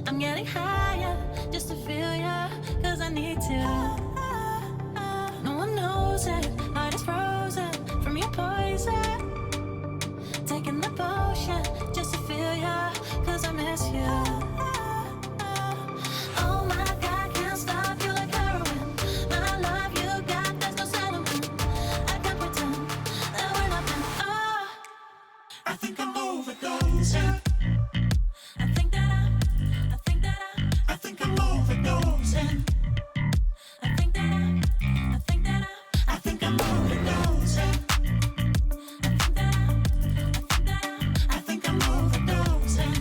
I'm getting higher just to feel ya, cause I need to. No one knows it, heart is frozen from your poison. Taking the potion just to feel ya, cause I miss you. Oh my God, can't stop you like heroin. My love you got, there's no settlement. I can't pretend that we're nothing. Oh, I think I'm overdosing. I think that I'm overdosing. I think that I'm overdosing.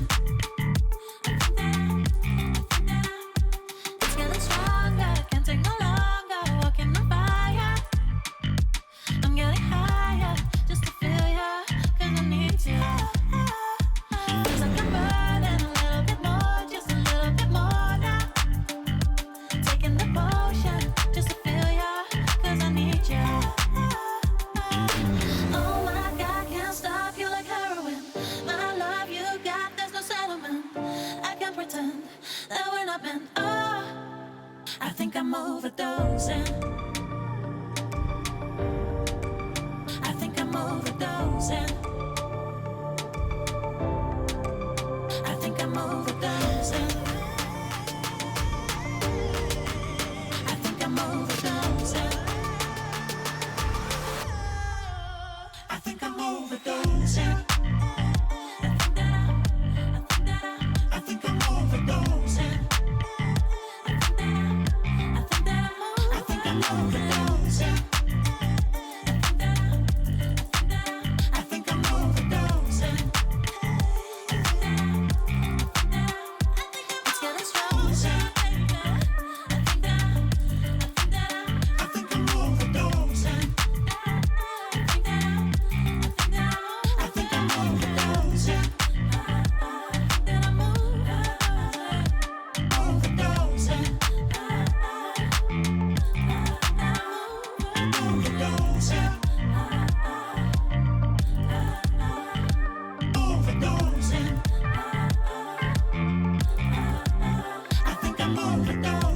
It's getting stronger, can't take no longer. Walking on fire. I'm getting higher just to feel ya, cause I need to. Feels like I'm burning a little bit more, just a little bit more now. Taking the potion just to feel ya, cause I need ya. Oh my God, can't stop you like heroin. My love you got, there's no settlement. I can't pretend that we're not meant. Oh, I think I'm overdosing. I think I'm overdosing. I think I'm overdosing. I think I'm overdosing. I think I'm overdosing. I think I'm overdosing. I think I'm overdosing. I think I'm overdosing. It's getting stronger. I think I'm overdosing. I think I'm overdosing.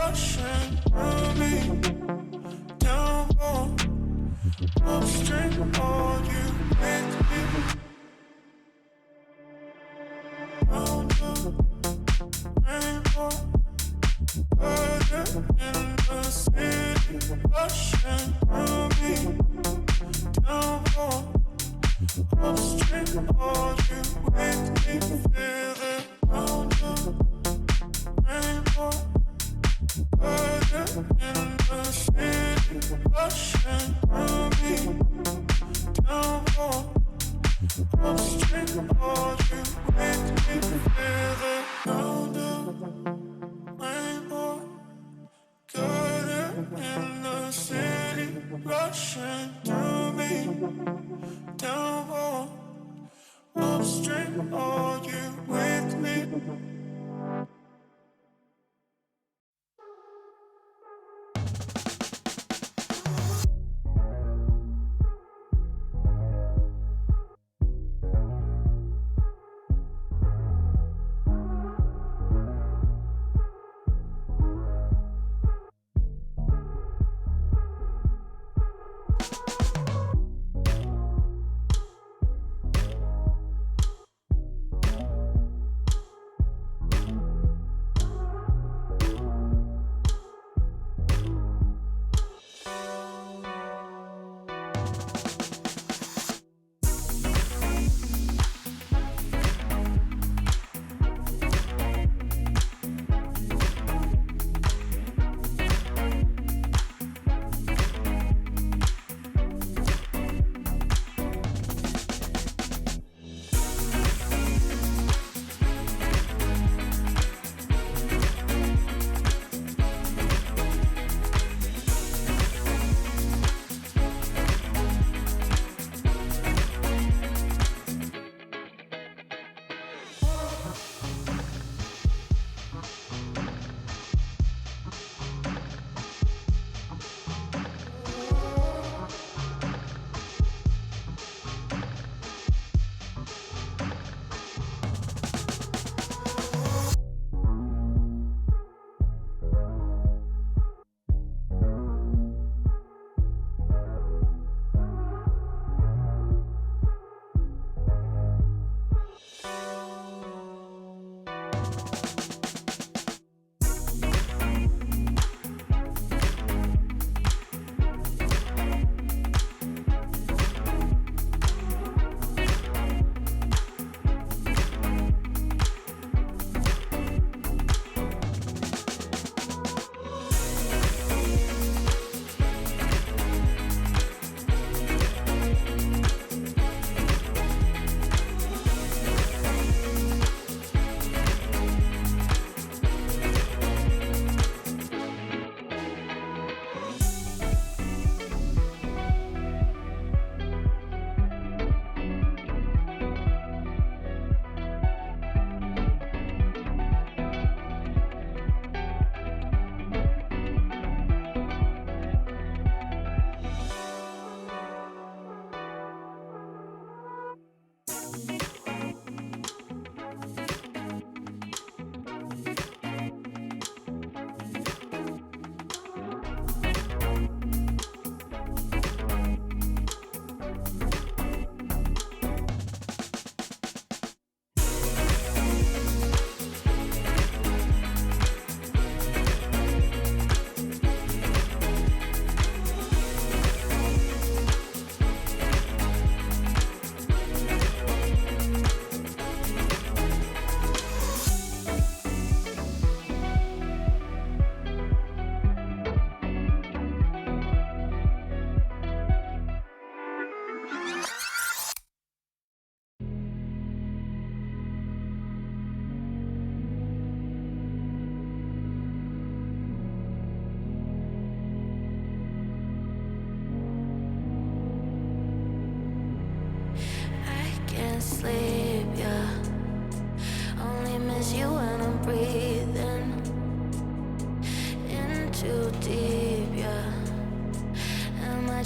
rushing through me. Downpour, upstream, are you with me? Round the rainbow, further in the city, rushing through me. Downpour, upstream, are you with me? Feel it round the rainbow, further in the city, rushing through me. Downpour, upstream, are you with me? Feel it round the rainbow, further in the city, rushing through me. Downpour, upstream, are you with me?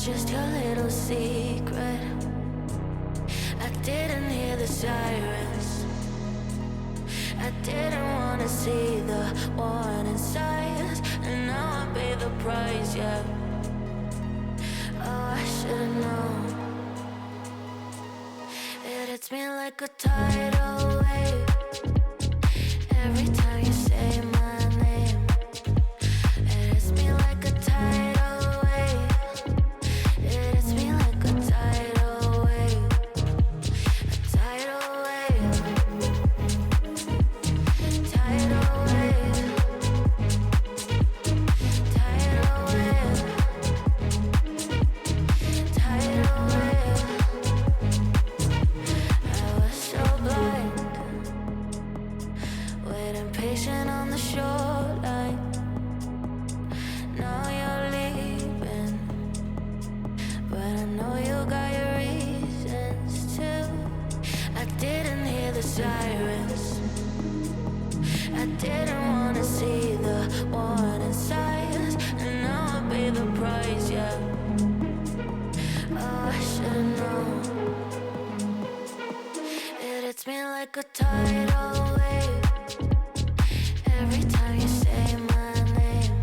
just your little secret. I didn't hear the sirens. I didn't wanna see the warning signs. And price, yeah. Oh, I should've known. It hits me like a tidal wave every time you say my name. It hits me like a tidal wave. It hits me like a tidal wave. A tidal wave. Tidal wave. Tidal wave. Tidal wave. I was so blind, waiting patient on the shoreline. Now you're leaving, but I know you got your reasons too. I didn't hear the sirens, I didn't wanna see the warning signs, and now I pay the price, yeah. Oh, I should've known. It hits me like a tidal wave every time you say my name.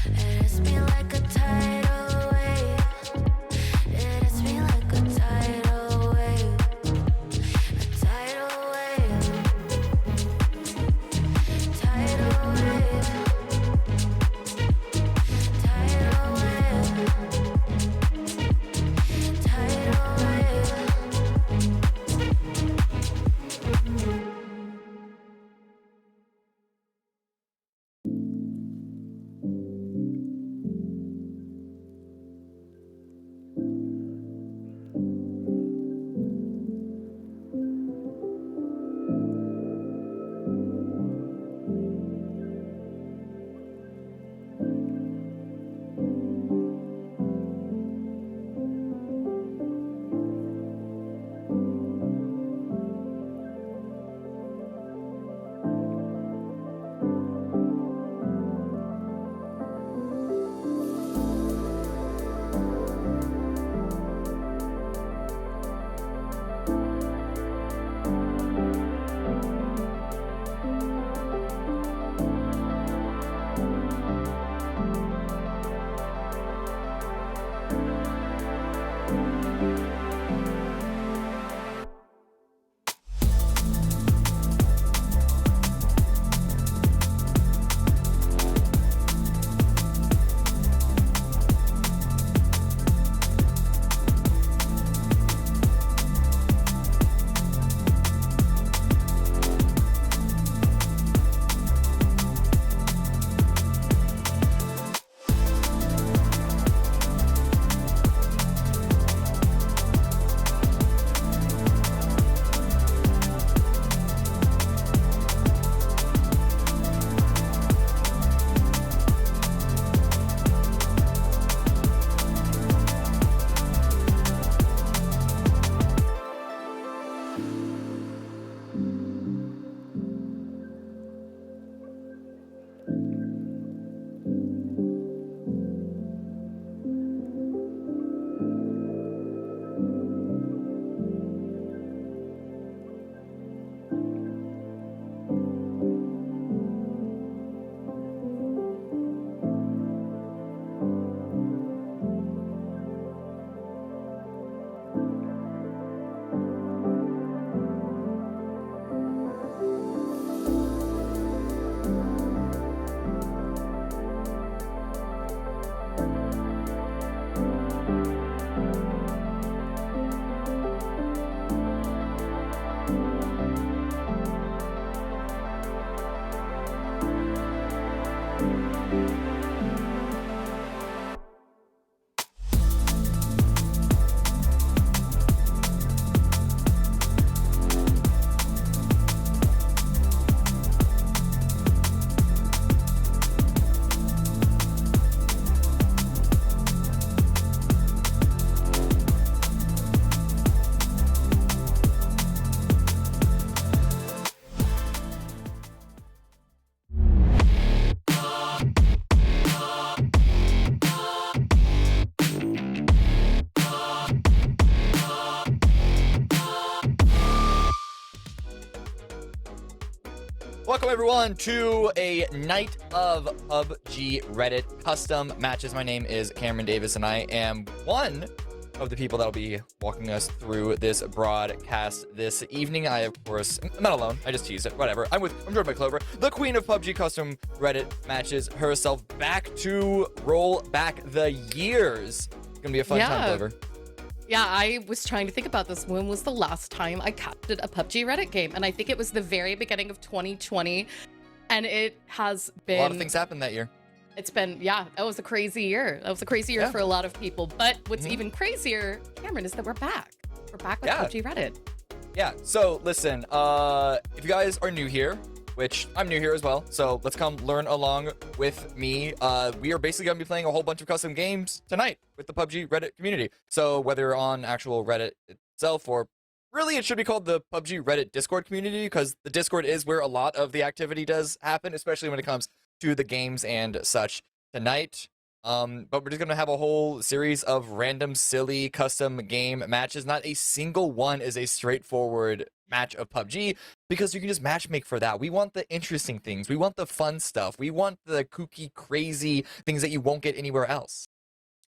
It hits me like a tidal wave. It hits me like a tidal wave. A tidal wave. Tidal wave. Tidal wave. Tidal wave. everyone to a night of PUBG Reddit Custom Matches. My name is Cameron Davis, and I am one of the people that'll be walking us through this broadcast this evening. I, of course, I'm not alone. I just tease it. Whatever. I'm joined by Klov3r, the queen of PUBG Custom Reddit Matches herself, back to roll back the years. It's gonna be a fun time, Klov3r. Yeah, I was trying to think about this. When was the last time I captured a PUBG Reddit game? And I think it was the very beginning of 2020. And it has been... A lot of things happened that year. It's been, yeah, that was a crazy year. That was a crazy year for a lot of people. But what's even crazier, Cameron, is that we're back. We're back with PUBG Reddit. Yeah, so listen, if you guys are new here, which I'm new here as well, so let's come learn along with me. We are basically going to be playing a whole bunch of custom games tonight with the PUBG Reddit community. So whether on actual Reddit itself, or really it should be called the PUBG Reddit Discord community, because the Discord is where a lot of the activity does happen, especially when it comes to the games and such tonight. But we're just going to have a whole series of random, silly, custom game matches. Not a single one is a straightforward match of PUBG, because you can just matchmake for that. We want the interesting things. We want the fun stuff. We want the kooky, crazy things that you won't get anywhere else.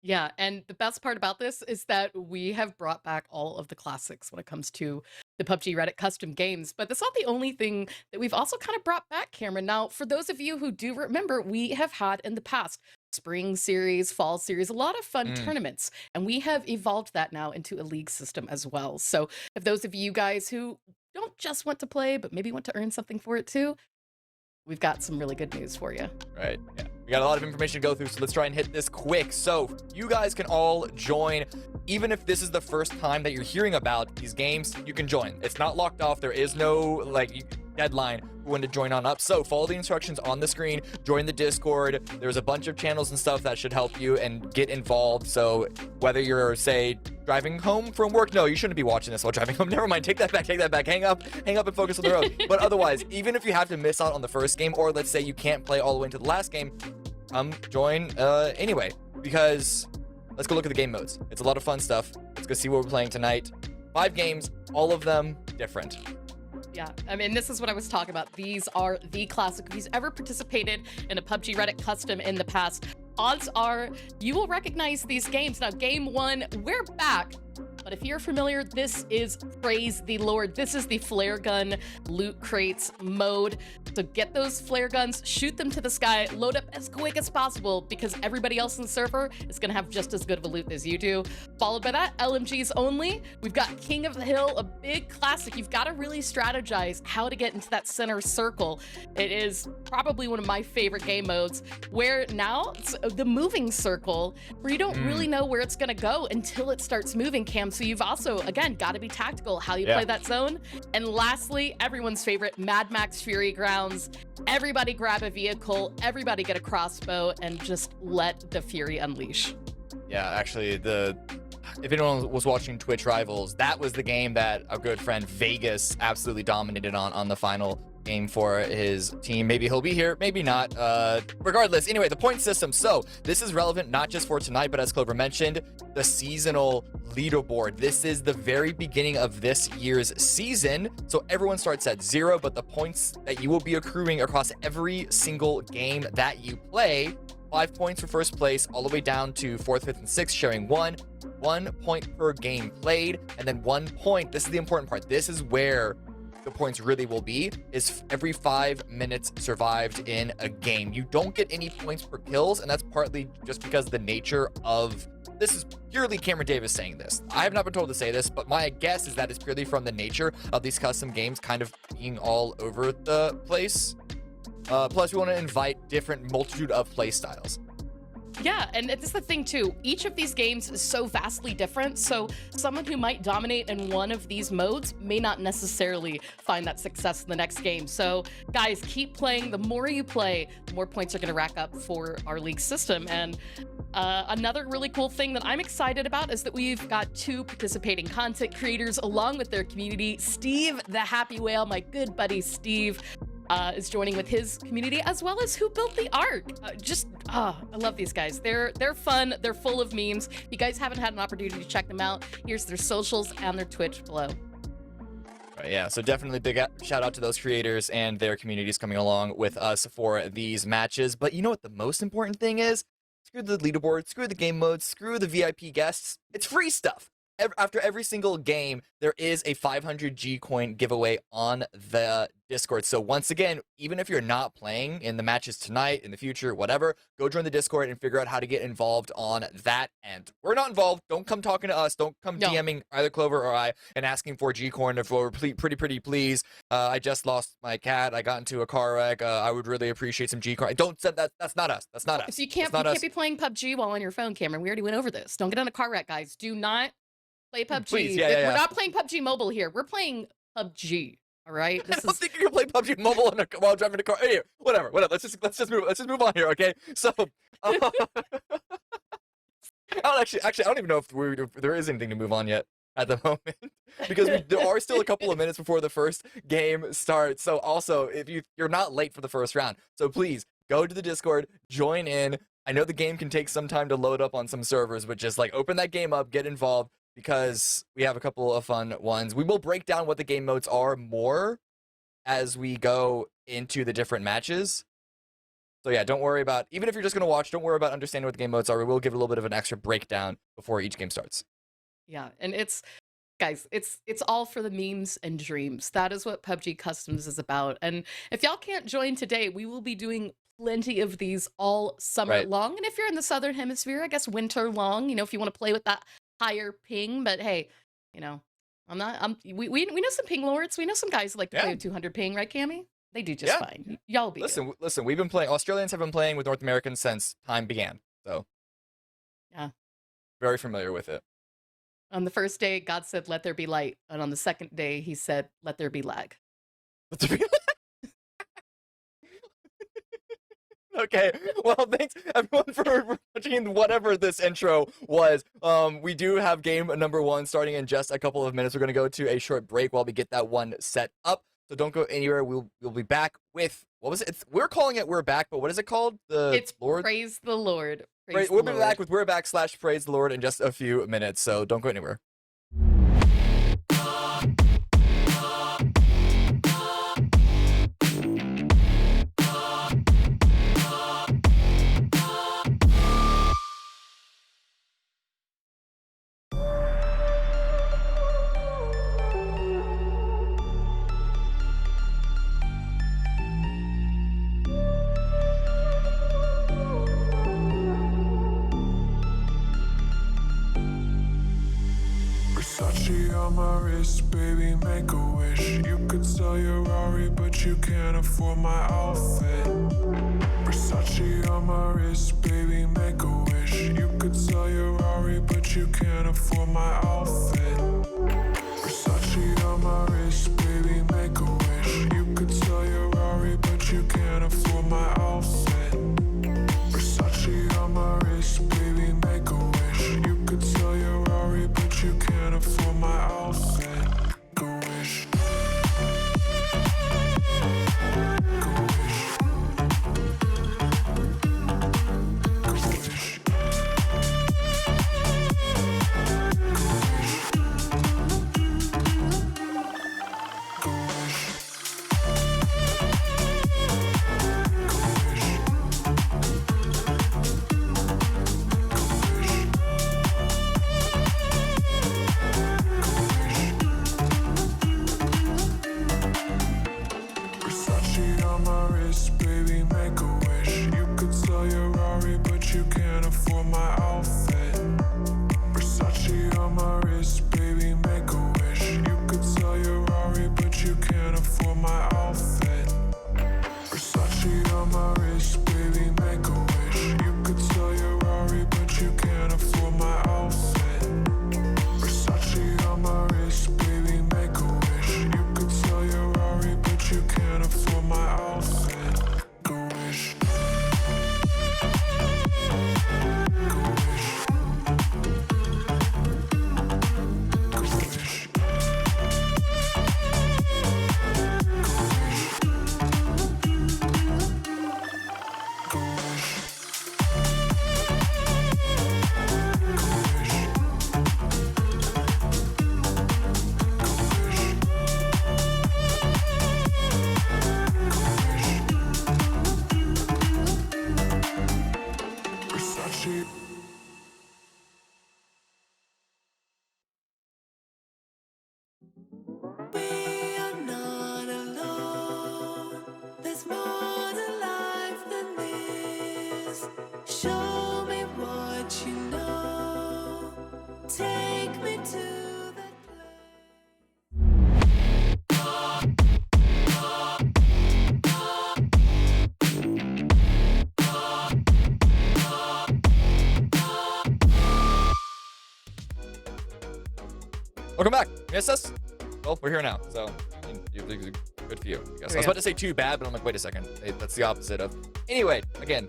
Yeah, and the best part about this is that we have brought back all of the classics when it comes to the PUBG Reddit custom games. But that's not the only thing that we've also kind of brought back, Cameron. Now, for those of you who do remember, we have had in the past spring series, fall series, a lot of fun tournaments. And we have evolved that now into a league system as well. So if those of you guys who don't just want to play, but maybe want to earn something for it too, we've got some really good news for you. Right. Yeah. We got a lot of information to go through, so let's try and hit this quick. So you guys can all join. Even if this is the first time that you're hearing about these games, you can join. It's not locked off. There is no deadline for when to join on up. So follow the instructions on the screen, join the Discord. There's a bunch of channels and stuff that should help you and get involved. So whether you're, say, driving home from work, no, you shouldn't be watching this while driving home. Never mind, take that back, hang up and focus on the road. But otherwise, even if you have to miss out on the first game, or let's say you can't play all the way into the last game, join anyway, because let's go look at the game modes. It's a lot of fun stuff. Let's go see what we're playing tonight. 5 games, all of them different. Yeah, I mean, this is what I was talking about. These are the classic. If you've ever participated in a PUBG Reddit custom in the past, odds are you will recognize these games. Now, game 1, we're back. But if you're familiar, this is, praise the Lord, this is the flare gun loot crates mode. So get those flare guns, shoot them to the sky, load up as quick as possible, because everybody else in the server is going to have just as good of a loot as you do. Followed by that, LMGs only. We've got King of the Hill, a big classic. You've got to really strategize how to get into that center circle. It is probably one of my favorite game modes, where now it's the moving circle, where you don't really know where it's going to go until it starts moving, Cam. So you've also, again, got to be tactical how you play that zone. And lastly, everyone's favorite, Mad Max Fury Grounds. Everybody grab a vehicle, everybody get a crossbow, and just let the fury unleash. Yeah, actually, if anyone was watching Twitch Rivals, that was the game that our good friend Vegas absolutely dominated on the final game for his team. Maybe he'll be here, maybe not. Regardless, anyway, the point system. So this is relevant not just for tonight, but as Klov3r mentioned, the seasonal leaderboard. This is the very beginning of this year's season. So everyone starts at 0, but the points that you will be accruing across every single game that you play, 5 points for first place, all the way down to 4th, 5th, and 6th, sharing 1 point per game played, and then 1 point. This is the important part. This is where the points really will be, is every 5 minutes survived in a game. You don't get any points per kills, and that's partly just because the nature of this is purely Cameron Davis saying this. I have not been told to say this, but my guess is that it's purely from the nature of these custom games kind of being all over the place. Plus, we want to invite different multitude of play styles. Yeah, and it's the thing too, each of these games is so vastly different, so someone who might dominate in one of these modes may not necessarily find that success in the next game. So guys, keep playing. The more you play, the more points are going to rack up for our league system. And another really cool thing that I'm excited about is that we've got 2 participating content creators along with their community. Steve the Happy Whale, my good buddy Steve, is joining with his community, as well as who built the arc. I love these guys. They're fun. They're full of memes. If you guys haven't had an opportunity to check them out, here's their socials and their Twitch below. Right, yeah, so definitely big shout out to those creators and their communities coming along with us for these matches. But you know what the most important thing is? Screw the leaderboard, screw the game modes, screw the VIP guests. It's free stuff. After every single game, there is a 500 G coin giveaway on the Discord. So once again, even if you're not playing in the matches tonight, in the future, whatever, go join the Discord and figure out how to get involved on that end. We're not involved. Don't come talking to us. Don't come DMing either Klov3r or I and asking for G coin or for pretty please. I just lost my cat. I got into a car wreck. I would really appreciate some G coin. Don't say that. That's not us. That's not us. So you can't be playing PUBG while on your phone, Cameron. We already went over this. Don't get in a car wreck, guys. Do not play PUBG. Please, We're not playing PUBG Mobile here. We're playing PUBG. All right. I don't think you can play PUBG Mobile while driving a car. Hey, whatever. Let's just move on here, okay? So, actually, I don't even know if there is anything to move on yet at the moment because there are still a couple of minutes before the first game starts. So, also, if you're not late for the first round, so please go to the Discord, join in. I know the game can take some time to load up on some servers, but just like open that game up, get involved. Because we have a couple of fun ones. We will break down what the game modes are more as we go into the different matches. So yeah, don't worry about, even if you're just going to watch, don't worry about understanding what the game modes are. We will give a little bit of an extra breakdown before each game starts. Yeah, and guys, it's all for the memes and dreams. That is what PUBG Customs is about. And if y'all can't join today, we will be doing plenty of these all summer long. And if you're in the Southern Hemisphere, I guess winter long, you know, if you want to play with that higher ping, but hey, you know, we know some ping lords. We know some guys who like to play with 200 ping, right, Cammy? They do just fine. Y'all be good. Listen, we've been playing, Australians have been playing with North Americans since time began. So yeah, very familiar with it. On the first day, God said, "Let there be light," and on the second day, He said, "Let there be lag." Let there be lag. Okay, well, thanks everyone for watching whatever this intro was. We do have game number 1 starting in just a couple of minutes. We're going to go to a short break while we get that one set up. So don't go anywhere. We'll be back with, what was it? We're calling it We're Back, but what is it called? It's Lord? Praise the Lord. We'll be back with We're Back / Praise the Lord in just a few minutes. So don't go anywhere. Versace on my wrist, baby, make a wish. You could sell your Rari, but you can't afford my outfit. Versace on my wrist, baby, make a wish. You could sell your Rari, but you can't afford my outfit. Versace on my wrist, baby, make a wish. You could sell your Rari, but you can't afford my outfit. Versace on my wrist, baby, make a wish. You could sell your Rari, but you can't afford my outfit. Go wish. Go wish. Go wish. Versace on my wrist, baby, make a wish. You could sell your Rari, but you can't afford my outfit. Versace on my wrist, baby, make a wish. You could sell your Rari, but you can't afford my outfit. Versace on my wrist, baby, make a wish. You could sell your Rari, but you can't afford my outfit. Versace on my wrist, baby, make a wish. You could sell your Rari, but you can't afford my outfit. Go wish. Go wish. Go wish. Go wish. Welcome back. Miss us? Well, we're here now, so good for you. I guess. I was about to say too bad, but I'm like, wait a second. Hey, that's the opposite of. Anyway, again,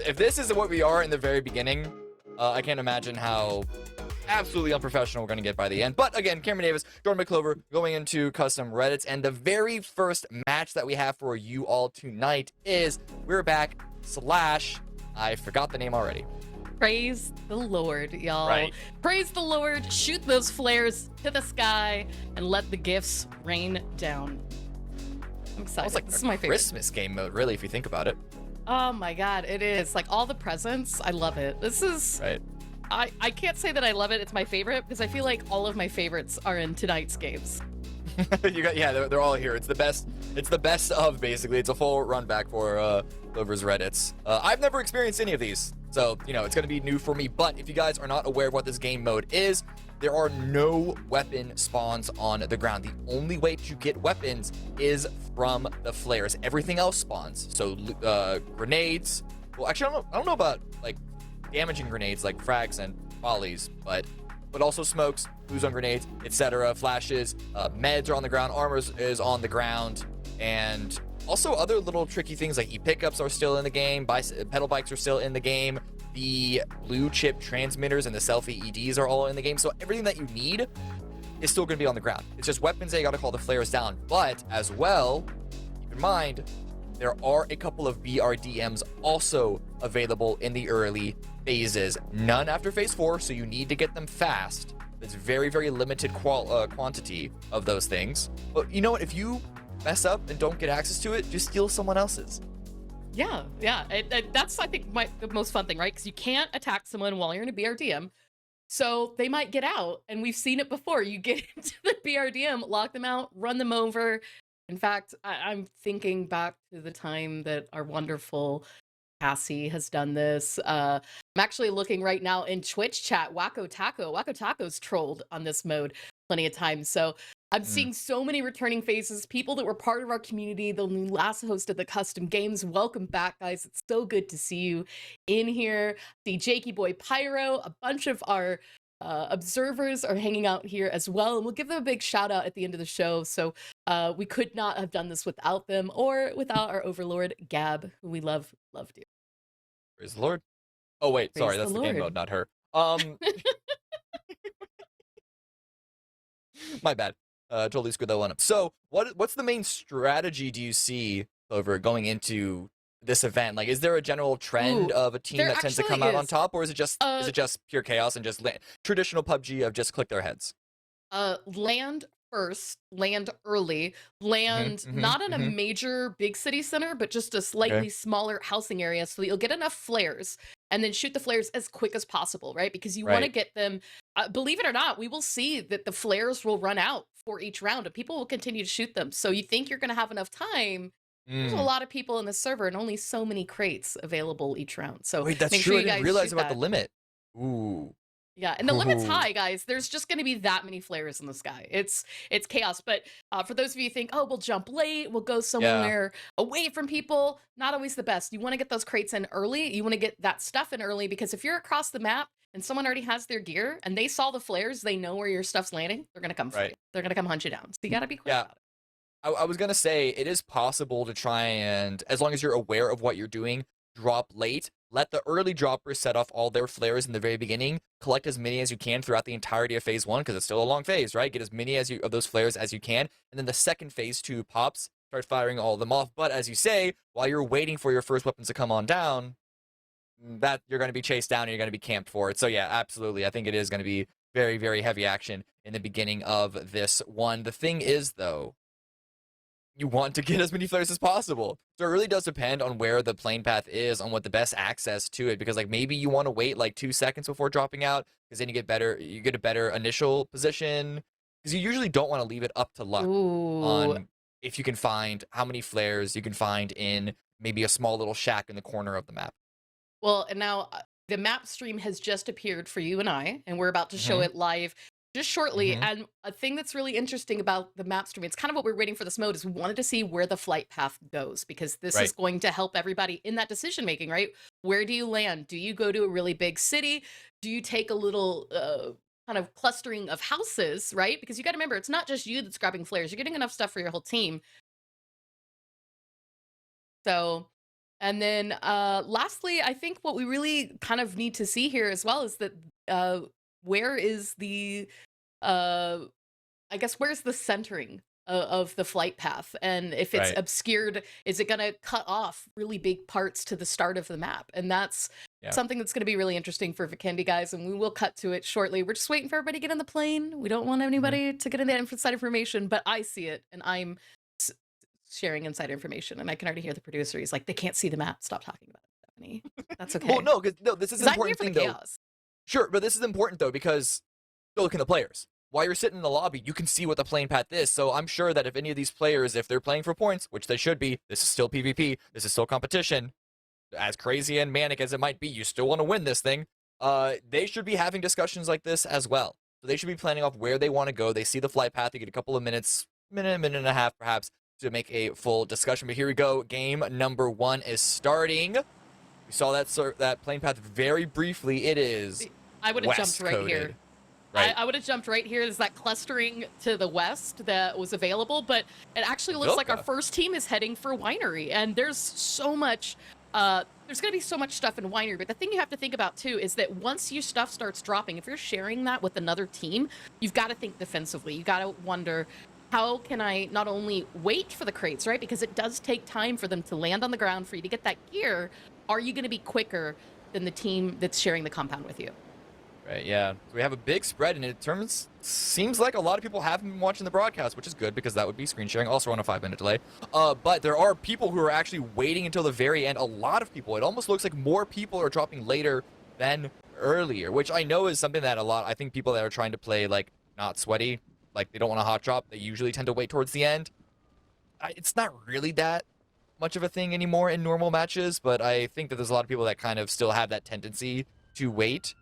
if this is what we are in the very beginning, I can't imagine how absolutely unprofessional we're going to get by the end. But again, Cameron Davis, Jordan Klov3r going into custom Reddits, and the very first match that we have for you all tonight is we're back / I forgot the name already. Praise the Lord, y'all. Right. Praise the Lord. Shoot those flares to the sky and let the gifts rain down. I'm excited. It's like this is my favorite Christmas game mode, really, if you think about it. Oh my god, it is. Like all the presents, I love it. This is Right. I can't say that I love it. It's my favorite because I feel like all of my favorites are in tonight's games. They're all here. It's the best. It's the best of, basically. It's a full run back for Klov3r's Reddits. I've never experienced any of these, so it's going to be new for me. But if you guys are not aware of what this game mode is, there are no weapon spawns on the ground. The only way to get weapons is from the flares. Everything else spawns. So grenades. Well, actually, I don't know about like damaging grenades like frags and volleys, but also smokes, blue zone grenades, etc. Flashes, meds are on the ground, armor is on the ground, and also other little tricky things like e-pickups are still in the game, pedal bikes are still in the game, the blue chip transmitters and the selfie EDs are all in the game, so everything that you need is still going to be on the ground. It's just weapons that you got to call the flares down. But as well, keep in mind, there are a couple of BRDMs also available in the early phases. None after phase 4, so you need to get them fast. There's very, very limited quantity of those things. But you know what? If you mess up and don't get access to it, just steal someone else's. Yeah. That's, I think, the most fun thing, right? Because you can't attack someone while you're in a BRDM. So they might get out, and we've seen it before. You get into the BRDM, lock them out, run them over. In fact, I'm thinking back to the time that our wonderful Cassie has done this. I'm actually looking right now in Twitch chat. Wacko Taco's trolled on this mode plenty of times. So I'm seeing so many returning faces, people that were part of our community, the last host of the custom games. Welcome back, guys. It's so good to see you in here. See Jakey Boy Pyro, a bunch of our observers are hanging out here as well, and we'll give them a big shout out at the end of the show. So we could not have done this without them or without our overlord Gab, who we love dear. Praise the Lord. Oh wait, Praise sorry, the that's the game Lord. mode, not her. My bad. Totally screwed that one up. So what's the main strategy do you see over going into this event? Like, is there a general trend of a team there that tends to come actually out on is. top, or is it just pure chaos and just traditional PUBG of just click their heads? Land first, land early, land not in a major big city center, but just a slightly smaller housing area so that you'll get enough flares and then shoot the flares as quick as possible, right? Because you want to get them, believe it or not, we will see that the flares will run out for each round and people will continue to shoot them. So you think you're going to have enough time. There's a lot of people in the server and only so many crates available each round. So Wait, that's make true. sure I you guys didn't realize shoot about that. the limit. Ooh. Yeah, and the limit's Ooh. high, guys. There's just going to be that many flares in the sky. It's chaos. But for those of you who think, oh, we'll jump late, we'll go somewhere away from people, not always the best. You want to get those crates in early. You want to get that stuff in early because if you're across the map and someone already has their gear and they saw the flares, they know where your stuff's landing. They're going to come for you. They're going to come hunt you down. So you got to be quick about it. I was gonna say it is possible to try and, as long as you're aware of what you're doing, drop late. Let the early droppers set off all their flares in the very beginning. Collect as many as you can throughout the entirety of phase 1 because it's still a long phase, right? Get as many of those flares as you can, and then the second phase 2 pops. Start firing all of them off. But as you say, while you're waiting for your first weapons to come on down, that you're going to be chased down and you're going to be camped for it. So yeah, absolutely. I think it is going to be very, very heavy action in the beginning of this one. The thing is, though, you want to get as many flares as possible. So it really does depend on where the plane path is, on what the best access to it, because like maybe you want to wait like 2 seconds before dropping out, because then you get a better initial position, because you usually don't want to leave it up to luck on if you can find how many flares you can find in maybe a small little shack in the corner of the map. Well, and now the map stream has just appeared for you and I, and we're about to show it live just shortly. And a thing that's really interesting about the map stream, it's kind of what we're waiting for this mode, is we wanted to see where the flight path goes, because this is going to help everybody in that decision making, right? Where do you land? Do you go to a really big city? Do you take a little kind of clustering of houses, right? Because you got to remember, it's not just you that's grabbing flares. You're getting enough stuff for your whole team. So, and then lastly, I think what we really kind of need to see here as well is that where is the, I guess, where's the centering of the flight path? And if it's Right. obscured, is it going to cut off really big parts to the start of the map? And that's something that's going to be really interesting for Vikendi, guys. And we will cut to it shortly. We're just waiting for everybody to get in the plane. We don't want anybody to get in that inside information, but I see it and I'm sharing inside information. And I can already hear the producer. He's like, they can't see the map. Stop talking about it, Stephanie. That's okay. Well, no, because this is an 'Cause I'm here important for thing, the though. chaos. Sure, but this is important, though, because go look at the players. While you're sitting in the lobby, you can see what the plane path is. So I'm sure that if any of these players, if they're playing for points, which they should be, this is still PvP, this is still competition, as crazy and manic as it might be, you still want to win this thing. They should be having discussions like this as well. So they should be planning off where they want to go. They see the flight path. They get a couple of minutes, minute and a half, perhaps, to make a full discussion. But here we go. Game number 1 is starting. We saw that plane path very briefly. It is I would have jumped right here. west-coded. Right. I would have jumped right here. There's that clustering to the west that was available, but it actually looks like our Vilka. first team is heading for Winery, and there's so much. There's going to be so much stuff in Winery, but the thing you have to think about too is that once your stuff starts dropping, if you're sharing that with another team, you've got to think defensively. You got to wonder, how can I not only wait for the crates, right? Because it does take time for them to land on the ground for you to get that gear. Are you going to be quicker than the team that's sharing the compound with you? Right, yeah. So we have a big spread, and it seems like a lot of people haven't been watching the broadcast, which is good because that would be screen sharing, also on a 5-minute delay. But there are people who are actually waiting until the very end. A lot of people. It almost looks like more people are dropping later than earlier, which I know is something that I think people that are trying to play, like, not sweaty, like they don't want a hot drop, they usually tend to wait towards the end. It's not really that much of a thing anymore in normal matches, but I think that there's a lot of people that kind of still have that tendency to wait.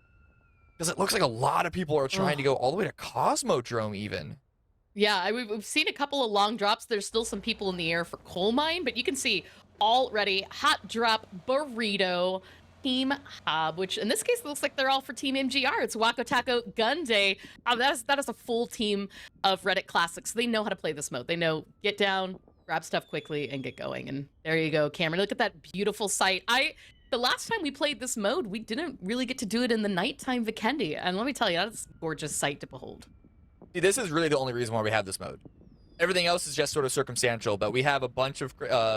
Because it looks like a lot of people are trying to go all the way to Cosmodrome even. Yeah, we've seen a couple of long drops. There's still some people in the air for Coal Mine, but you can see already Hot Drop, Burrito, Team Hob, which in this case looks like they're all for Team MGR. It's Wako Taco Gun Day. That is a full team of Reddit Classics. They know how to play this mode. They know get down, grab stuff quickly, and get going. And there you go, Cameron. Look at that beautiful sight. The last time we played this mode, we didn't really get to do it in the nighttime Vikendi. And let me tell you, that's a gorgeous sight to behold. See, this is really the only reason why we have this mode. Everything else is just sort of circumstantial, but we have a bunch of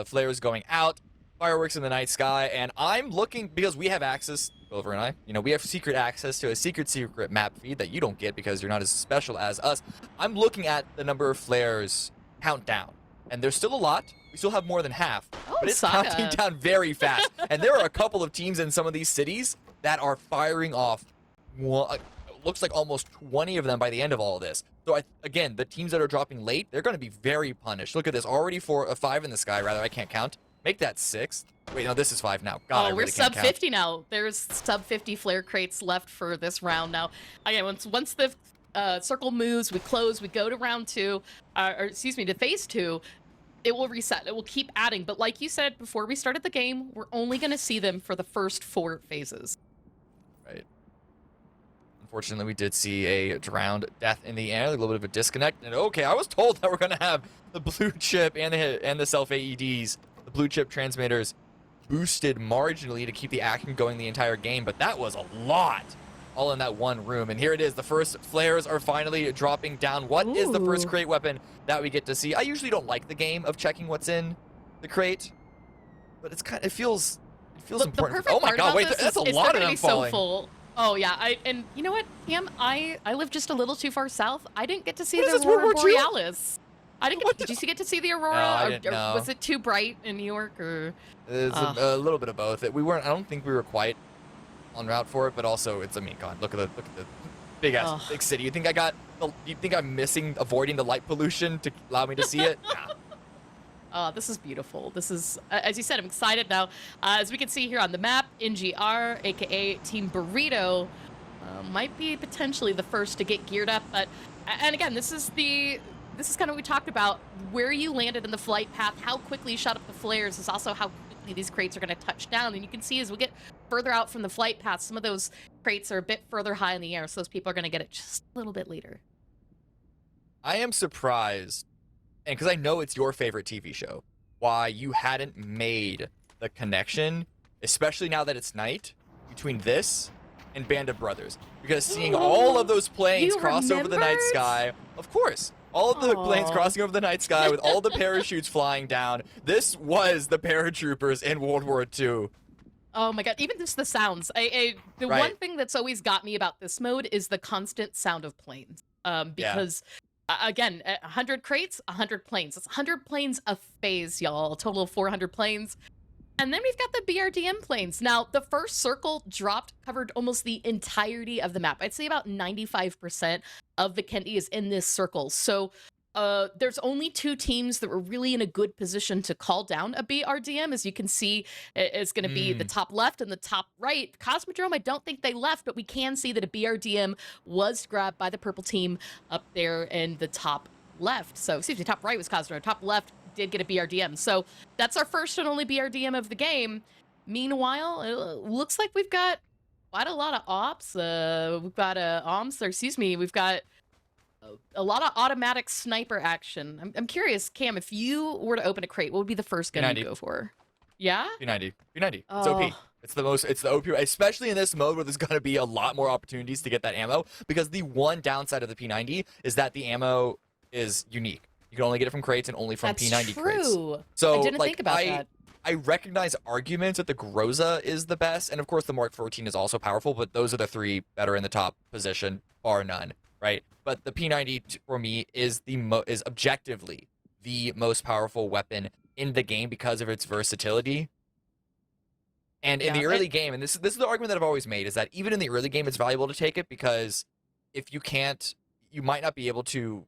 flares going out, fireworks in the night sky, and I'm looking, because we have access, Klov3r and I, we have secret access to a secret map feed that you don't get because you're not as special as us. I'm looking at the number of flares count down, and there's still a lot. We still have more than half, but it's Saga. counting down very fast. And there are a couple of teams in some of these cities that are firing off, looks like almost 20 of them by the end of all of this. So again, the teams that are dropping late, they're going to be very punished. Look at this, already 5 in the sky, rather, I can't count. Make that 6. Wait, no, this is 5 now. God, I we're really sub can't 50 now. There's sub 50 flare crates left for this round now. Again, once the circle moves, we close, we go to round 2, to phase 2. It will reset. It will keep adding. But like you said before we started the game, we're only going to see them for the first 4 phases. Right. Unfortunately, we did see a drowned death in the air, a little bit of a disconnect. And okay, I was told that we're going to have the blue chip and the self AEDs, the blue chip transmitters, boosted marginally to keep the action going the entire game. But that was a lot, all in that one room. And here it is. The first flares are finally dropping down. What is the first crate weapon that we get to see? I usually don't like the game of checking what's in the crate, but it feels important. Oh my god, wait, that's a lot of them falling. So full. Oh yeah, and you know what, Cam? I live just a little too far south. I didn't get to see the Aurora Borealis. I didn't get. Did you get to see the Aurora? No, I didn't, or no. was it too bright in New York? Or it's a little bit of both. We weren't. I don't think we were quite on route for it, but also it's. I mean, God, look at the big city. You think I'm avoiding the light pollution to allow me to see it? Nah. This is beautiful. This is, as you said, I'm excited now. As we can see here on the map, NGR, aka Team Burrito, might be potentially the first to get geared up. And again, this is kind of what we talked about. Where you landed in the flight path, how quickly you shot up the flares is also how quickly these crates are going to touch down. And you can see as we get further out from the flight path, some of those crates are a bit further high in the air, so those people are going to get it just a little bit later. I am surprised, and because I know it's your favorite TV show, why you hadn't made the connection, especially now that it's night, between this and Band of Brothers. Because seeing all of those planes You cross over the night remembered? sky, of course, all of the planes Aw. crossing over the night sky with all the parachutes flying down, this was the paratroopers in World War II. Oh my god, even just the sounds. The Right. one thing that's always got me about this mode is the constant sound of planes. Because, again, 100 crates, 100 planes. It's 100 planes a phase, y'all. A total of 400 planes. And then we've got the BRDM planes. Now, the first circle covered almost the entirety of the map. I'd say about 95% of Vikendi is in this circle. So there's only 2 teams that were really in a good position to call down a BRDM. As you can see, it's going to be the top left and the top right. Cosmodrome, I don't think they left, but we can see that a BRDM was grabbed by the purple team up there in the top left. So, excuse me, top right was Cosmodrome. Top left did get a BRDM. So that's our first and only BRDM of the game. Meanwhile, it looks like we've got quite a lot of ops. We've got we've got a lot of automatic sniper action. I'm curious, Cam, if you were to open a crate, what would be the first gun you go for? Yeah? P90. P90. It's OP. It's the OP, especially in this mode where there's going to be a lot more opportunities to get that ammo, because the one downside of the P90 is that the ammo is unique. You can only get it from crates and only from That's P90 crates. true. So I didn't think about that. I recognize arguments that the Groza is the best, and of course the Mark 14 is also powerful, but those are the 3 that are in the top position, bar none, right? But the P90 for me is is objectively the most powerful weapon in the game because of its versatility. And in the early game, and this is the argument that I've always made, is that even in the early game, it's valuable to take it, because if you can't, you might not be able to.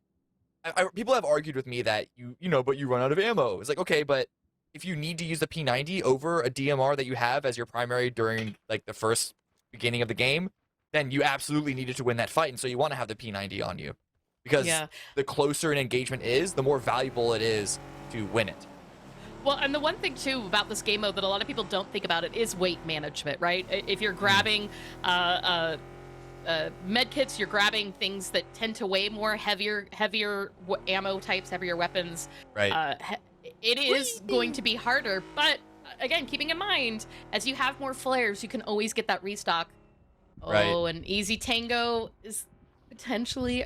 People have argued with me that but you run out of ammo. It's like, okay, but if you need to use the P90 over a DMR that you have as your primary during like the first beginning of the game, then you absolutely needed to win that fight, and so you want to have the P90 on you, because the closer an engagement is, the more valuable it is to win it. Well, and the one thing, too, about this game mode that a lot of people don't think about it is weight management, right? If you're grabbing med kits, you're grabbing things that tend to weigh more, heavier ammo types, heavier weapons. Right. It is going to be harder, but again, keeping in mind, as you have more flares, you can always get that restock. Right. Oh, and Easy Tango is potentially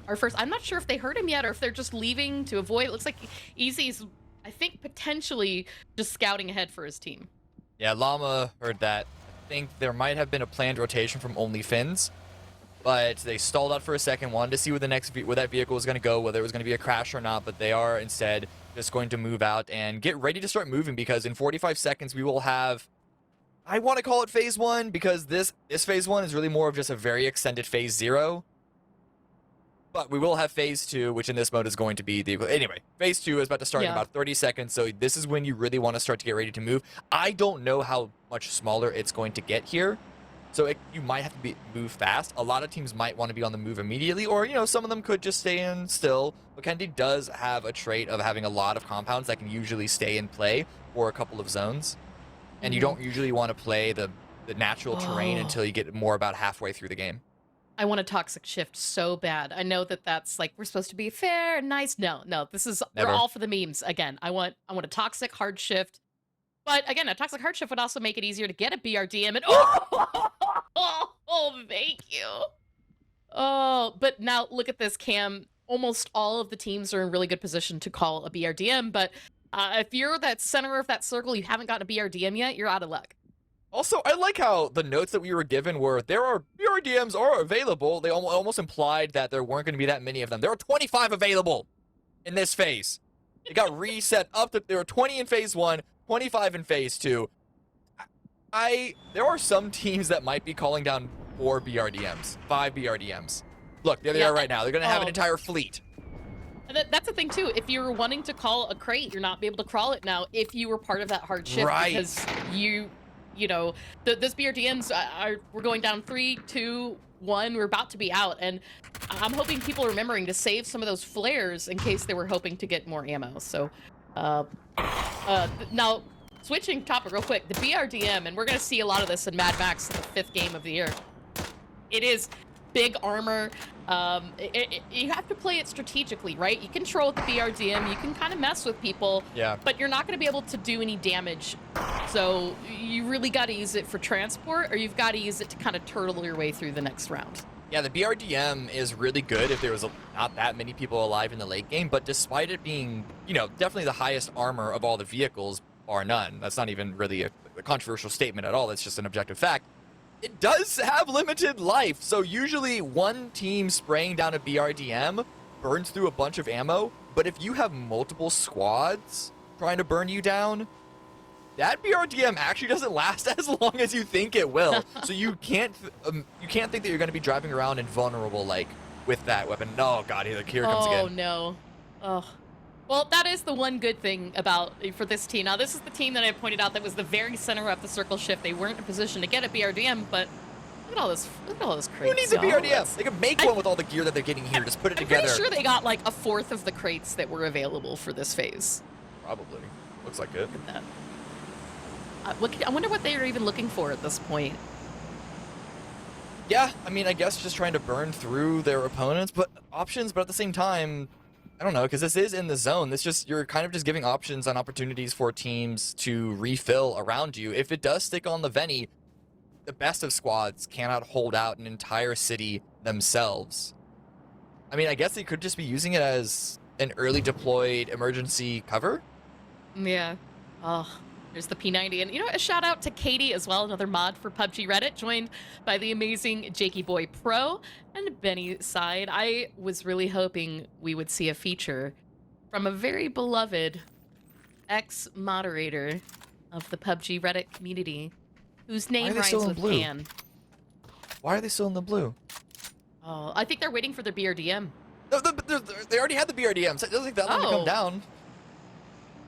our first. I'm not sure if they heard him yet or if they're just leaving to avoid. It looks like Easy's, I think, potentially just scouting ahead for his team. Yeah, Llama heard that. I think there might have been a planned rotation from Only Fins, but they stalled out for a second, wanted to see where that vehicle was going to go, whether it was going to be a crash or not, but they are instead just going to move out and get ready to start moving, because in 45 seconds we will have, I want to call it phase 1, because this phase 1 is really more of just a very extended phase 0. But we will have phase 2, which in this mode is going to be anyway, phase 2 is about to start in about 30 seconds, so this is when you really want to start to get ready to move. I don't know how much smaller it's going to get here, so you might have to move fast. A lot of teams might want to be on the move immediately, or, some of them could just stay in still. Vikendi does have a trait of having a lot of compounds that can usually stay in play for a couple of zones, and you don't usually want to play the natural terrain until you get more about halfway through the game. I want a toxic shift so bad. I know that that's like, we're supposed to be fair and nice. No, this is, Never. we're all for the memes. Again, I want a toxic hard shift. But again, a toxic hard shift would also make it easier to get a BRDM, and thank you. Oh, but now look at this, Cam. Almost all of the teams are in really good position to call a BRDM, but if you're that center of that circle, you haven't gotten a BRDM yet, you're out of luck. Also, I like how the notes that we were given were, BRDMs are available. They almost implied that there weren't going to be that many of them. There are 25 available in this phase. It got reset up to, there were 20 in phase 1, 25 in phase 2. There are some teams that might be calling down 4 BRDMs, 5 BRDMs. Look, there they are right now. They're going to have an entire fleet. That's the thing, too. If you're wanting to call a crate, you're not be able to crawl it now if you were part of that hard shift. Right. Because those BRDMs we're going down 3, 2, 1. We're about to be out, and I'm hoping people are remembering to save some of those flares in case they were hoping to get more ammo. So, now switching topic real quick, the BRDM, and we're gonna see a lot of this in Mad Max, the 5th game of the year. It is big armor. You have to play it strategically, right? You can troll with the BRDM, you can kind of mess with people, Yeah. but you're not going to be able to do any damage. So you really got to use it for transport, or you've got to use it to kind of turtle your way through the next round. Yeah, the BRDM is really good if there was not that many people alive in the late game, but despite it being, you know, definitely the highest armor of all the vehicles, bar none. That's not even really a controversial statement at all. That's just an objective fact. It does have limited life, so usually one team spraying down a BRDM burns through a bunch of ammo, but if you have multiple squads trying to burn you down, that BRDM actually doesn't last as long as you think it will. So you can't think that you're going to be driving around invulnerable like with that weapon. Oh god, here it comes again. Oh no. Oh. Well, that is the one good thing for this team. Now, this is the team that I pointed out that was the very center of the circle shift. They weren't in a position to get a BRDM, but look at all this. Look at all this crates. Who needs a BRDM? They could make one with all the gear that they're getting here. Just put it together. I'm pretty sure they got like a fourth of the crates that were available for this phase. Probably. Looks like it. Look at that. I wonder what they are even looking for at this point. Yeah, I mean, I guess just trying to burn through their opponents, but at the same time, I don't know, because this is in the zone. You're kind of just giving options and opportunities for teams to refill around you. If it does stick on the Veni, the best of squads cannot hold out an entire city themselves. I mean, I guess they could just be using it as an early deployed emergency cover. Yeah. Oh, there's the P90. And, you know, a shout out to Katie as well, another mod for PUBG Reddit, joined by the amazing Jakey Boy Pro and Benny Side. I was really hoping we would see a feature from a very beloved ex-moderator of the PUBG Reddit community, whose name rhymes with Pan. Why are they still in the blue? Oh, I think they're waiting for their BRDM. They already had the BRDM, so it doesn't take that long to come down.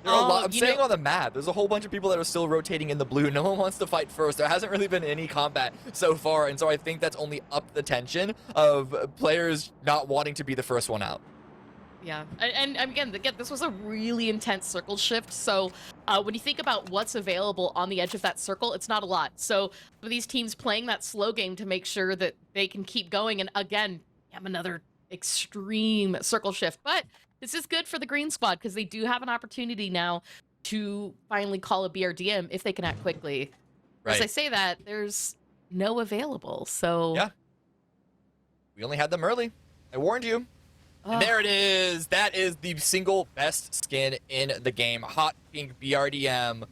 There are a lot, I'm saying on the map, there's a whole bunch of people that are still rotating in the blue. No one wants to fight first. There hasn't really been any combat so far, and so I think that's only upped the tension of players not wanting to be the first one out. Yeah, and again, this was a really intense circle shift, so when you think about what's available on the edge of that circle, it's not a lot. So for these teams playing that slow game to make sure that they can keep going, and again, have another extreme circle shift, but this is good for the green squad because they do have an opportunity now to finally call a BRDM if they can act quickly. Right. As I say that, there's no available, so... Yeah. We only had them early. I warned you. And there it is. That is the single best skin in the game. Hot pink BRDM.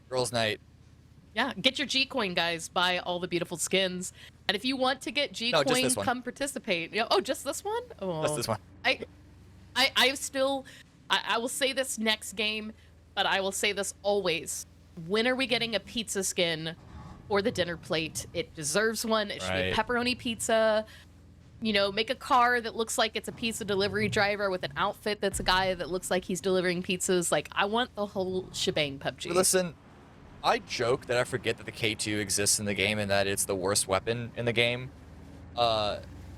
Girls' night. Yeah, get your G-Coin, guys. Buy all the beautiful skins. And if you want to get G-Coin, come participate. Oh, just this one? Oh. Just this one. I will say this next game, but I will say this always. When are we getting a pizza skin for the dinner plate? It deserves one. It should be pepperoni pizza. You know, make a car that looks like it's a pizza delivery driver with an outfit that's a guy that looks like he's delivering pizzas. Like, I want the whole shebang, PUBG. Listen, I joke that I forget that the K2 exists in the game and that it's the worst weapon in the game.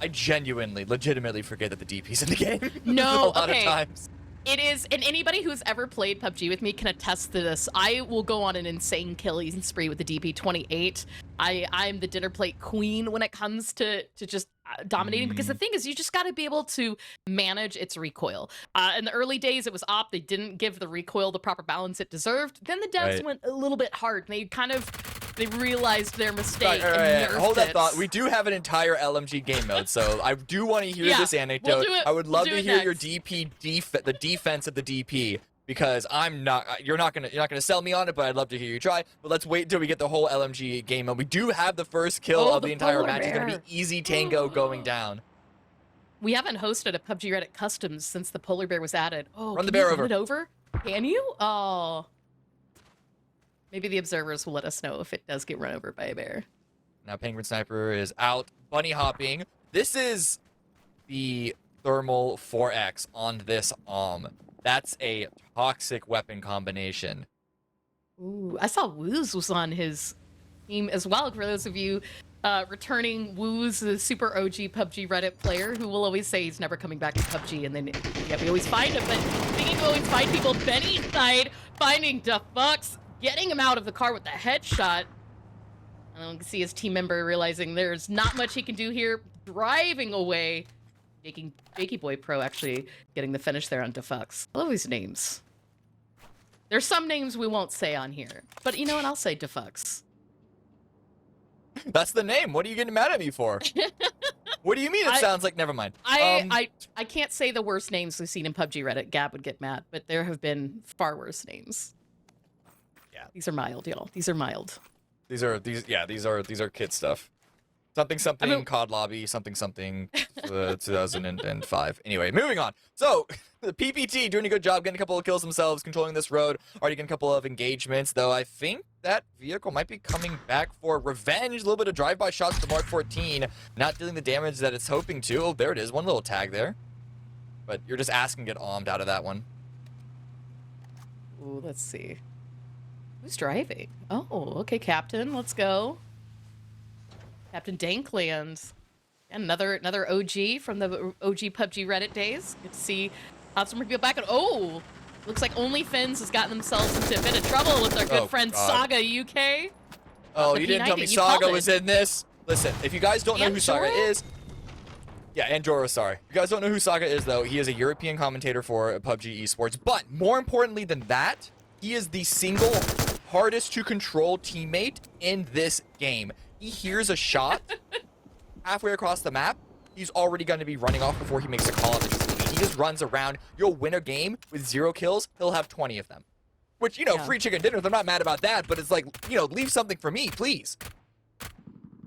I genuinely, legitimately forget that the DP's in the game. No, a lot of times. It is, and anybody who's ever played PUBG with me can attest to this. I will go on an insane killing spree with the DP28. I'm the dinner plate queen when it comes to just dominating, because the thing is, you just got to be able to manage its recoil. In the early days, it was op. They didn't give the recoil the proper balance it deserved. Then the devs went a little bit hard. And they realized their mistake and nerfed Hold that it. thought. We do have an entire LMG game mode, so I do want to hear this anecdote. We'll do it. I would love We'll to do hear it your next. the defense of the DP, because you're not gonna sell me on it, but I'd love to hear you try. But let's wait until we get the whole LMG game mode. We do have the first kill of the entire match. It's gonna be easy tango going down. We haven't hosted a PUBG Reddit Customs since the polar bear was added. Oh, Run the bear over. Run it over? Can you? Oh. Maybe the observers will let us know if it does get run over by a bear. Now Penguin Sniper is out bunny hopping. This is the thermal 4X on this That's a toxic weapon combination. Ooh, I saw Wooz was on his team as well. For those of you returning, Wooz, the super OG PUBG Reddit player who will always say he's never coming back to PUBG, and then we always find him. But speaking of always find people, Benny Side finding DeFux, getting him out of the car with the headshot. And we can see his team member realizing there's not much he can do here, driving away, making Jakey Boy Pro actually getting the finish there on Defux. I love these names. There's some names we won't say on here, but you know what? I'll say Defux. That's the name. What are you getting mad at me for? What do you mean? It sounds like. Never mind. I can't say the worst names we've seen in PUBG Reddit. Gab would get mad, but there have been far worse names. Yeah, these are mild, y'all. These are mild. These are kid stuff. Something, I mean, COD lobby, something, 2005. Anyway, moving on. So, the PPT doing a good job getting a couple of kills themselves, controlling this road, already getting a couple of engagements, though I think that vehicle might be coming back for revenge. A little bit of drive-by shots to Mark 14, not dealing the damage that it's hoping to. Oh, there it is. One little tag there. But you're just asking to get almed out of that one. Ooh, let's see. Who's driving? Oh, okay, Captain. Let's go. Captain Dankland. Another OG from the OG PUBG Reddit days. Good to see some people back. And oh, looks like OnlyFins has gotten themselves into a bit of trouble with our good friend God. Saga UK. Oh, you didn't tell me Saga was in this? Listen, if you guys don't know who Saga is... Yeah, and Jorah, sorry. If you guys don't know who Saga is, though, he is a European commentator for PUBG Esports. But more importantly than that, he is the single hardest to control teammate in this game. He hears a shot halfway across the map. He's already going to be running off before he makes a call out. He just runs around. You'll win a game with 0 kills. He'll have 20 of them. Which, you know, free chicken dinners. I'm not mad about that, but it's like, you know, leave something for me, please.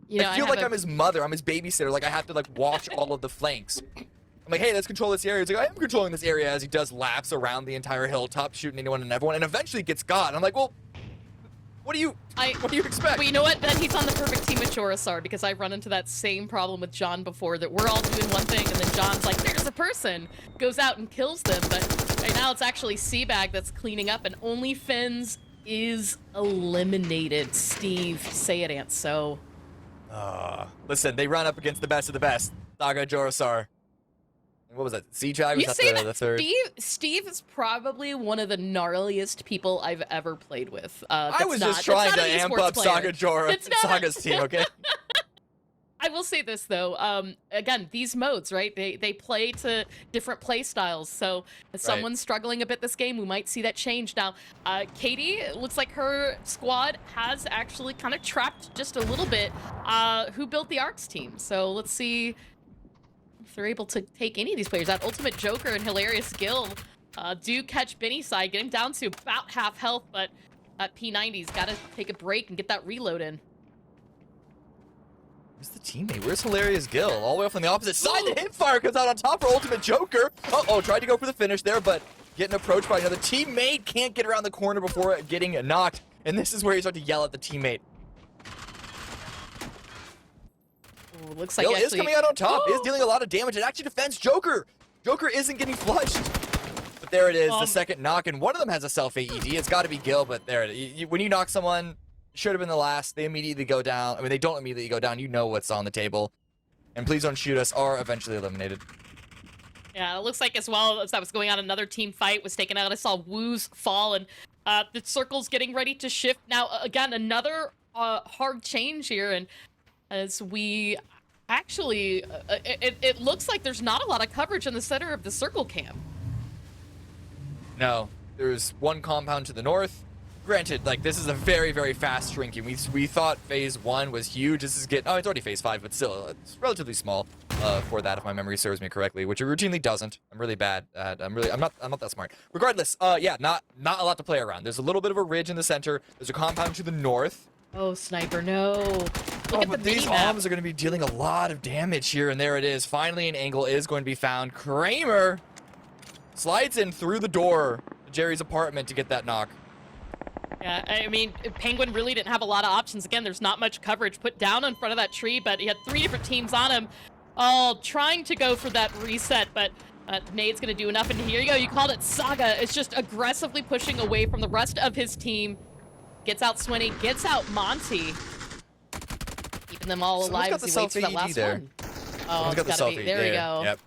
You know, I feel like I'm his mother. I'm his babysitter. Like, I have to, like, watch all of the flanks. I'm like, hey, let's control this area. He's like, I am controlling this area, as he does laps around the entire hilltop, shooting anyone and everyone, and eventually gets got. I'm like, well, what do you expect? But you know what? Then he's on the perfect team with Jorah, because I've run into that same problem with John before, that we're all doing one thing, and then John's like, there's a person, goes out and kills them. But right now it's actually Seabag that's cleaning up, and OnlyFins is eliminated. Steve, say it ain't so. Listen, they run up against the best of the best. Saga, Jorah. What was that? Seajag? Was that the third? Steve is probably one of the gnarliest people I've ever played with. I was just trying to amp up Saga Jorah, Saga's team, okay? I will say this, though. Again, these modes, right? They play to different play styles. So if someone's struggling a bit this game, we might see that change. Now, Katie, it looks like her squad has actually kind of trapped just a little bit who built the ARCS team. So let's see if they're able to take any of these players out. Ultimate Joker and Hilarious Gil do catch Benny's side, get him down to about half health, but P90's got to take a break and get that reload in. Where's the teammate? Where's Hilarious Gil? All the way off on the opposite side. The hipfire comes out on top for Ultimate Joker. Uh-oh, tried to go for the finish there, but getting approached by another teammate. Can't get around the corner before getting knocked. And this is where you start to yell at the teammate. Ooh, looks like Gil is coming out on top. Is dealing a lot of damage. It actually defends Joker. Joker isn't getting flushed. But there it is, the second knock. And one of them has a self-AED. It's got to be Gil, but there it is. When you knock someone... Should have been the last. They immediately go down. I mean, they don't immediately go down. You know what's on the table. And Please Don't Shoot Us are eventually eliminated. Yeah, it looks like as well as that was going on, another team fight was taken out. I saw Woo's fall, and the circle's getting ready to shift. Now, again, another hard change here. And as we actually, it looks like there's not a lot of coverage in the center of the circle cam. No, there's one compound to the north. Granted, like, this is a very, very fast shrinking. We thought phase 1 was huge. This is it's already phase 5, but still, it's relatively small for that, if my memory serves me correctly, which it routinely doesn't. I'm really bad at, I'm not that smart. Regardless, yeah, not a lot to play around. There's a little bit of a ridge in the center. There's a compound to the north. Oh, Sniper, no. Look at but these bombs are going to be dealing a lot of damage here, and there it is. Finally, an angle is going to be found. Kramer slides in through the door to Jerry's apartment to get that knock. Yeah, I mean, Penguin really didn't have a lot of options. Again, there's not much coverage put down in front of that tree, but he had 3 different teams on him, all trying to go for that reset, but Nade's going to do enough. And here you go, you called it. Saga is just aggressively pushing away from the rest of his team. Gets out Swinny, gets out Monty. Keeping them all alive as he waits for that last one. Oh, it's got to be. There we go. Yep,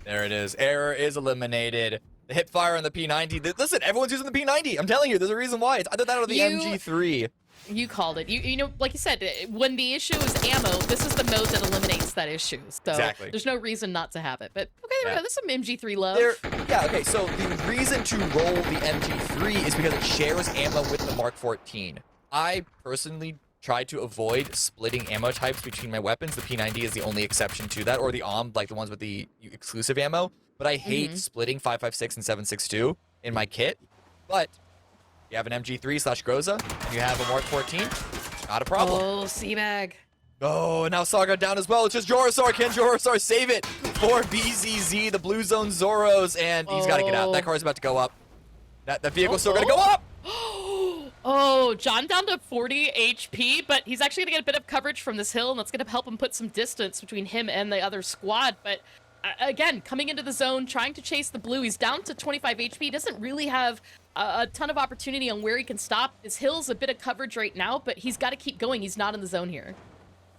there it is. Error is eliminated. The hip fire on the P90. Listen, everyone's using the P90. I'm telling you, there's a reason why. It's either that or the MG3. You called it. You know, like you said, when the issue is ammo, this is the mode that eliminates that issue. So Exactly. there's no reason not to have it. But okay, Yeah. there's some MG3 love. Yeah, okay, so the reason to roll the MG3 is because it shares ammo with the Mark 14. I personally try to avoid splitting ammo types between my weapons. The P90 is the only exception to that, or the OM, like the ones with the exclusive ammo. But I hate splitting 5.56 and 7.62 in my kit. But you have an MG3/Groza, and you have a Mark 14, not a problem. Oh, Seabag. Oh, and now Saga down as well. It's just Jorosaur. Can Jorosaur save it for BZZ, the Blue Zone Zoros? And he's got to get out. That car's about to go up. That vehicle's still going to go up. Oh, John down to 40 HP, but he's actually going to get a bit of coverage from this hill, and that's going to help him put some distance between him and the other squad. But again, coming into the zone, trying to chase the blue. He's down to 25 HP. Doesn't really have a ton of opportunity on where he can stop. His hill's a bit of coverage right now, but he's got to keep going. He's not in the zone here.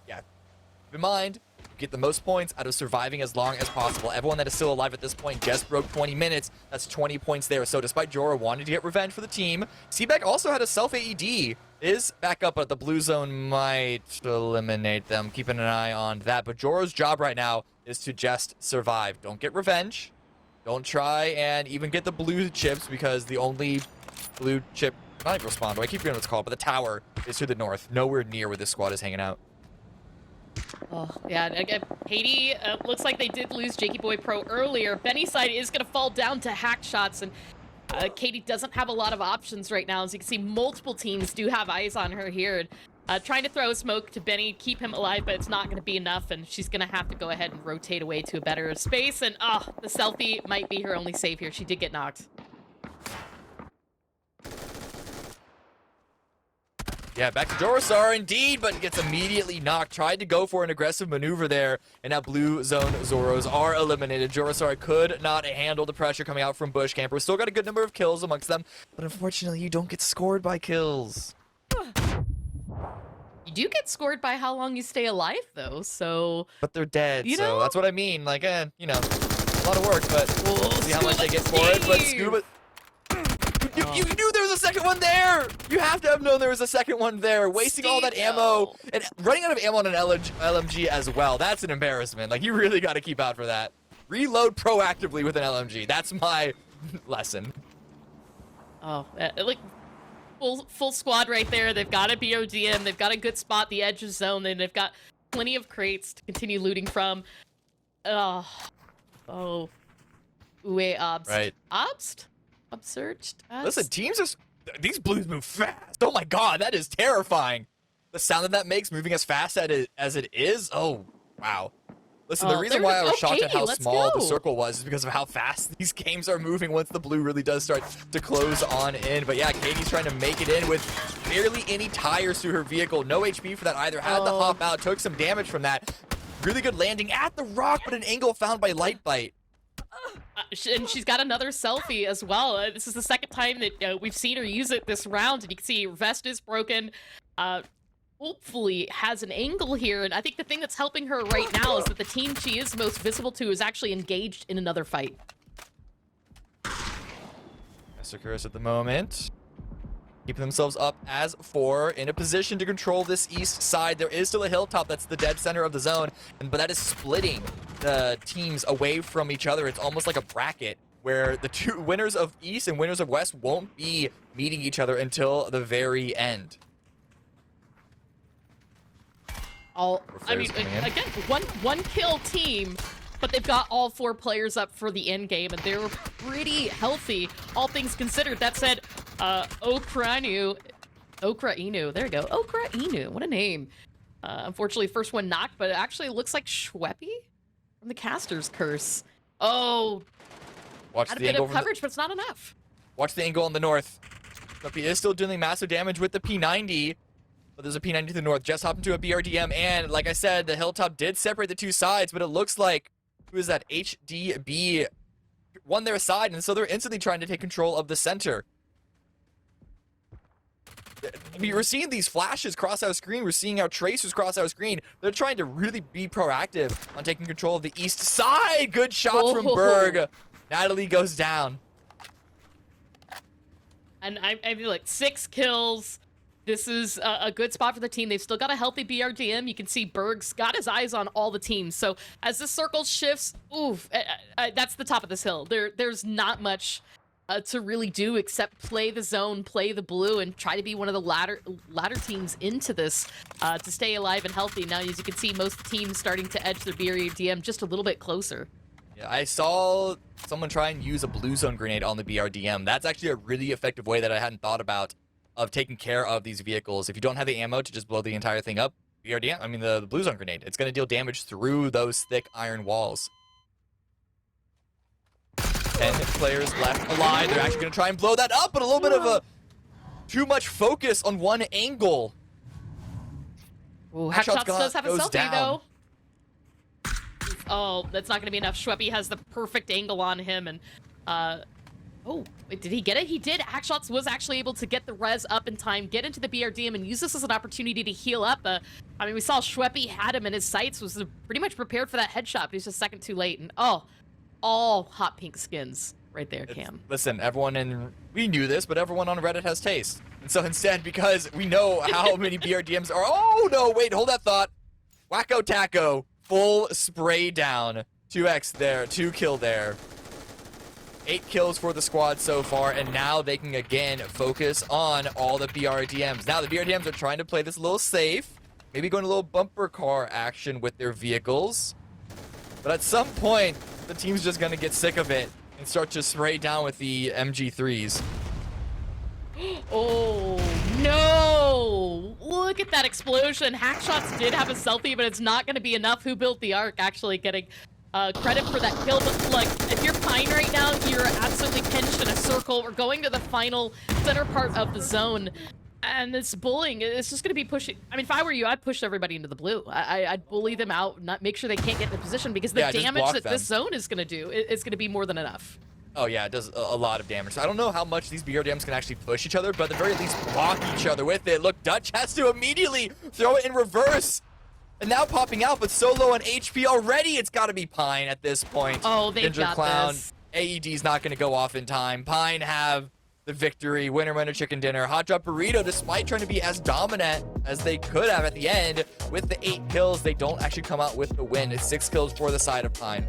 Yeah. Keep in mind, get the most points out of surviving as long as possible. Everyone that is still alive at this point just broke 20 minutes. That's 20 points there. So despite Jorah wanting to get revenge for the team, Seaback also had a self-AED. Is back up, but the blue zone might eliminate them. Keeping an eye on that. But Jorah's job right now is to just survive. Don't get revenge. Don't try and even get the blue chips, because the only blue chip, not even respawn, I keep forgetting what it's called, but the tower is to the north, nowhere near where this squad is hanging out. Oh, yeah, again, Haiti, looks like they did lose Jakey Boy Pro earlier. Benny's side is going to fall down to hack shots, and Katie doesn't have a lot of options right now. As you can see, multiple teams do have eyes on her here. Trying to throw a smoke to Benny, keep him alive, but it's not going to be enough, and she's going to have to go ahead and rotate away to a better space, and the selfie might be her only save here. She did get knocked. Yeah, back to Jorosaur indeed, but gets immediately knocked. Tried to go for an aggressive maneuver there, and now Blue Zone Zoros are eliminated. Jorosaur could not handle the pressure coming out from Bush Camper. Still got a good number of kills amongst them, but unfortunately you don't get scored by kills. You do get scored by how long you stay alive, though, so... But they're dead, You so know? that's what I mean. Like, you know, a lot of work, but we'll see how much they get for it. But Scuba... You knew there was a second one there! You have to have known there was a second one there. Wasting all that ammo and running out of ammo on an LMG as well. That's an embarrassment. Like, you really got to keep out for that. Reload proactively with an LMG. That's my lesson. Oh, like... Full squad right there. They've got a BODM. They've got a good spot, the edge of zone, and they've got plenty of crates to continue looting from. Uwe Obst. Right. Obst? Obsurged? Listen, teams are... These blues move fast. Oh my god, that is terrifying. The sound that makes moving as fast as it is. Oh, wow. Listen, the reason why I was shocked at how small the circle was is because of how fast these games are moving once the blue really does start to close on in. But yeah, Katie's trying to make it in with barely any tires through her vehicle. No HP for that either. Had to hop out, took some damage from that. Really good landing at the rock, but an angle found by Lightbite. And she's got another selfie as well. This is the second time that we've seen her use it this round. And you can see her vest is broken. Hopefully has an angle here, and I think the thing that's helping her right now is that the team she is most visible to is actually engaged in another fight. Massacres at the moment. Keeping themselves up as 4 in a position to control this east side. There is still a hilltop that's the dead center of the zone, but that is splitting the teams away from each other. It's almost like a bracket where the two winners of east and winners of west won't be meeting each other until the very end. I mean, again, one kill team, but they've got all 4 players up for the end game, and they're pretty healthy, all things considered. That said, Okra Inu, there you go, Okra Inu, what a name. Unfortunately, first one knocked, but it actually looks like Schweppy from the Caster's Curse. Oh, Watch had a the bit angle of coverage, but it's not enough. Watch the angle on the north. Schweppy is still dealing massive damage with the P90. But there's a P90 to the north, just hopped into a BRDM, and like I said, the hilltop did separate the two sides, but it looks like, who is that, HDB won their side, and so they're instantly trying to take control of the center. We're seeing these flashes cross our screen, we're seeing our tracers cross our screen. They're trying to really be proactive on taking control of the east side. Good shot from Berg. Natalie goes down. And I mean, like 6 kills. This is a good spot for the team. They've still got a healthy BRDM. You can see Berg's got his eyes on all the teams. So as the circle shifts, oof, that's the top of this hill. There's not much to really do except play the zone, play the blue, and try to be one of the ladder teams into this to stay alive and healthy. Now, as you can see, most teams starting to edge their BRDM just a little bit closer. Yeah, I saw someone try and use a blue zone grenade on the BRDM. That's actually a really effective way that I hadn't thought about of taking care of these vehicles. If you don't have the ammo to just blow the entire thing up, BRDM, I mean the blue zone grenade, it's going to deal damage through those thick iron walls. 10 players left alive. They're actually going to try and blow that up, but a little bit of a too much focus on one angle. Ooh, Hackshots does have a goes selfie, down. though. Oh, that's not going to be enough. Schweppy has the perfect angle on him, and oh, wait, did he get it? He did. Hackshots was actually able to get the res up in time, get into the BRDM, and use this as an opportunity to heal up. I mean, we saw Schweppy had him in his sights, was pretty much prepared for that headshot, but he's just a second too late. And oh, all hot pink skins right there, Cam. Listen, we knew this, but everyone on Reddit has taste. And so instead, because we know how many BRDMs are, oh no, wait, hold that thought. Wacko Taco, full spray down. 2x there, 2 kill there. 8 kills for the squad so far, and now they can again focus on all the BRDMs. Now the BRDMs are trying to play this a little safe, maybe going a little bumper car action with their vehicles. But at some point, the team's just gonna get sick of it and start to spray down with the MG3s. Oh, no! Look at that explosion. Hackshots did have a selfie, but it's not going to be enough. Who built the Ark actually getting credit for that kill? But, like, if you're Pine right now, you're absolutely pinched in a circle. We're going to the final center part of the zone. And this bullying, it's just going to be pushing. I mean, if I were you, I'd push everybody into the blue. I'd bully them out, not make sure they can't get in a position, because the damage that this zone is going to do is going to be more than enough. Oh yeah, it does a lot of damage. So I don't know how much these BRDMs can actually push each other, but at the very least block each other with it. Look, Dutch has to immediately throw it in reverse. And now popping out, but so low on HP already, it's got to be Pine at this point. Oh, they've Ginger got Clown, this. AED's not going to go off in time. Pine have the victory. Winner, chicken dinner. Hot Drop Burrito, despite trying to be as dominant as they could have at the end, with the 8 kills, they don't actually come out with the win. It's 6 kills for the side of Pine.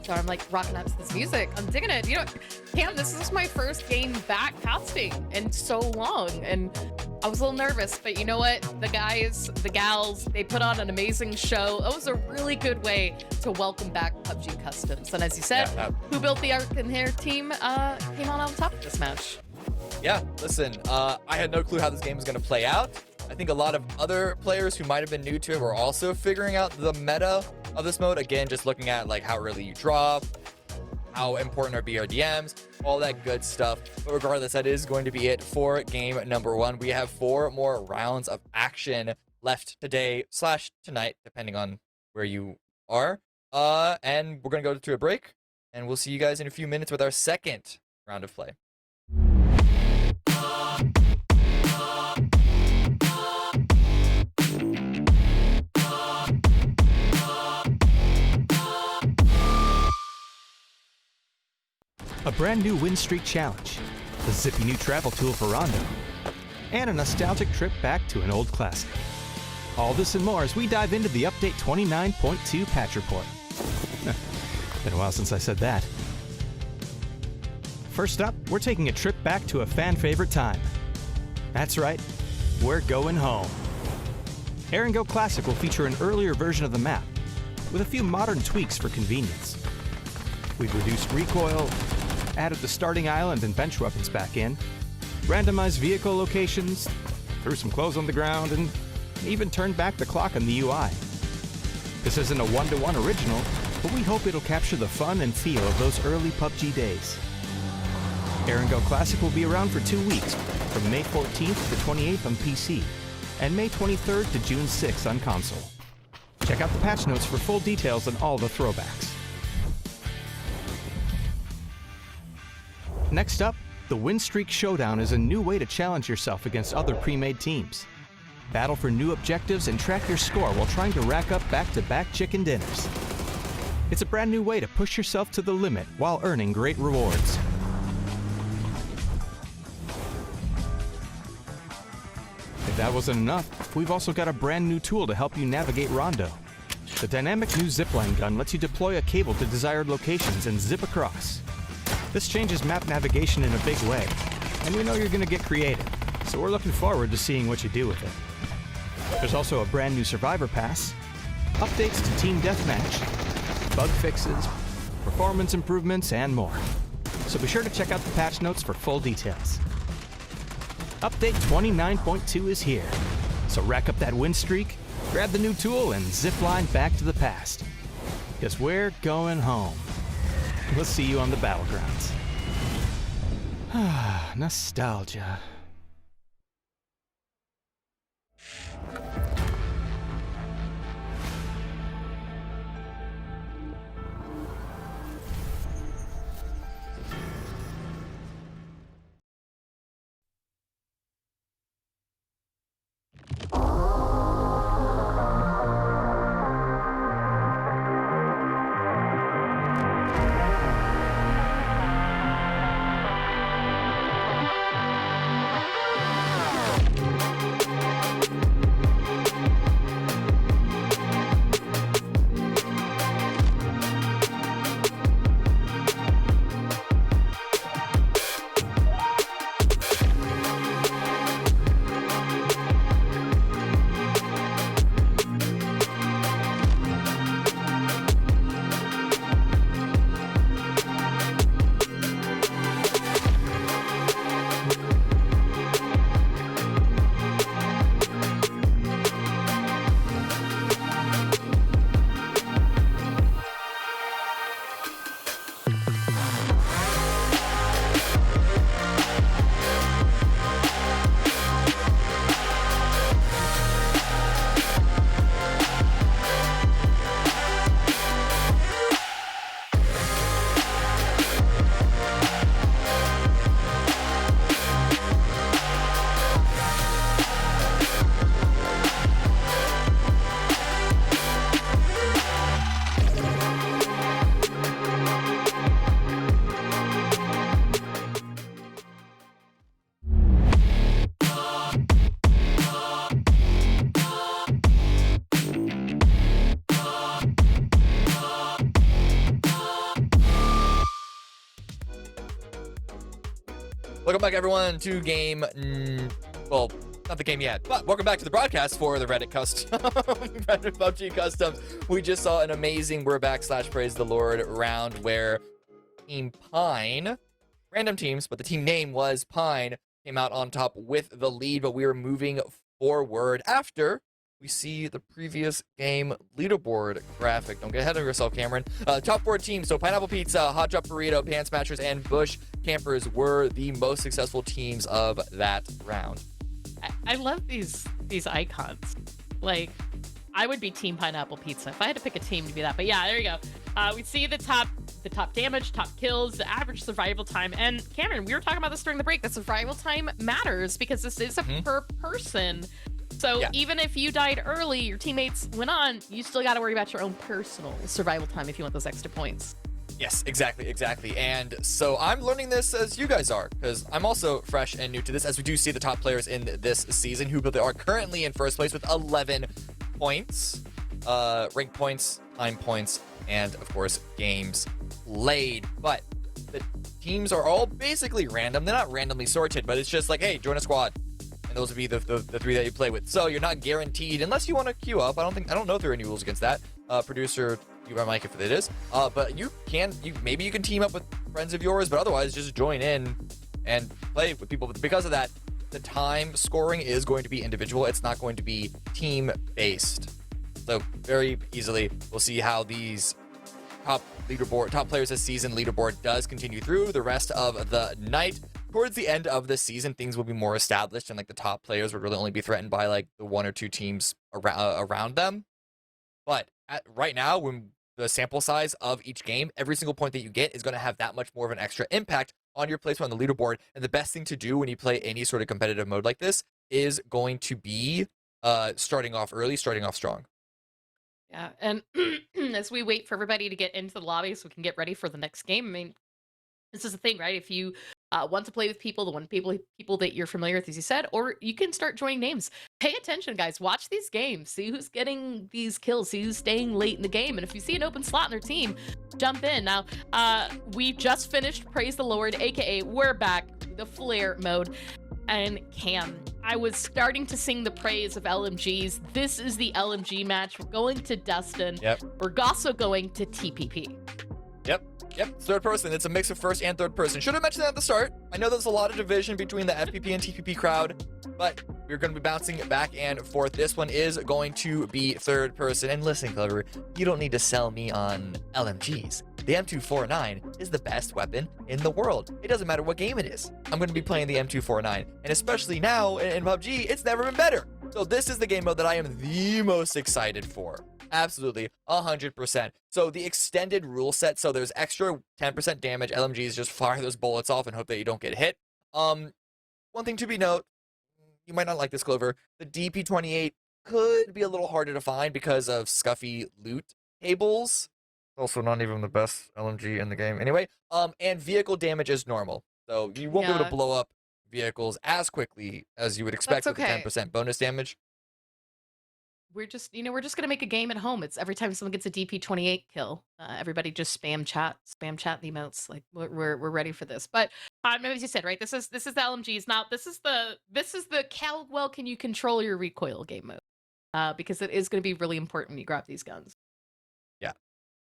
So I'm like rocking out to this music. I'm digging it. You know, Cam, this is my first game back casting in so long, and I was a little nervous, but you know what? The guys, the gals, they put on an amazing show. It was a really good way to welcome back PUBG Customs. And as you said, who built the Ark and their team came on top of this match. Yeah, listen, I had no clue how this game was going to play out. I think a lot of other players who might have been new to it were also figuring out the meta of this mode. Again, just looking at like how early you drop, how important are BRDMs, all that good stuff. But regardless, that is going to be it for game number 1. We have 4 more rounds of action left today / tonight, depending on where you are. And we're going to go to a break, and we'll see you guys in a few minutes with our second round of play. A brand new win streak challenge, a zippy new travel tool for Rondo, and a nostalgic trip back to an old classic. All this and more as we dive into the Update 29.2 patch report. Been a while since I said that. First up, we're taking a trip back to a fan favorite time. That's right, we're going home. Air & Go Classic will feature an earlier version of the map, with a few modern tweaks for convenience. We've reduced recoil, added the starting island and bench weapons back in, randomized vehicle locations, threw some clothes on the ground, and even turned back the clock on the UI. This isn't a one-to-one original, but we hope it'll capture the fun and feel of those early PUBG days. Air & Go Classic will be around for 2 weeks, from May 14th to 28th on PC, and May 23rd to June 6th on console. Check out the patch notes for full details on all the throwbacks. Next up, the Win Streak Showdown is a new way to challenge yourself against other pre-made teams. Battle for new objectives and track your score while trying to rack up back-to-back chicken dinners. It's a brand new way to push yourself to the limit while earning great rewards. that wasn't enough, we've also got a brand new tool to help you navigate Rondo. The dynamic new zipline gun lets you deploy a cable to desired locations and zip across. This changes map navigation in a big way, and we know you're going to get creative, so we're looking forward to seeing what you do with it. There's also a brand new Survivor Pass, updates to Team Deathmatch, bug fixes, performance improvements, and more. So be sure to check out the patch notes for full details. Update 29.2 is here, so rack up that win streak, grab the new tool, and zipline back to the past. Because we're going home. We'll see you on the Battlegrounds. Nostalgia. Welcome back, everyone, to game. Well, not the game yet, but welcome back to the broadcast for the Reddit Custom Reddit PUBG Customs. We just saw an amazing "We're Back" / Praise the Lord round where Team Pine, random teams, but the team name was Pine, came out on top with the lead. But we were moving forward after we see the previous game leaderboard graphic. Don't get ahead of yourself, Cameron. Top 4 teams, so Pineapple Pizza, Hot Drop Burrito, Pan Smashers, and Bush Campers were the most successful teams of that round. I love these icons. Like, I would be Team Pineapple Pizza if I had to pick a team to be that. But yeah, there you go. We see the top damage, top kills, the average survival time. And Cameron, we were talking about this during the break. The survival time matters because this is a per person. So Yeah. even if you died early, your teammates went on, you still got to worry about your own personal survival time if you want those extra points. Yes, exactly. And so I'm learning this as you guys are, because I'm also fresh and new to this, as we do see the top players in this season who are currently in first place with 11 points, rank points, time points, and of course games played. But the teams are all basically random. They're not randomly sorted, but it's just like, hey, join a squad. And those would be the 3 that you play with. So you're not guaranteed, unless you want to queue up. I don't know if there are any rules against that. Producer, you my mic if it is. But maybe you can team up with friends of yours, but otherwise just join in and play with people. But because of that, the time scoring is going to be individual. It's not going to be team based. So very easily, we'll see how these top players this season leaderboard does continue through the rest of the night. Towards the end of the season, things will be more established, and like the top players would really only be threatened by like the 1 or 2 teams around them. But right now, when the sample size of each game, every single point that you get is going to have that much more of an extra impact on your placement on the leaderboard. And the best thing to do when you play any sort of competitive mode like this is going to be starting off early, starting off strong. Yeah, and as we wait for everybody to get into the lobby so we can get ready for the next game, I mean, this is the thing, right? If you want to play with people, the one people that you're familiar with, as you said, or you can start joining names. Pay attention, guys. Watch these games. See who's getting these kills. See who's staying late in the game. And if you see an open slot in their team, jump in. Now, we just finished Praise the Lord, aka we're back, the flare mode. And Cam, I was starting to sing the praise of LMGs. This is the LMG match. We're going to Dustin. Yep. We're also going to TPP. Yep, third person. It's a mix of first and third person. Should have mentioned that at the start. I know there's a lot of division between the FPP and TPP crowd, but we're going to be bouncing it back and forth. This one is going to be third person. And listen, Klov3r, you don't need to sell me on LMGs. The M249 is the best weapon in the world. It doesn't matter what game it is. I'm going to be playing the M249, and especially now in PUBG, it's never been better. So this is the game mode that I am the most excited for. Absolutely, 100%. So the extended rule set, so there's extra 10% damage. LMGs just fire those bullets off and hope that you don't get hit. One thing to be note, you might not like this, Klov3r, the DP28 could be a little harder to find because of scuffy loot tables. Also not even the best LMG in the game. Anyway, and vehicle damage is normal. So you won't be able to blow up vehicles as quickly as you would expect with the 10% bonus damage. We're just gonna make a game at home. It's every time someone gets a DP28 kill, everybody just spam chat the emotes. Like we're ready for this. But as you said, right? This is the LMGs. Now this is the how well can you control your recoil game mode? Because it is going to be really important when you grab these guns.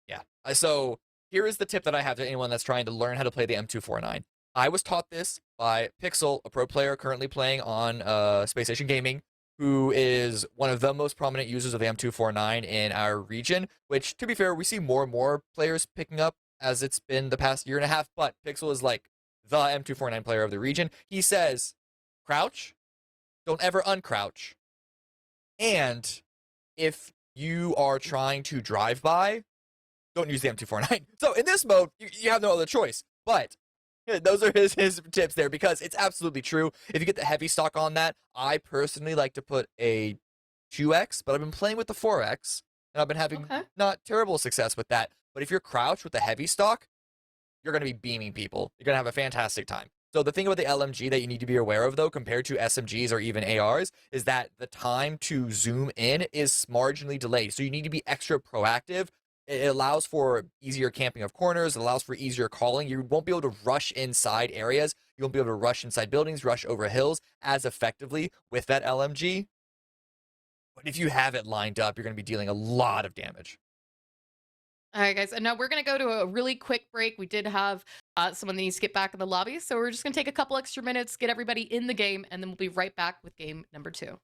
Yeah. So here is the tip that I have to anyone that's trying to learn how to play the M249. I was taught this by Pixel, a pro player currently playing on Space Station Gaming, who is one of the most prominent users of the M249 in our region, which, to be fair, we see more and more players picking up as it's been the past year and a half, but Pixel is like the M249 player of the region. He says, crouch, don't ever uncrouch, and if you are trying to drive by, don't use the M249. So in this mode, you have no other choice. But those are his tips there, because it's absolutely true. If you get the heavy stock on that, I personally like to put a 2x, but I've been playing with the 4x, and I've been having not terrible success with that. But if you're crouched with the heavy stock, you're going to be beaming people. You're going to have a fantastic time. So the thing about the LMG that you need to be aware of, though, compared to SMGs or even ARs, is that the time to zoom in is marginally delayed. So you need to be extra proactive. It allows for easier camping of corners. It allows for easier calling. You won't be able to rush inside areas. You won't be able to rush inside buildings, rush over hills as effectively with that LMG. But if you have it lined up, you're going to be dealing a lot of damage. All right, guys. And now we're going to go to a really quick break. We did have someone that needs to get back in the lobby. So we're just going to take a couple extra minutes, get everybody in the game, and then we'll be right back with game number 2.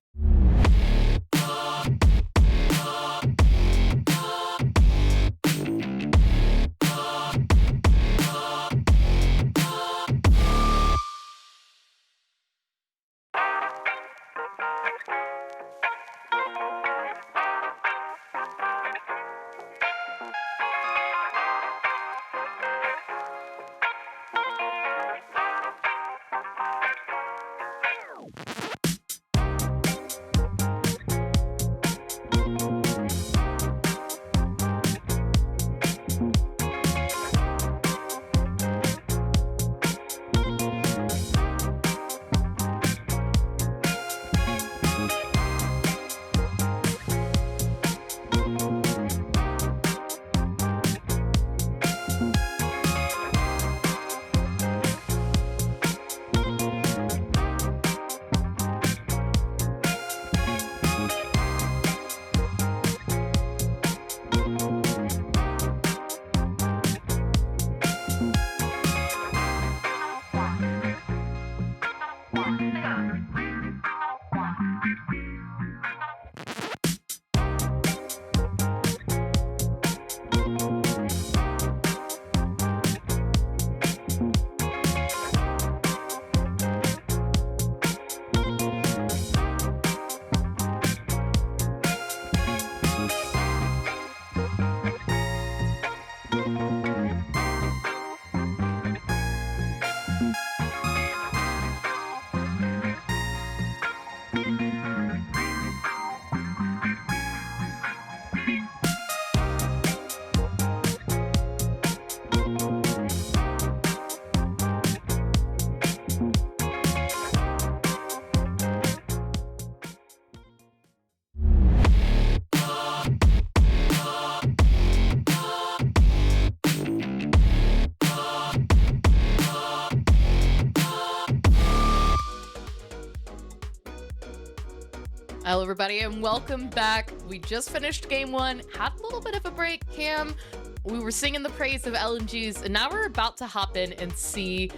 Hello, everybody, and welcome back. We just finished game one, had a little bit of a break, Cam. We were singing the praise of LMGs, and now we're about to hop in and see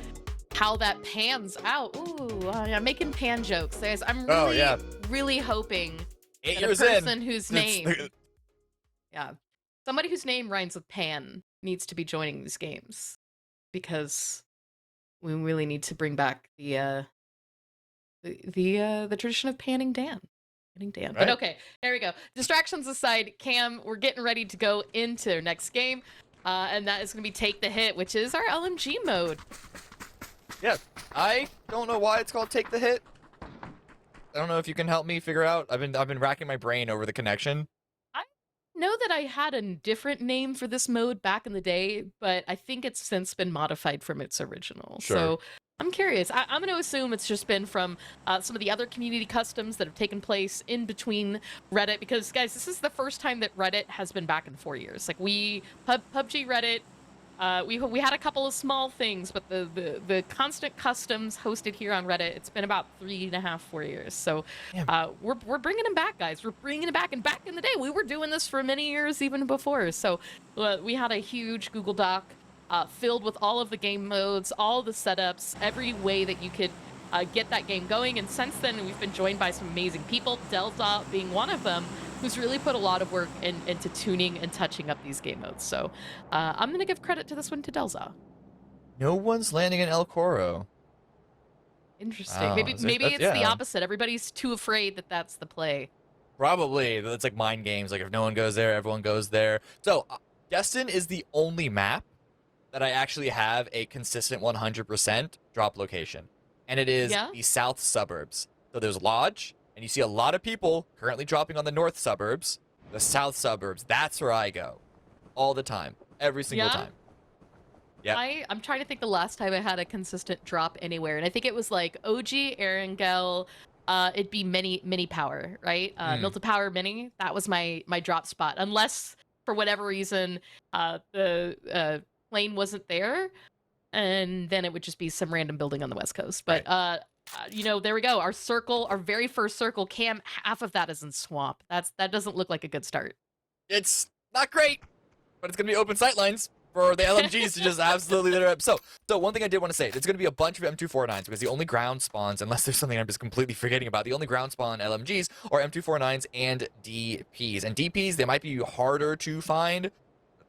how that pans out. Ooh, I'm making pan jokes. I'm really hoping that a person whose name, somebody whose name rhymes with pan needs to be joining these games, because we really need to bring back the tradition of panning Dan. Right. But okay, there we go. Distractions aside, Cam, we're getting ready to go into our next game, and that is going to be Take the Hit, which is our LMG mode. Yeah, I don't know why it's called Take the Hit. I don't know if you can help me figure out. I've been racking my brain over the connection. I know that I had a different name for this mode back in the day, but I think it's since been modified from its original. Sure. So I'm curious. I'm going to assume it's just been from some of the other community customs that have taken place in between Reddit, because, guys, this is the first time that Reddit has been back in 4 years. Like, PUBG Reddit, we had a couple of small things, but the constant customs hosted here on Reddit, it's been about 3.5, 4 years. So we're bringing them back, guys. We're bringing it back. And back in the day, we were doing this for many years even before. So we had a huge Google Doc filled with all of the game modes, all the setups, every way that you could get that game going. And since then, we've been joined by some amazing people, Delza being one of them, who's really put a lot of work into tuning and touching up these game modes. So I'm going to give credit to this one to Delza. No one's landing in El Coro. Interesting. Wow. Maybe it's the opposite. Everybody's too afraid that that's the play. Probably. It's like mind games. Like, if no one goes there, everyone goes there. So Destin is the only map that I actually have a consistent 100% drop location. And it is the south suburbs. So there's Lodge, and you see a lot of people currently dropping on the north suburbs. The south suburbs, that's where I go. All the time. Every single time. Yeah. I'm trying to think the last time I had a consistent drop anywhere. And I think it was like OG, Erangel, it'd be mini power, right? Milta Power Mini, that was my drop spot. Unless, for whatever reason, the plane wasn't there, and then it would just be some random building on the West Coast. But there we go. Our very first circle, Cam, half of that is in swamp. That doesn't look like a good start. It's not great, but it's gonna be open sightlines for the LMGs to just absolutely litter up. So one thing I did want to say, there's gonna be a bunch of M249s, because the only ground spawns, unless there's something I'm just completely forgetting about, the only ground spawn LMGs are M249s and DPs. And DPs, they might be harder to find.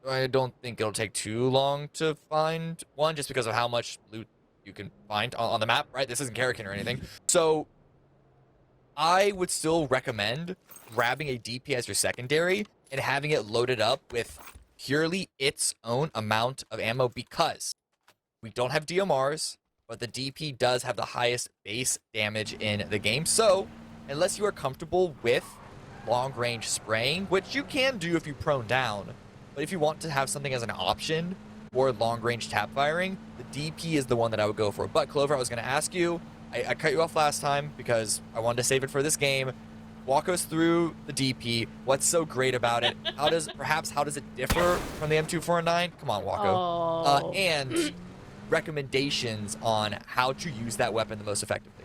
I don't think it'll take too long to find one, just because of how much loot you can find on the map, right? This isn't Karakin or anything. So I would still recommend grabbing a DP as your secondary and having it loaded up with purely its own amount of ammo, because we don't have DMRs, but the DP does have the highest base damage in the game. So unless you are comfortable with long-range spraying, which you can do if you prone down, but if you want to have something as an option for long-range tap firing, the DP is the one that I would go for. But Klov3r, I was going to ask you, I cut you off last time because I wanted to save it for this game. Walk us through the DP. What's so great about it? How does it differ from the M249? Come on, Wako. And recommendations on how to use that weapon the most effectively.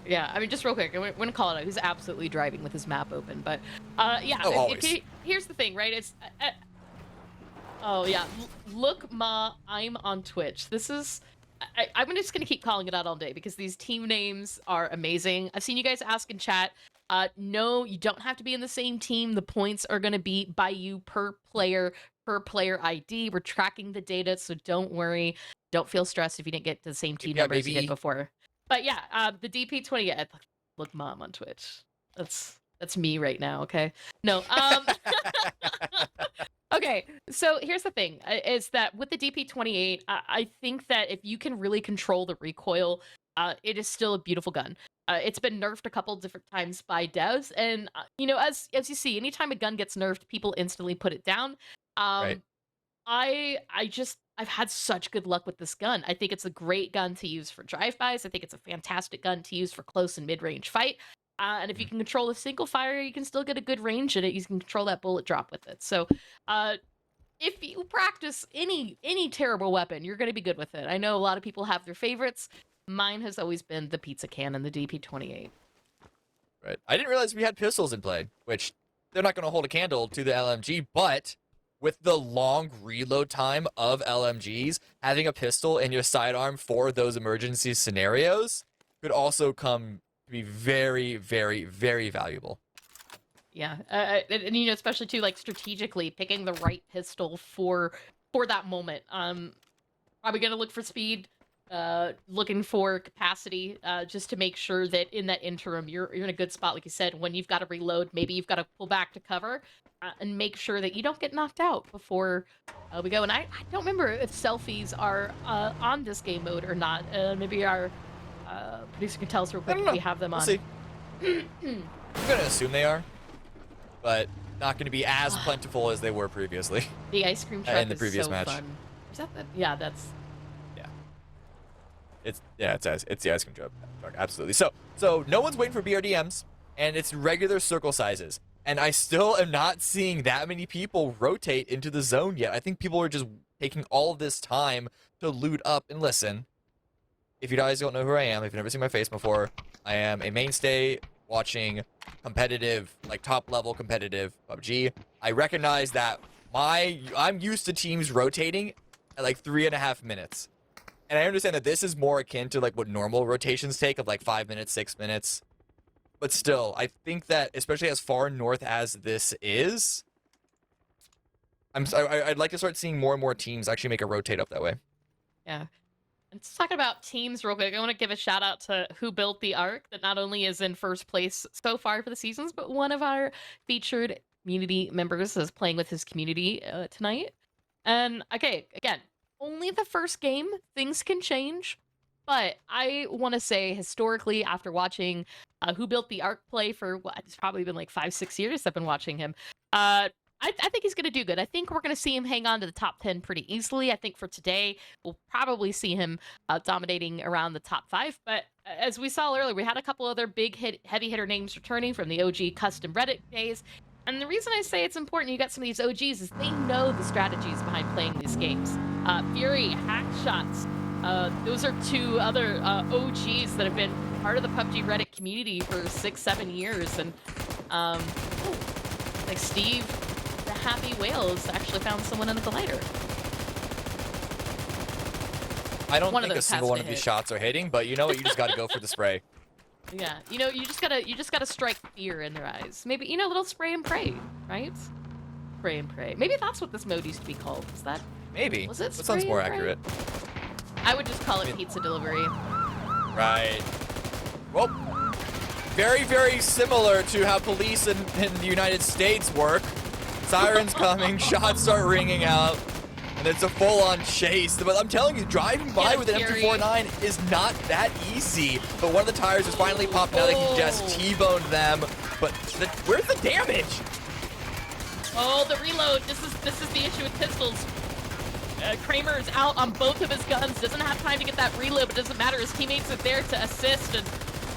Yeah, I mean, just real quick, I'm going to call it out. He's absolutely driving with his map open. But here's the thing, right? It's... look, Ma, I'm on Twitch. This is... I'm just going to keep calling it out all day, because these team names are amazing. I've seen you guys ask in chat. No, you don't have to be in the same team. The points are going to be by you per player ID. We're tracking the data, so don't worry. Don't feel stressed if you didn't get to the same team numbers you did before. But yeah, the DP20... Look, Mom on Twitch. That's me right now, okay? No, Okay, so here's the thing, is that with the DP28, I think that if you can really control the recoil, it is still a beautiful gun. It's been nerfed a couple different times by devs, and, as you see, anytime a gun gets nerfed, people instantly put it down. Right. I've had such good luck with this gun. I think it's a great gun to use for drive-bys. I think it's a fantastic gun to use for close and mid-range fight. And if you can control a single fire, you can still get a good range in it. You can control that bullet drop with it. So if you practice any terrible weapon, you're going to be good with it. I know a lot of people have their favorites. Mine has always been the pizza can and the DP28. Right. I didn't realize we had pistols in play, which they're not going to hold a candle to the LMG, but with the long reload time of LMGs, having a pistol in your sidearm for those emergency scenarios could also come to be very, very, very valuable. Yeah, and you know, especially too, like strategically picking the right pistol for that moment. Probably gonna look for speed, looking for capacity, just to make sure that in that interim you're in a good spot, like you said, when you've got to reload, maybe you've got to pull back to cover, and make sure that you don't get knocked out before we go. And I don't remember if selfies are on this game mode or not. Maybe our producer can tell us real quick if we have them on. We'll see. I'm gonna assume they are, but not going to be as plentiful as they were previously. The ice cream truck in the previous is so match. fun. Is that the, yeah, that's... It's the ice cream truck, absolutely. So no one's waiting for BRDMs, and it's regular circle sizes. And I still am not seeing that many people rotate into the zone yet. I think people are just taking all of this time to loot up. And listen, if you guys don't know who I am, if you've never seen my face before, I am a mainstay watching competitive, like top-level competitive PUBG. I recognize that I'm used to teams rotating at like 3.5 minutes. And I understand that this is more akin to like what normal rotations take of like 5 minutes, 6 minutes. But still, I think that especially as far north as this is, I'd like to start seeing more and more teams actually make a rotate up that way. Yeah. And talking about teams real quick, I want to give a shout out to Who Built the Ark, that not only is in first place so far for the seasons, but one of our featured community members is playing with his community tonight. And okay, again, only the first game, things can change. But I want to say historically, after watching Who Built the Ark play for what, it's probably been like 5-6 years I've been watching him. I think he's going to do good. I think we're going to see him hang on to the top 10 pretty easily. I think for today, we'll probably see him dominating around the top 5. But as we saw earlier, we had a couple other big heavy hitter names returning from the OG custom Reddit days. And the reason I say it's important you got some of these OGs is they know the strategies behind playing these games. Fury, Hackshots, those are two other OGs that have been part of the PUBG Reddit community for 6-7 years. And like Steve, the Happy Whales, actually found someone in the glider. I don't think a single one of these shots are hitting, but you know what? You just got to go for the spray. Yeah, you know, you just gotta strike fear in their eyes. Maybe, you know, a little spray and pray, right? Spray and pray. Maybe that's what this mode used to be called. Was that? Maybe. Was it? That sounds more accurate. I would just call it pizza delivery. Right. Well, very, very similar to how police in the United States work. Sirens coming, shots start ringing out, and it's a full-on chase. But I'm telling you, driving by with an M249 is not that easy. But one of the tires is finally popped out. He just T-boned them. But where's the damage? Oh, the reload. This is the issue with pistols. Kramer is out on both of his guns. Doesn't have time to get that reload, but it doesn't matter. His teammates are there to assist. And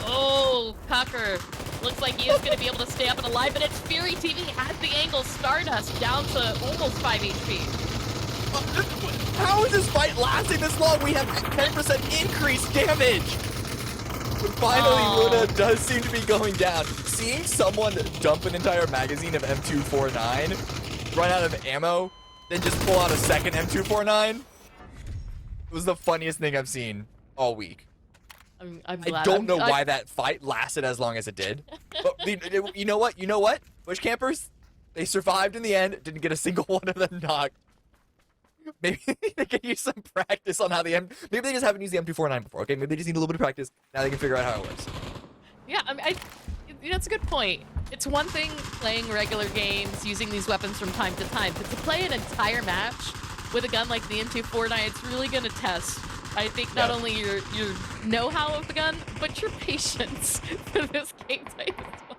oh, Cocker. Looks like he is going to be able to stay up and alive, but it's Fury TV has the angle. Stardust down to almost 5 HP. How is this fight lasting this long? We have 10% increased damage. But finally, Luna does seem to be going down. Seeing someone dump an entire magazine of M249, run out of ammo, then just pull out a second M249, it was the funniest thing I've seen all week. I'm glad. I don't know why that fight lasted as long as it did. But you know what? You know what? Bush campers, they survived in the end. Didn't get a single one of them knocked. Maybe they can use some practice on how maybe they just haven't used the M249 before. Okay, maybe they just need a little bit of practice. Now they can figure out how it works. Yeah, I mean, that's a good point. It's one thing playing regular games, using these weapons from time to time, but to play an entire match with a gun like the M249, it's really going to test, I think, not only your know-how of the gun, but your patience for this game type as well.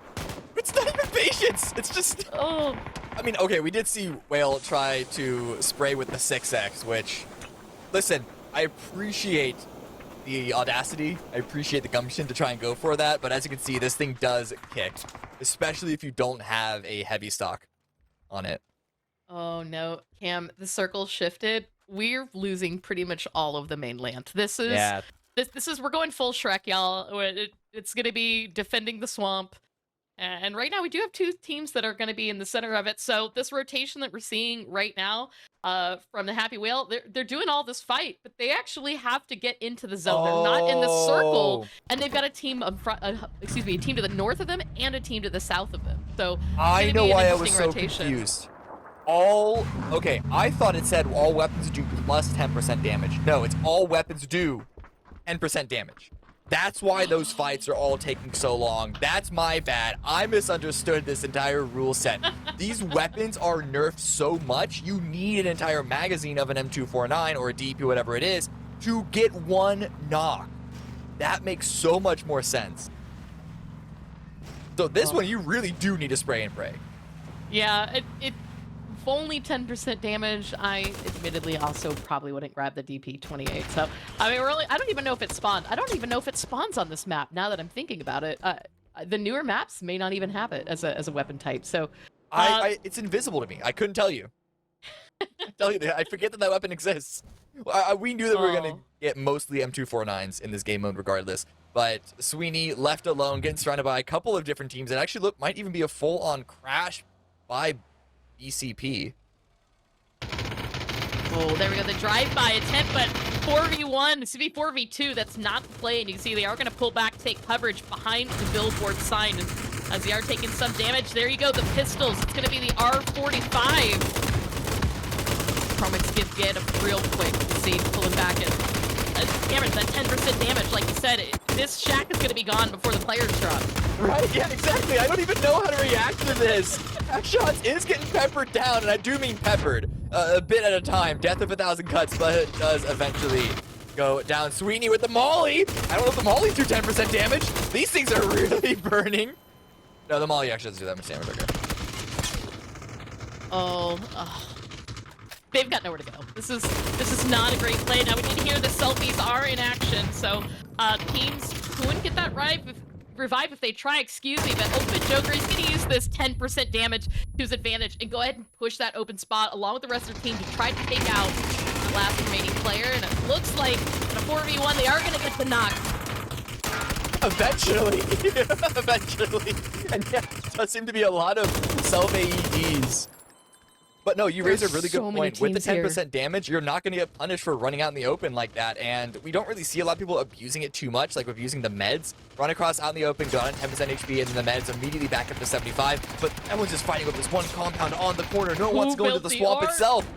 It's not even patience. It's just... Oh. I mean, okay, we did see Whale try to spray with the 6X, which... Listen, I appreciate the audacity. I appreciate the gumption to try and go for that, but as you can see, this thing does kick, especially if you don't have a heavy stock on it. Oh, no. Cam, the circle shifted. We're losing pretty much all of the mainland. This is... Yeah. This is... We're going full Shrek, y'all. It's going to be defending the swamp. And right now we do have two teams that are going to be in the center of it. So this rotation that we're seeing right now from the Happy Whale, they're doing all this fight, but they actually have to get into the zone. They're not in the circle, and they've got a team a team to the north of them and a team to the south of them. So I know why I was so rotation. confused. Okay, I thought it said all weapons do plus 10% damage. No, it's all weapons do 10% damage. That's why those fights are all taking so long. That's my bad. I misunderstood this entire rule set. These weapons are nerfed so much, you need an entire magazine of an M249 or a DP, whatever it is, to get one knock. That makes so much more sense. So this one, you really do need to spray and pray. Yeah, it only 10% damage. I admittedly also probably wouldn't grab the DP28. So, I mean, I don't even know if it spawned. I don't even know if it spawns on this map now that I'm thinking about it. The newer maps may not even have it as a weapon type. So, it's invisible to me. I couldn't tell you. I forget that weapon exists. We knew that we were going to get mostly M249s in this game mode regardless. But Sweeney left alone, getting surrounded by a couple of different teams. It actually might even be a full-on crash by BCP. Oh, there we go. The drive-by attempt, but 4v1, this would be 4v2. That's not the play, and you can see they are going to pull back, take coverage behind the billboard sign. And as they are taking some damage, there you go, the pistols. It's going to be the R45. Chromix get him real quick. See, pulling back in. Cameron, that 10% damage, like you said, this shack is going to be gone before the players drop. Right, yeah, exactly. I don't even know how to react to this. Shots is getting peppered down, and I do mean peppered. A bit at a time. Death of 1,000 cuts, but it does eventually go down. Sweeney with the molly. I don't know if the mollies do 10% damage. These things are really burning. No, the molly actually doesn't do that much damage. Okay. Oh, they've got nowhere to go. This is not a great play. Now we need to hear the selfies are in action. So teams couldn't get that revive if they try, excuse me, but Ultimate Joker is going to use this 10% damage to his advantage and go ahead and push that open spot along with the rest of the team to try to take out the last remaining player. And it looks like in a 4v1, they are going to get the knock. Eventually. Eventually. And yeah, there does seem to be a lot of self-AEDs. But no, you raise a really good point. With the 10% damage, you're not going to get punished for running out in the open like that. And we don't really see a lot of people abusing it too much, like with using the meds. Run across out in the open, go on 10% HP, and then the meds immediately back up to 75. But everyone's just fighting with this one compound on the corner. No one wants to go into the swamp itself.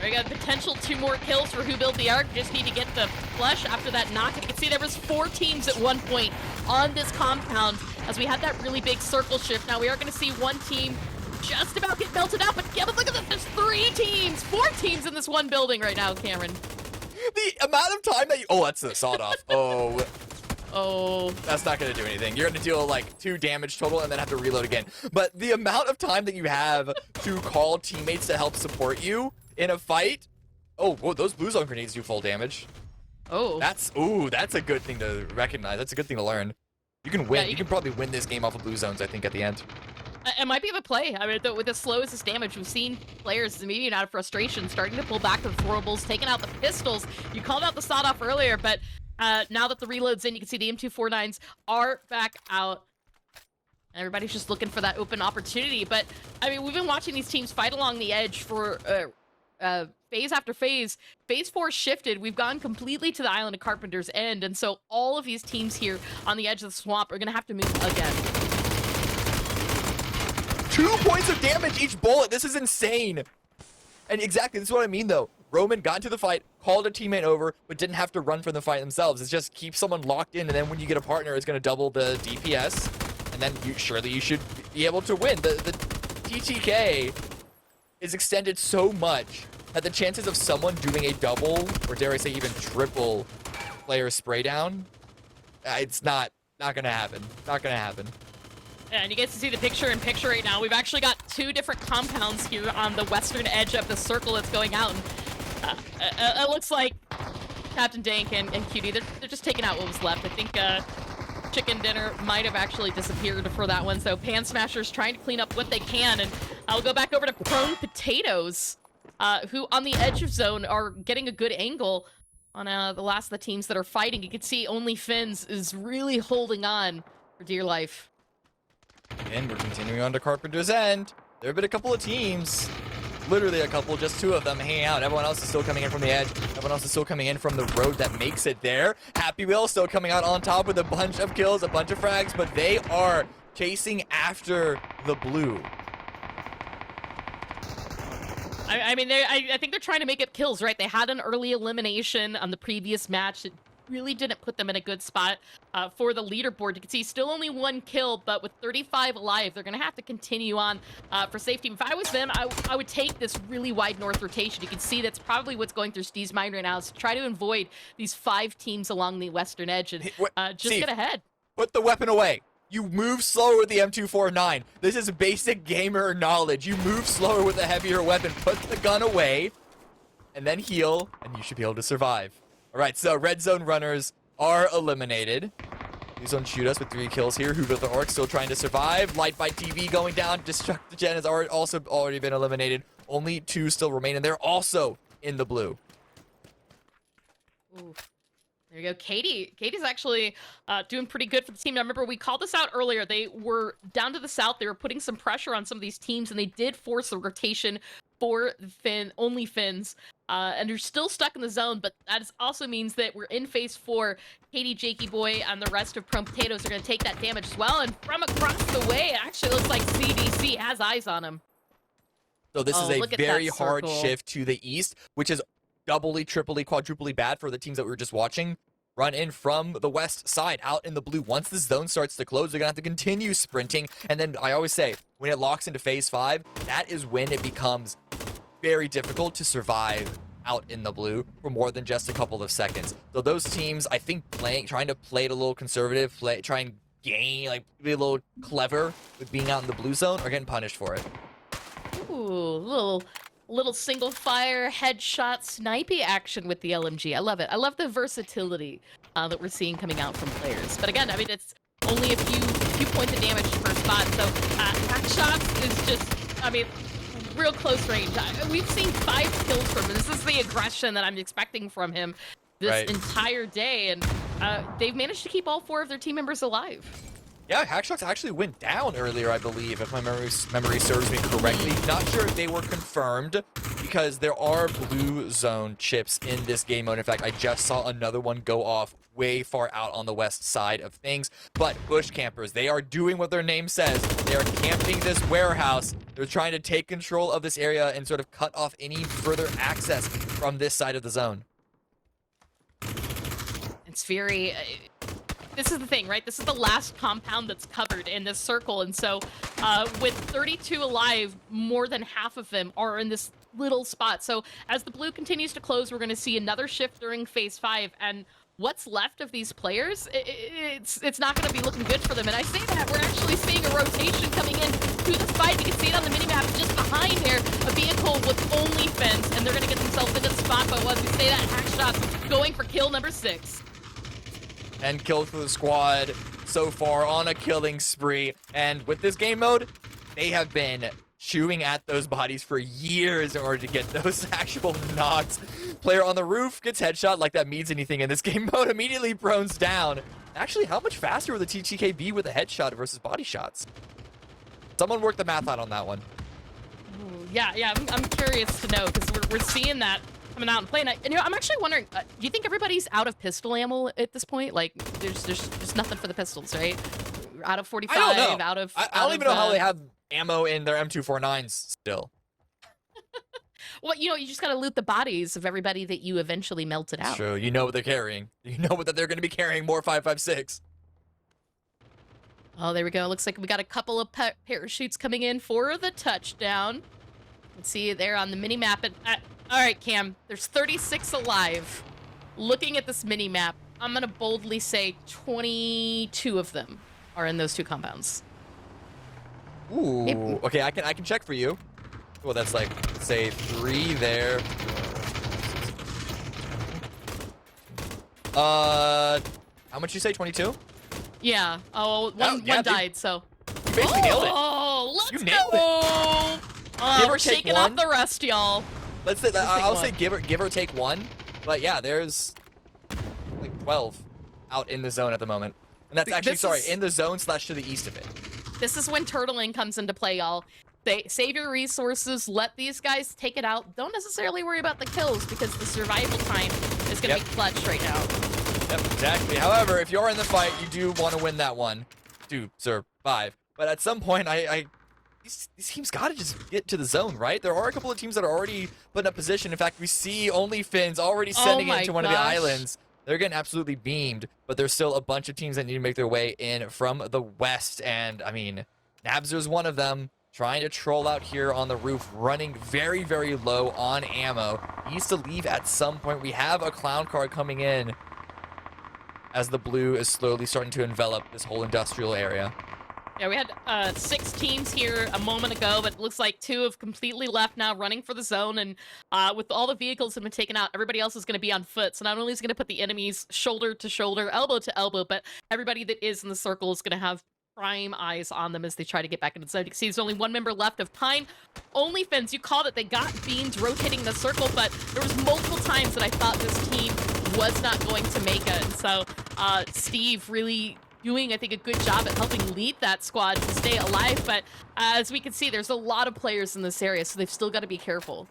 We got potential 2 more kills for Who Built the Ark. Just need to get the flush after that knock. And you can see there was 4 teams at one point on this compound as we had that really big circle shift. Now we are going to see one team just about get melted out, but look at this, there's 3 teams, 4 teams in this one building right now, Cameron. The amount of time that you... Oh, that's the sawed-off. Oh, that's not going to do anything. You're going to deal like 2 damage total and then have to reload again. But the amount of time that you have to call teammates to help support you in a fight... Oh, whoa, those blue zone grenades do full damage. Oh. That's a good thing to recognize. That's a good thing to learn. You can win. Yeah, you can probably win this game off of blue zones, I think, at the end. It might be of a play. I mean, with as slow as this damage, we've seen players, maybe out of frustration, starting to pull back the throwables, taking out the pistols. You called out the sawed-off earlier, but now that the reload's in, you can see the M249s are back out. And everybody's just looking for that open opportunity. But, I mean, we've been watching these teams fight along the edge for phase after phase. Phase 4 shifted. We've gone completely to the Island of Carpenter's end. And so all of these teams here on the edge of the swamp are going to have to move again. 2 points of damage each bullet. This is insane. And exactly, this is what I mean, though. Roman got into the fight, called a teammate over, but didn't have to run from the fight themselves. It's just keep someone locked in, and then when you get a partner, it's going to double the DPS, and then surely you should be able to win. The TTK is extended so much that the chances of someone doing a double, or dare I say even triple player spray down, it's not going to happen. Not going to happen. And you get to see the picture-in-picture right now. We've actually got 2 different compounds here on the western edge of the circle that's going out. And it looks like Captain Dank and Cutie, they're just taking out what was left. I think Chicken Dinner might have actually disappeared for that one. So Pan Smasher's trying to clean up what they can. And I'll go back over to Prone Potatoes, who on the edge of zone are getting a good angle on the last of the teams that are fighting. You can see only Finns is really holding on for dear life. And we're continuing on to Carpenter's End. There have been a couple of teams, literally a couple, just 2 of them hanging out. Everyone else is still coming in from the edge. Everyone else is still coming in from the road that makes it there. Happy Wheel still coming out on top with a bunch of kills, a bunch of frags, but they are chasing after the blue. I mean, I think they're trying to make it kills, right? They had an early elimination on the previous match. It really didn't put them in a good spot for the leaderboard. You can see still only 1 kill, but with 35 alive, they're going to have to continue on for safety. If I was them, I would take this really wide north rotation. You can see that's probably what's going through Steve's mind right now, is to try to avoid these 5 teams along the western edge and just Steve, get ahead. Put the weapon away. You move slower with the M249. This is basic gamer knowledge. You move slower with a heavier weapon. Put the gun away, and then heal, and you should be able to survive. All right, so red zone runners are eliminated. Please don't shoot us with 3 kills here. Hoover the Orc still trying to survive. Light by TV going down. Destructogen has also already been eliminated. Only 2 still remain, and they're also in the blue. Ooh. There you go. Katie's actually doing pretty good for the team. Now, remember, we called this out earlier. They were down to the south. They were putting some pressure on some of these teams, and they did force a rotation for only Finns. And they're still stuck in the zone, but that also means that we're in phase 4. Katie, Jakey Boy, and the rest of Prone Potatoes are going to take that damage as well. And from across the way, it actually looks like CDC has eyes on him. So this is a very hard circle. shift to the east, which is doubly, triply, quadruply bad for the teams that we were just watching. Run in from the west side, out in the blue. Once the zone starts to close, they're going to have to continue sprinting. And then I always say, when it locks into phase 5, that is when it becomes very difficult to survive out in the blue for more than just a couple of seconds. So those teams, I think, trying to play it a little conservative, try and gain, like, be a little clever with being out in the blue zone, are getting punished for it. Ooh, little single fire headshot snipey action with the LMG. I love it. I love the versatility that we're seeing coming out from players. But again, I mean, it's only a few points of damage per spot. So hack shots is just, I mean, real close range. We've seen 5 kills from him. This is the aggression that I'm expecting from him this entire day. And they've managed to keep all 4 of their team members alive. Yeah, Hackshots actually went down earlier, I believe, if my memory serves me correctly. Not sure if they were confirmed, because there are blue zone chips in this game mode. In fact, I just saw another one go off way far out on the west side of things. But bush campers, they are doing what their name says. They are camping this warehouse. They're trying to take control of this area and sort of cut off any further access from this side of the zone. It's very... this is the thing, right? This is the last compound that's covered in this circle. And so with 32 alive, more than half of them are in this little spot. So as the blue continues to close, we're going to see another shift during phase 5. And what's left of these players, it's not going to be looking good for them. And I say that, we're actually seeing a rotation coming in to this fight. You can see it on the minimap just behind there, a vehicle with only Finns, and they're going to get themselves into the spot. But once we say that, Hackshots going for kill number 6. And kills for the squad so far on a killing spree. And with this game mode, they have been chewing at those bodies for years in order to get those actual knocks. Player on the roof gets headshot, like that means anything in this game mode, immediately prones down. Actually, how much faster would the TTK be with a headshot versus body shots? Someone work the math out on that one. Ooh, yeah, I'm curious to know, because we're seeing that coming out and playing. And, I'm actually wondering, do you think everybody's out of pistol ammo at this point? Like, there's just nothing for the pistols, right? Out of 45, I don't know. out of... I don't even know how they have ammo in their M249s still. Well, you just gotta loot the bodies of everybody that you eventually melted out. True, you know what they're carrying. You know that they're going to be carrying more 5.56. Oh, there we go. Looks like we got a couple of parachutes coming in for the touchdown. Let's see it there on the mini-map. All right, Cam, there's 36 alive. Looking at this mini-map, I'm going to boldly say 22 of them are in those 2 compounds. Ooh, okay, I can check for you. Well, that's like, say, 3 there. How much you say, 22? Yeah. Oh, one died, so. You basically nailed it. Oh, let's You go! nailed it. Oh, we're shaking off the rest, y'all. Let's say I'll say give or take 1. But yeah, there's like 12 out in the zone at the moment. And that's actually, in the zone / to the east of it. This is when turtling comes into play, y'all. Save your resources, let these guys take it out. Don't necessarily worry about the kills because the survival time is going to be clutch right now. Yep, exactly. However, if you're in the fight, you do want to win that one to survive. But at some point, these teams got to just get to the zone, right? There are a couple of teams that are already put in a position. In fact, we see only Finns already sending it to one of the islands. They're getting absolutely beamed, but there's still a bunch of teams that need to make their way in from the west. And, I mean, Nabzer's one of them. Trying to troll out here on the roof, running very, very low on ammo. He needs to leave at some point. We have a clown car coming in as the blue is slowly starting to envelop this whole industrial area. Yeah, we had 6 teams here a moment ago, but it looks like 2 have completely left now, running for the zone. And with all the vehicles that have been taken out, everybody else is going to be on foot. So not only is it going to put the enemies shoulder to shoulder, elbow to elbow, but everybody that is in the circle is going to have prime eyes on them as they try to get back into the zone. You can see there's only 1 member left of Pine. Only Finns, you called it. They got beans rotating the circle, but there was multiple times that I thought this team was not going to make it. And so Steve really doing, I think, a good job at helping lead that squad to stay alive. But as we can see, there's a lot of players in this area, so they've still got to be careful.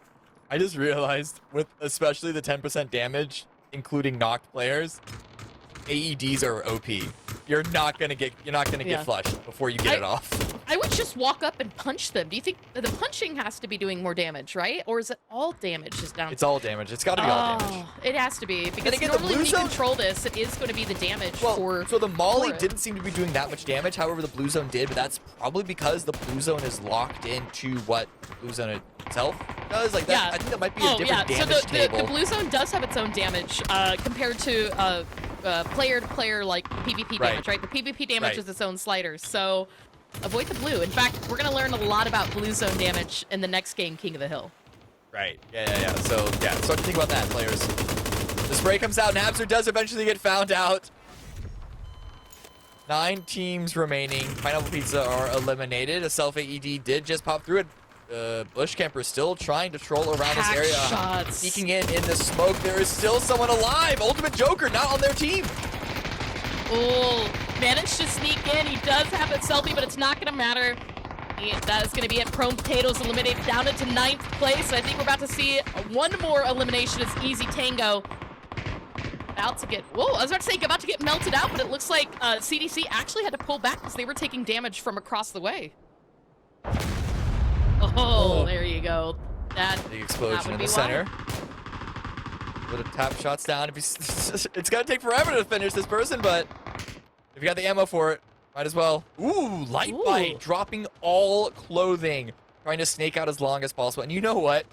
I just realized, with especially the 10% damage, including knocked players, AEDs are OP. You're not gonna get flushed before you get it off. I would just walk up and punch them. Do you think the punching has to be doing more damage, right? Or is it all damage just down? It's all damage. It's got to be all damage. It has to be, because again, normally the blue when you zone control this, it is going to be the damage for. So the Molly for it. didn't seem to be doing that much damage. However, the blue zone did, but that's probably because the blue zone is locked into what the blue zone itself does. Like that, I think that might be a different damage table. The blue zone does have its own damage compared to player-to-player like PvP damage, right? The PvP damage is its own slider, so avoid the blue. In fact, we're going to learn a lot about blue zone damage in the next game, King of the Hill. Right. Yeah. So, yeah, start to think about that, players. The spray comes out. Nabzer does eventually get found out. 9 teams remaining. Pineapple Pizza are eliminated. A self-AED did just pop through it. Bush Camper still trying to troll around this area. Shots. Sneaking in the smoke. There is still someone alive. Ultimate Joker not on their team. Oh, managed to sneak in. He does have it selfie, but it's not going to matter. That is going to be it. Chrome Potatoes eliminated down into 9th place. I think we're about to see one more elimination as Easy Tango. About to get, whoa, I was about to say about to get melted out, but it looks like CDC actually had to pull back because they were taking damage from across the way. Oh, there you go. That big explosion in the center. Little tap shots down. It's gonna take forever to finish this person, but if you got the ammo for it, might as well. Ooh, light bite, dropping all clothing, trying to snake out as long as possible. And you know what?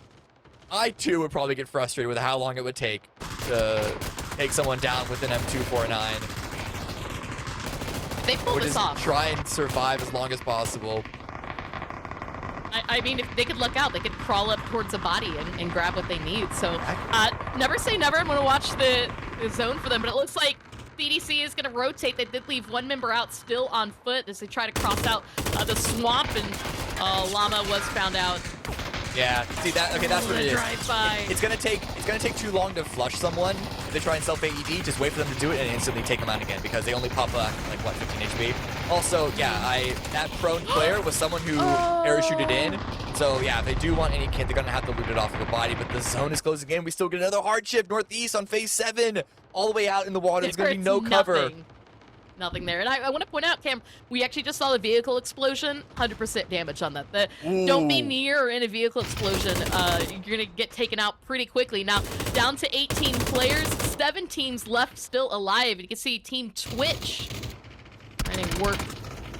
I too would probably get frustrated with how long it would take to take someone down with an M249. They pull this off. Try and survive as long as possible. I mean, if they could look out, they could crawl up towards a body and grab what they need. So, never say never. I'm going to watch the zone for them, but it looks like BDC is going to rotate. They did leave 1 member out still on foot as they try to cross out the swamp, and Llama was found out. Yeah, see that? Okay, that's what it is. Drive-by. It's gonna take too long to flush someone. If they try and self-AED, just wait for them to do it and instantly take them out again because they only pop like what, 15 HP. Also, yeah, that prone player was someone who parachuted in. So yeah, if they do want any kit, they're gonna have to loot it off of the body. But the zone is closing in. We still get another hardship northeast on phase 7, all the way out in the water. There's gonna be no cover. Nothing there. And I want to point out, Cam, we actually just saw the vehicle explosion. 100% damage on that. Don't be near or in a vehicle explosion. You're going to get taken out pretty quickly. Now, down to 18 players. 7 teams left still alive. You can see Team Twitch trying to work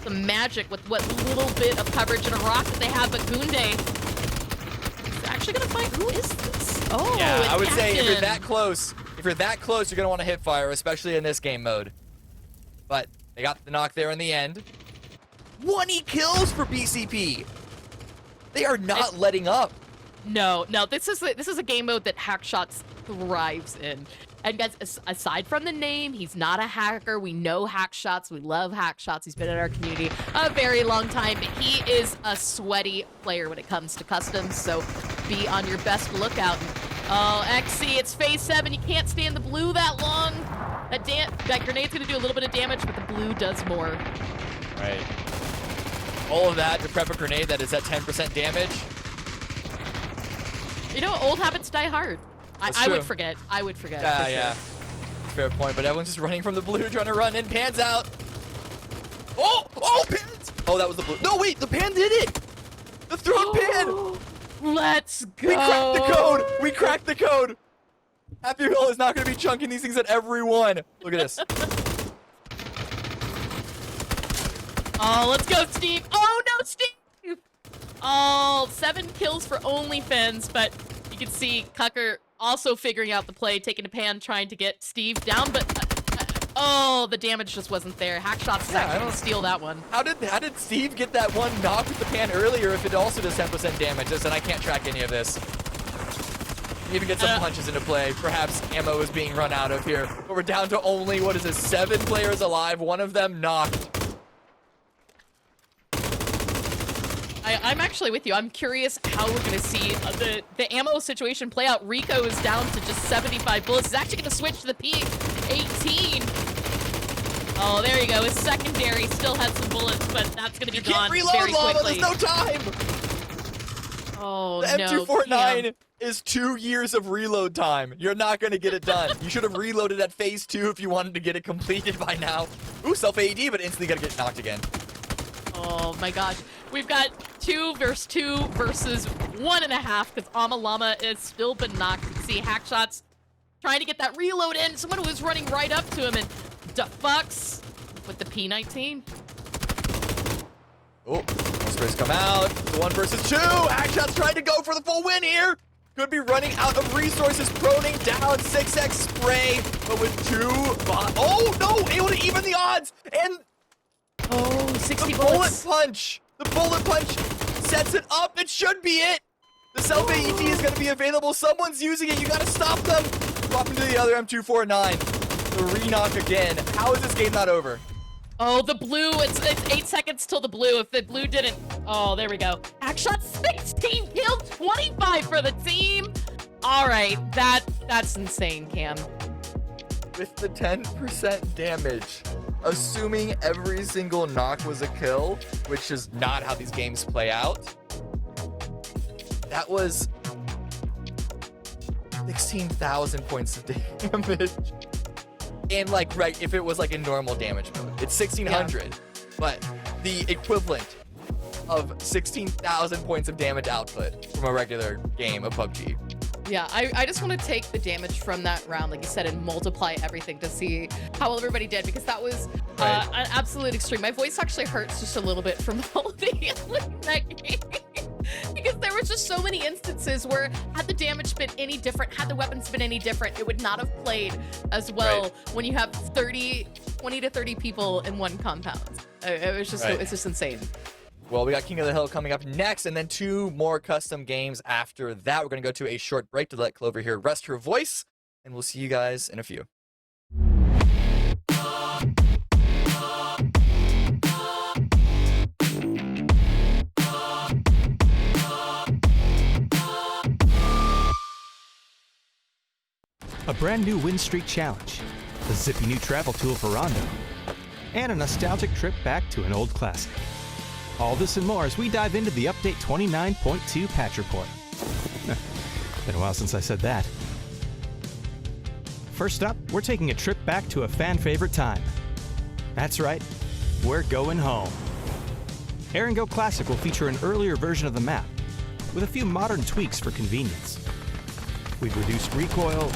some magic with what little bit of coverage and a rock that they have. But Gunde is actually going to fight. Who is this? Oh, yeah, I would say if you're Captain. that close, you're going to want to hit fire, especially in this game mode. But they got the knock there in the end. 20 kills for BCP. They are not letting up. No, this is a game mode that Hackshots thrives in. And guys, aside from the name, he's not a hacker. We know Hackshots. We love Hackshots. He's been in our community a very long time. But he is a sweaty player when it comes to customs. So be on your best lookout. Oh, XC, it's phase 7. You can't stay in the blue that long. That grenade's gonna do a little bit of damage, but the blue does more. Right. All of that to prep a grenade that is at 10% damage. You know, old habits die hard. I would forget. I would forget. Yeah, for yeah. sure. Fair point, but everyone's just running from the blue, trying to run in. Pan's out. Oh, Pan's. Oh, that was the blue. No, wait, the Pan did it. The thrown Pan. Let's go. We cracked the code. We cracked the code. Happy Hill is not going to be chunking these things at everyone. Look at this. Oh, let's go, Steve. Oh, no, Steve. Oh, 7 kills for OnlyFans, but you can see Cucker also figuring out the play, taking a Pan, trying to get Steve down, but oh, the damage just wasn't there. Hackshot's second to steal that one. How did Steve get that one knock with the Pan earlier if it also does 10% damage? Listen, I can't track any of this. Even get some punches into play. Perhaps ammo is being run out of here. But we're down to only, what is this, 7 players alive, one of them knocked. I'm actually with you. I'm curious how we're going to see the ammo situation play out. Rico is down to just 75 bullets. He's actually going to switch to the P18. Oh, there you go. His secondary still had some bullets, but that's going to be gone very quickly. Lava. There's no time. Oh, the no. M249 is 2 years of reload time. You're not going to get it done. You should have reloaded at phase 2 if you wanted to get it completed by now. Ooh, self-AED, but instantly got to get knocked again. Oh my gosh. We've got 2 versus 2 versus 1.5 because Amalama has still been knocked. You can see Hackshot's trying to get that reload in. Someone who was running right up to him and Fucks with the P19. Oh, sprays come out. It's 1 versus 2. Hackshot's trying to go for the full win here. Could be running out of resources. Proning down. 6x spray, but with 2 bots. Oh no, able to even the odds. And oh, 60 the bullets. bullet punch. The bullet punch sets it up. It should be it. The self-AED is going to be available. Someone's using it. You got to stop them. Drop into the other M249. The re-knock again. How is this game not over? Oh, the blue. It's 8 seconds till the blue. If the blue didn't. Oh, there we go. Hackshot 16 kills, 25 for the team. All right, that's insane, Cam. With the 10% damage, assuming every single knock was a kill, which is not how these games play out, that was 16,000 points of damage. And like, right, if it was like in normal damage mode, it's 1,600, yeah. But the equivalent of 16,000 points of damage output from a regular game of PUBG. Yeah, I just want to take the damage from that round, like you said, and multiply everything to see how well everybody did, because that was an absolute extreme. My voice actually hurts just a little bit from all the yelling that game. Because there was just so many instances where had the damage been any different, had the weapons been any different, it would not have played as well when you have 20 to 30 people in one compound. It was just, it's just insane. Well, we got King of the Hill coming up next, and then 2 more custom games after that. We're going to go to a short break to let Klov3r here rest her voice, and we'll see you guys in a few. A brand new win streak challenge, a zippy new travel tool for Rondo, and a nostalgic trip back to an old classic. All this and more as we dive into the Update 29.2 patch report. Been a while since I said that. First up, we're taking a trip back to a fan favorite time. That's right, we're going home. Go Classic will feature an earlier version of the map, with a few modern tweaks for convenience. We've reduced recoil,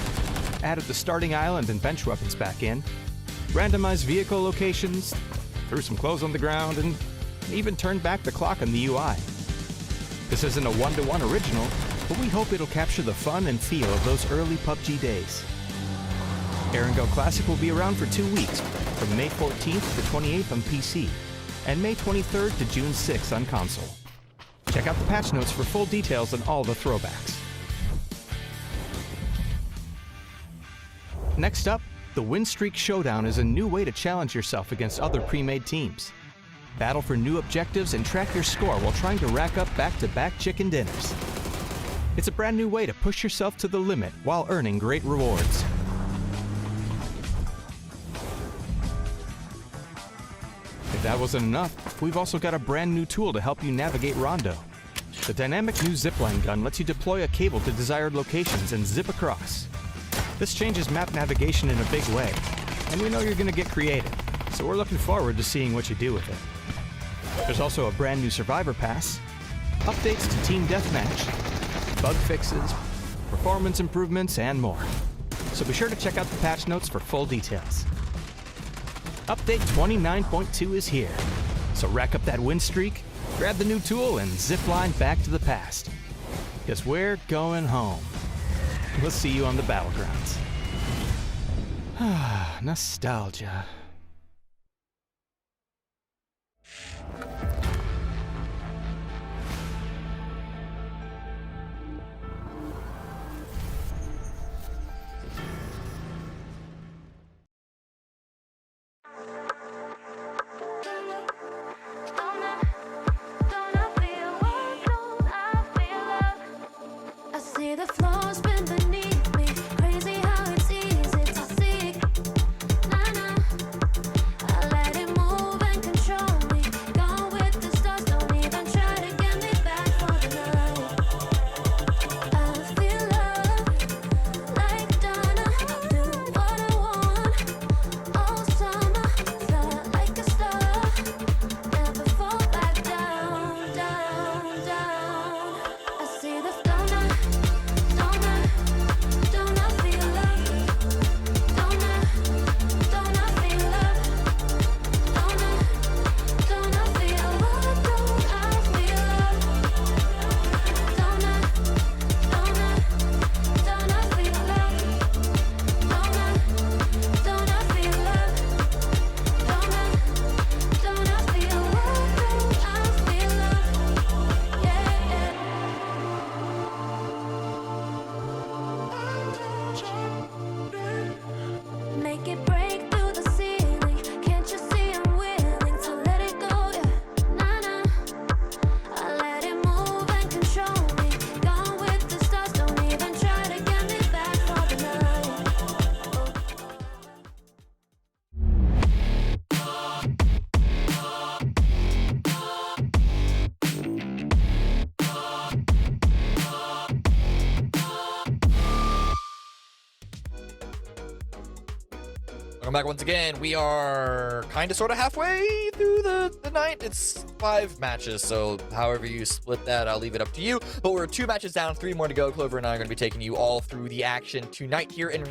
added the starting island and bench weapons back in, randomized vehicle locations, threw some clothes on the ground, and even turned back the clock on the UI. This isn't a one-to-one original, but we hope it'll capture the fun and feel of those early PUBG days. Go Classic will be around for 2 weeks, from May 14th to 28th on PC, and May 23rd to June 6th on console. Check out the patch notes for full details on all the throwbacks. Next up, the Win Streak Showdown is a new way to challenge yourself against other pre-made teams. Battle for new objectives and track your score while trying to rack up back-to-back chicken dinners. It's a brand new way to push yourself to the limit while earning great rewards. that wasn't enough, we've also got a brand new tool to help you navigate Rondo. The dynamic new zipline gun lets you deploy a cable to desired locations and zip across. This changes map navigation in a big way, and we know you're going to get creative, so we're looking forward to seeing what you do with it. There's also a brand new Survivor Pass, updates to Team Deathmatch, bug fixes, performance improvements, and more. So be sure to check out the patch notes for full details. Update 29.2 is here, so rack up that win streak, grab the new tool, and zipline back to the past. Because we're going home. We'll see you on the Battlegrounds. Nostalgia. I see the flaws been beneath me. Crazy how it's easy to see. Nah, nah. I let it move and control me. Gone with the stars, don't even try to get me back for the night. I feel love like Donna. Do what I want all summer. Fly like a star. Never fall back down, down, down. I see the Donna. Don't I feel love? Don't I feel love? Don't I feel love? Don't I feel love? Don't I feel love? Don't I feel love? Don't I feel love? Yeah, yeah. Make it break through the ceiling. Can't you see I'm willing to let it go? Yeah, nah, nah. I let it move and control me. Gone with the stars, don't even try to get me back for the night. Welcome back once again. We are kind of sort of halfway through the night. It's 5 matches, so however you split that, I'll leave it up to you. But we're 2 matches down, 3 more to go. Klov3r and I are going to be taking you all through the action tonight here in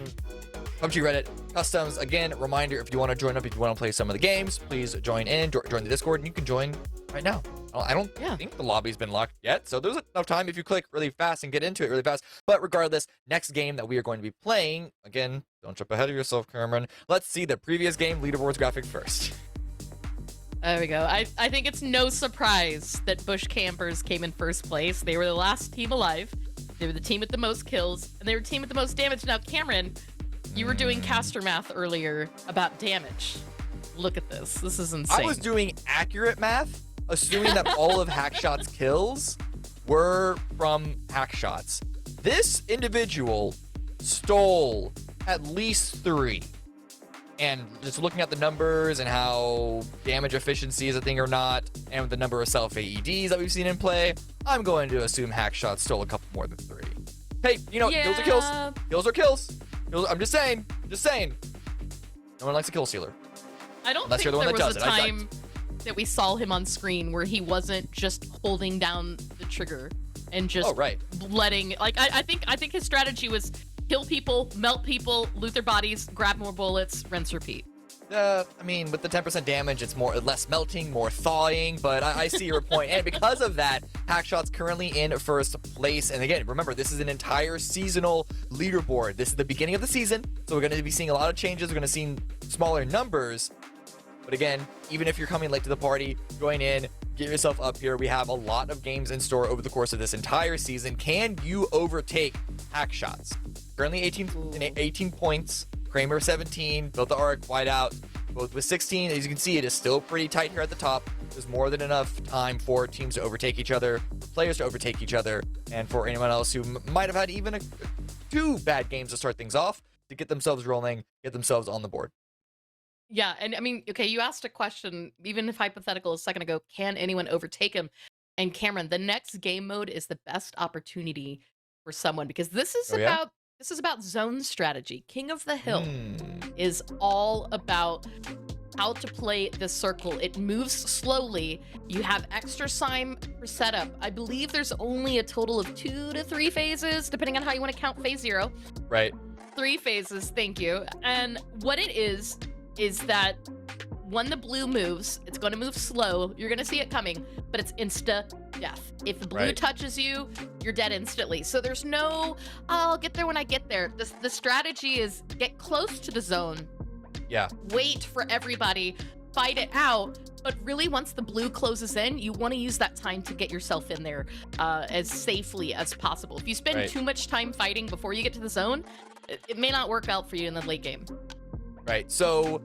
PUBG Reddit Customs. Again, reminder, if you want to join up, if you want to play some of the games, please join in, join the Discord, and you can join right now. I don't think the lobby's been locked yet, so there's enough time if you click really fast and get into it really fast. But regardless, next game that we are going to be playing, again, don't jump ahead of yourself, Cameron. Let's see the previous game leaderboards graphic first. There we go. I think it's no surprise that Bush Campers came in first place. They were the last team alive. They were the team with the most kills, and they were the team with the most damage. Now, Cameron, you were doing caster math earlier about damage. Look at this. This is insane. I was doing accurate math, assuming that all of Hackshot's kills were from Hackshots. This individual stole at least 3. And just looking at the numbers and how damage efficiency is a thing or not, and with the number of self AEDs that we've seen in play, I'm going to assume Hackshot stole a couple more than 3. Hey, you know, kills are kills. Kills are kills. I'm just saying. No one likes a kill stealer. I don't Unless think you're the one there that was a does it. time that we saw him on screen where he wasn't just holding down the trigger and just letting, like, I think his strategy was kill people, melt people, loot their bodies, grab more bullets, rinse, repeat. I mean, with the 10% damage, it's less melting, more thawing, but I see your point. And because of that, Hackshot's currently in first place. And again, remember, this is an entire seasonal leaderboard. This is the beginning of the season, so we're going to be seeing a lot of changes. We're going to see smaller numbers. But again, even if you're coming late to the party, join in, get yourself up here. We have a lot of games in store over the course of this entire season. Can you overtake Hackshots? Currently 18 points. Kramer 17, built the arc, wide out, both with 16. As you can see, it is still pretty tight here at the top. There's more than enough time for teams to overtake each other, players to overtake each other, and for anyone else who might have had even 2 bad games to start things off to get themselves rolling, get themselves on the board. Yeah, and I mean, okay, you asked a question, even if hypothetical a second ago, can anyone overtake him? And Cameron, the next game mode is the best opportunity for someone because Oh yeah. this is about zone strategy. King of the Hill Hmm. is all about how to play the circle. It moves slowly. You have extra time for setup. I believe there's only a total of 2 to 3 phases, depending on how you want to count phase 0. Right. 3 phases, thank you. And what it is that when the blue moves, it's going to move slow. You're going to see it coming, but it's insta death. If the blue Right. touches you, you're dead instantly. So there's no, I'll get there when I get there. The strategy is get close to the zone, Yeah. wait for everybody, fight it out. But really, once the blue closes in, you want to use that time to get yourself in there as safely as possible. If you spend Right. too much time fighting before you get to the zone, it may not work out for you in the late game. Right. So,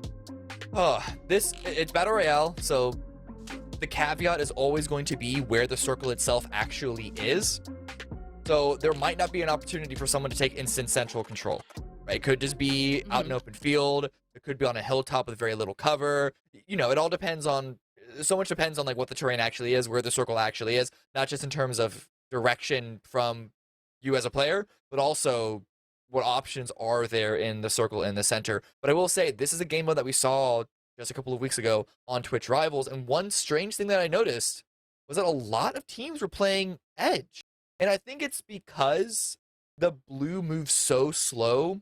it's battle royale. So, the caveat is always going to be where the circle itself actually is. So there might not be an opportunity for someone to take instant central control. Right? It could just be out in open field. It could be on a hilltop with very little cover. You know, it all depends on. So much depends on like what the terrain actually is, where the circle actually is, not just in terms of direction from you as a player, but also what options are there in the circle in the center. But I will say, this is a game mode that we saw just a couple of weeks ago on Twitch Rivals, and one strange thing that I noticed was that a lot of teams were playing Edge. And I think it's because the blue moves so slow.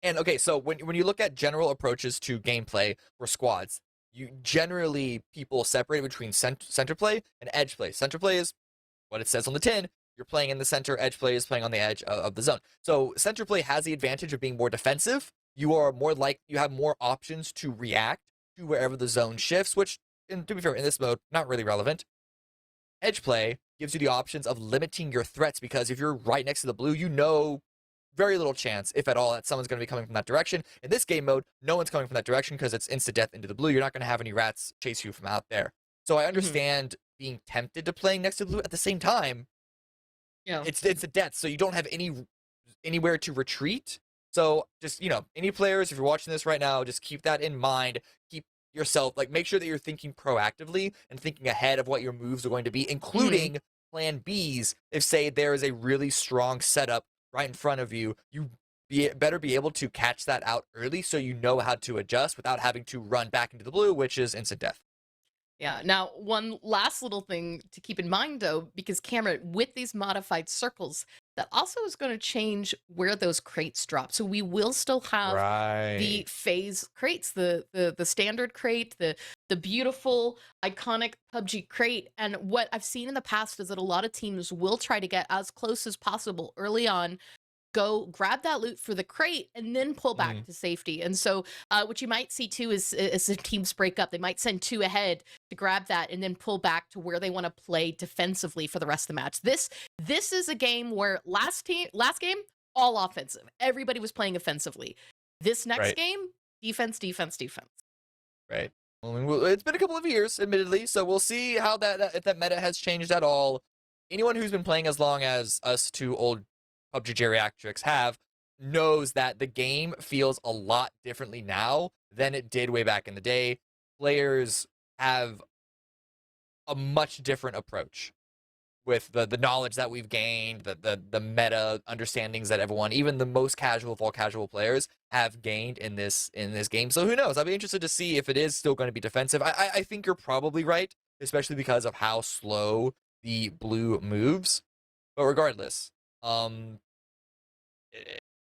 And okay, so when you look at general approaches to gameplay for squads, you generally, people separate between center play and edge play. Center play is what it says on the tin. You're playing in the center. Edge play is playing on the edge of the zone. So center play has the advantage of being more defensive. You have more options to react to wherever the zone shifts, which, to be fair, in this mode, not really relevant. Edge play gives you the options of limiting your threats, because if you're right next to the blue, you know very little chance, if at all, that someone's going to be coming from that direction. In this game mode, no one's coming from that direction because it's instant death into the blue. You're not going to have any rats chase you from out there. So I understand being tempted to playing next to the blue. At the same time, Yeah. it's a death, so you don't have anywhere to retreat. So just, any players, if you're watching this right now, just keep that in mind. Keep yourself, make sure that you're thinking proactively and thinking ahead of what your moves are going to be, including plan Bs. If, say, there is a really strong setup right in front of you, you better be able to catch that out early so you know how to adjust without having to run back into the blue, which is instant death. Yeah. Now, one last little thing to keep in mind, though, because Cameron, with these modified circles, that also is going to change where those crates drop. So we will still have the phase crates, the standard crate, the beautiful, iconic PUBG crate. And what I've seen in the past is that a lot of teams will try to get as close as possible early on, go grab that loot for the crate, and then pull back to safety. And so what you might see too is as the teams break up, they might send 2 ahead to grab that and then pull back to where they want to play defensively for the rest of the match. This is a game where last game, all offensive. Everybody was playing offensively. This next game, defense. Right. I mean, it's been a couple of years, admittedly, so we'll see how if that meta has changed at all. Anyone who's been playing as long as us two old PUBG geriatrics have knows that the game feels a lot differently now than it did way back in the day. Players have a much different approach with the knowledge that we've gained, the meta understandings that everyone, even the most casual of all casual players, have gained in this game. So who knows? I'll be interested to see if it is still going to be defensive. I think you're probably right, especially because of how slow the blue moves. But regardless,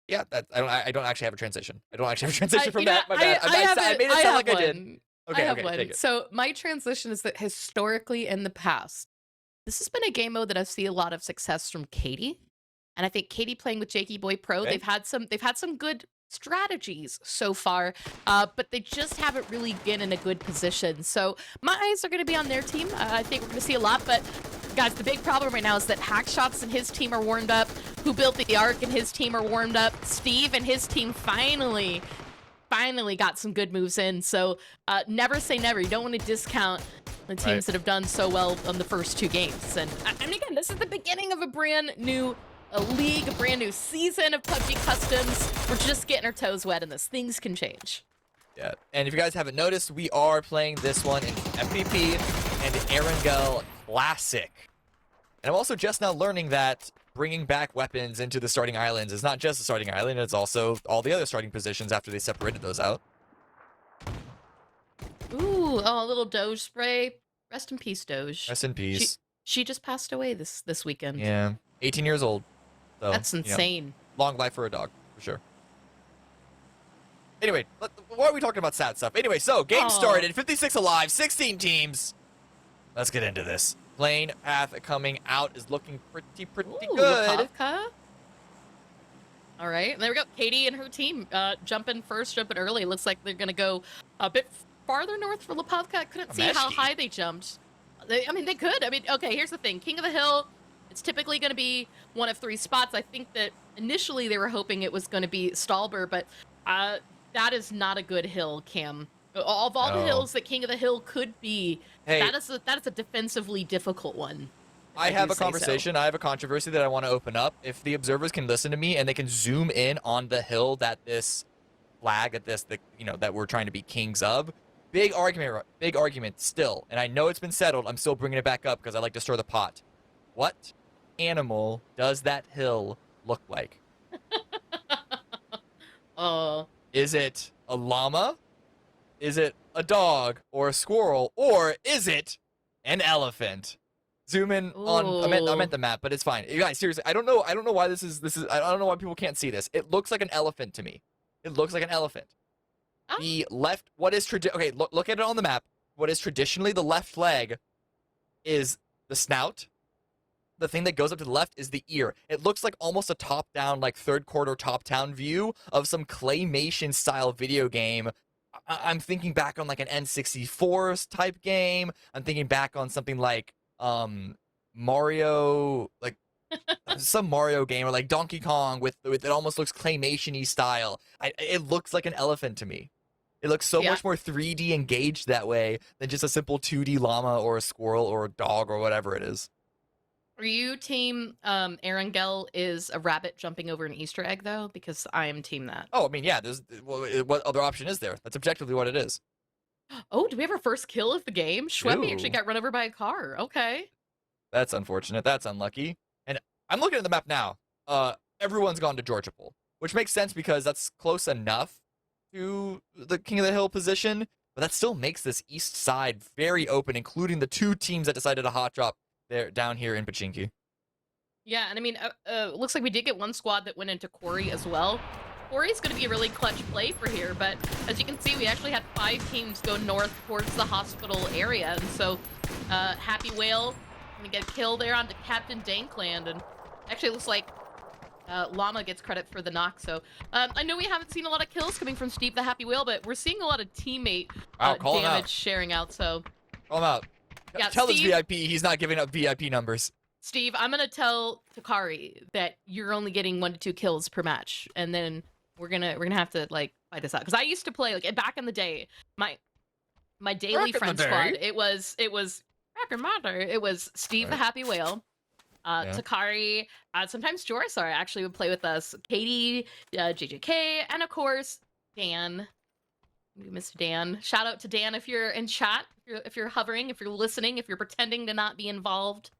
yeah, I don't actually have a transition. I don't actually have a transition from that. My bad. I made it sound like I did. Okay, I have okay, one. take it. So my transition is that historically in the past, this has been a game mode that I've seen a lot of success from Katie, and I think Katie playing with Jakey Boy Pro, Okay. they've had some good strategies so far, but they just haven't really been in a good position. So my eyes are going to be on their team. I think we're going to see a lot, but guys, the big problem right now is that Hackshots and his team are warmed up. Who built the Ark and his team are warmed up. Steve and his team finally got some good moves in. So never say never. You don't want to discount the teams that have done so well on the first 2 games. And again, this is the beginning of a brand new league, a brand new season of PUBG Customs. We're just getting our toes wet in this. Things can change. Yeah, and if you guys haven't noticed, we are playing this one in FPP and Erangel Classic. And I'm also just now learning that bringing back weapons into the starting islands is not just the starting island, it's also all the other starting positions after they separated those out. Ooh, oh, a little Doge spray. Rest in peace, Doge. Rest in peace. She just passed away this weekend. Yeah, 18 years old. So, That's insane. Long life for a dog, for sure. Anyway, why are we talking about sad stuff? Anyway, so game started, 56 alive, 16 teams. Let's get into this. Plane path coming out is looking pretty Ooh, good. Lapavka. All right, and there we go. Katie and her team jumping early. Looks like they're gonna go a bit farther north for Lapavka. I couldn't see how high they jumped. They could. Okay, here's the thing. King of the Hill, it's typically going to be one of 3 spots. I think that initially they were hoping it was going to be Stalber, but that is not a good hill, Cam. Of all the hills that King of the Hill could be, that is a defensively difficult one. I have a conversation. I have a controversy that I want to open up. If the observers can listen to me and they can zoom in on the hill that this flag, that we're trying to be kings of, big argument still. And I know it's been settled. I'm still bringing it back up because I like to stir the pot. What animal does that hill look like? Is it a llama? Is it a dog or a squirrel? Or is it an elephant? Zoom in on. I meant the map, but it's fine. You guys, seriously, I don't know why this is. I don't know why people can't see this. It looks like an elephant to me. It looks like an elephant. The left. What is okay? Look at it on the map. What is traditionally the left leg is the snout. The thing that goes up to the left is the ear. It looks like almost a top-down, like third-quarter top-down view of some claymation-style video game. I'm thinking back on like an N64 type game. I'm thinking back on something like Mario, like some Mario game, or like Donkey Kong with it almost looks claymation-y style. It looks like an elephant to me. It looks so much more 3D engaged that way than just a simple 2D llama or a squirrel or a dog or whatever it is. Are you team Erangel is a rabbit jumping over an Easter egg, though? Because I am team that. Oh, I mean, yeah, what other option is there? That's objectively what it is. Oh, do we have our first kill of the game? Schweppy actually got run over by a car. Okay. That's unfortunate. That's unlucky. And I'm looking at the map now. Everyone's gone to Georgia Pool, which makes sense because that's close enough to the King of the Hill position, but that still makes this east side very open, including the 2 teams that decided to hot drop there down here in Pachinki. Yeah, and I mean, looks like we did get 1 squad that went into Quarry as well. Quarry's going to be a really clutch play for here, but as you can see, we actually had 5 teams go north towards the hospital area, and so Happy Whale going to get a kill there onto Captain Dankland, and actually looks like Llama gets credit for the knock, so I know we haven't seen a lot of kills coming from Steve the Happy Whale, but we're seeing a lot of teammate damage sharing out, so... Call him out. Yeah, tell Steve, his VIP he's not giving up VIP numbers. Steve, I'm gonna tell Takari that you're only getting 1 to 2 kills per match, and then we're gonna have to like fight this out. Because I used to play like back in the day, my daily friend squad. It was back in my day. It was Steve the Happy Whale, Takari, sometimes Jorisar actually would play with us, Katie, JJK, and of course Dan. We missed Dan. Shout out to Dan if you're in chat, if you're hovering, if you're listening, if you're pretending to not be involved,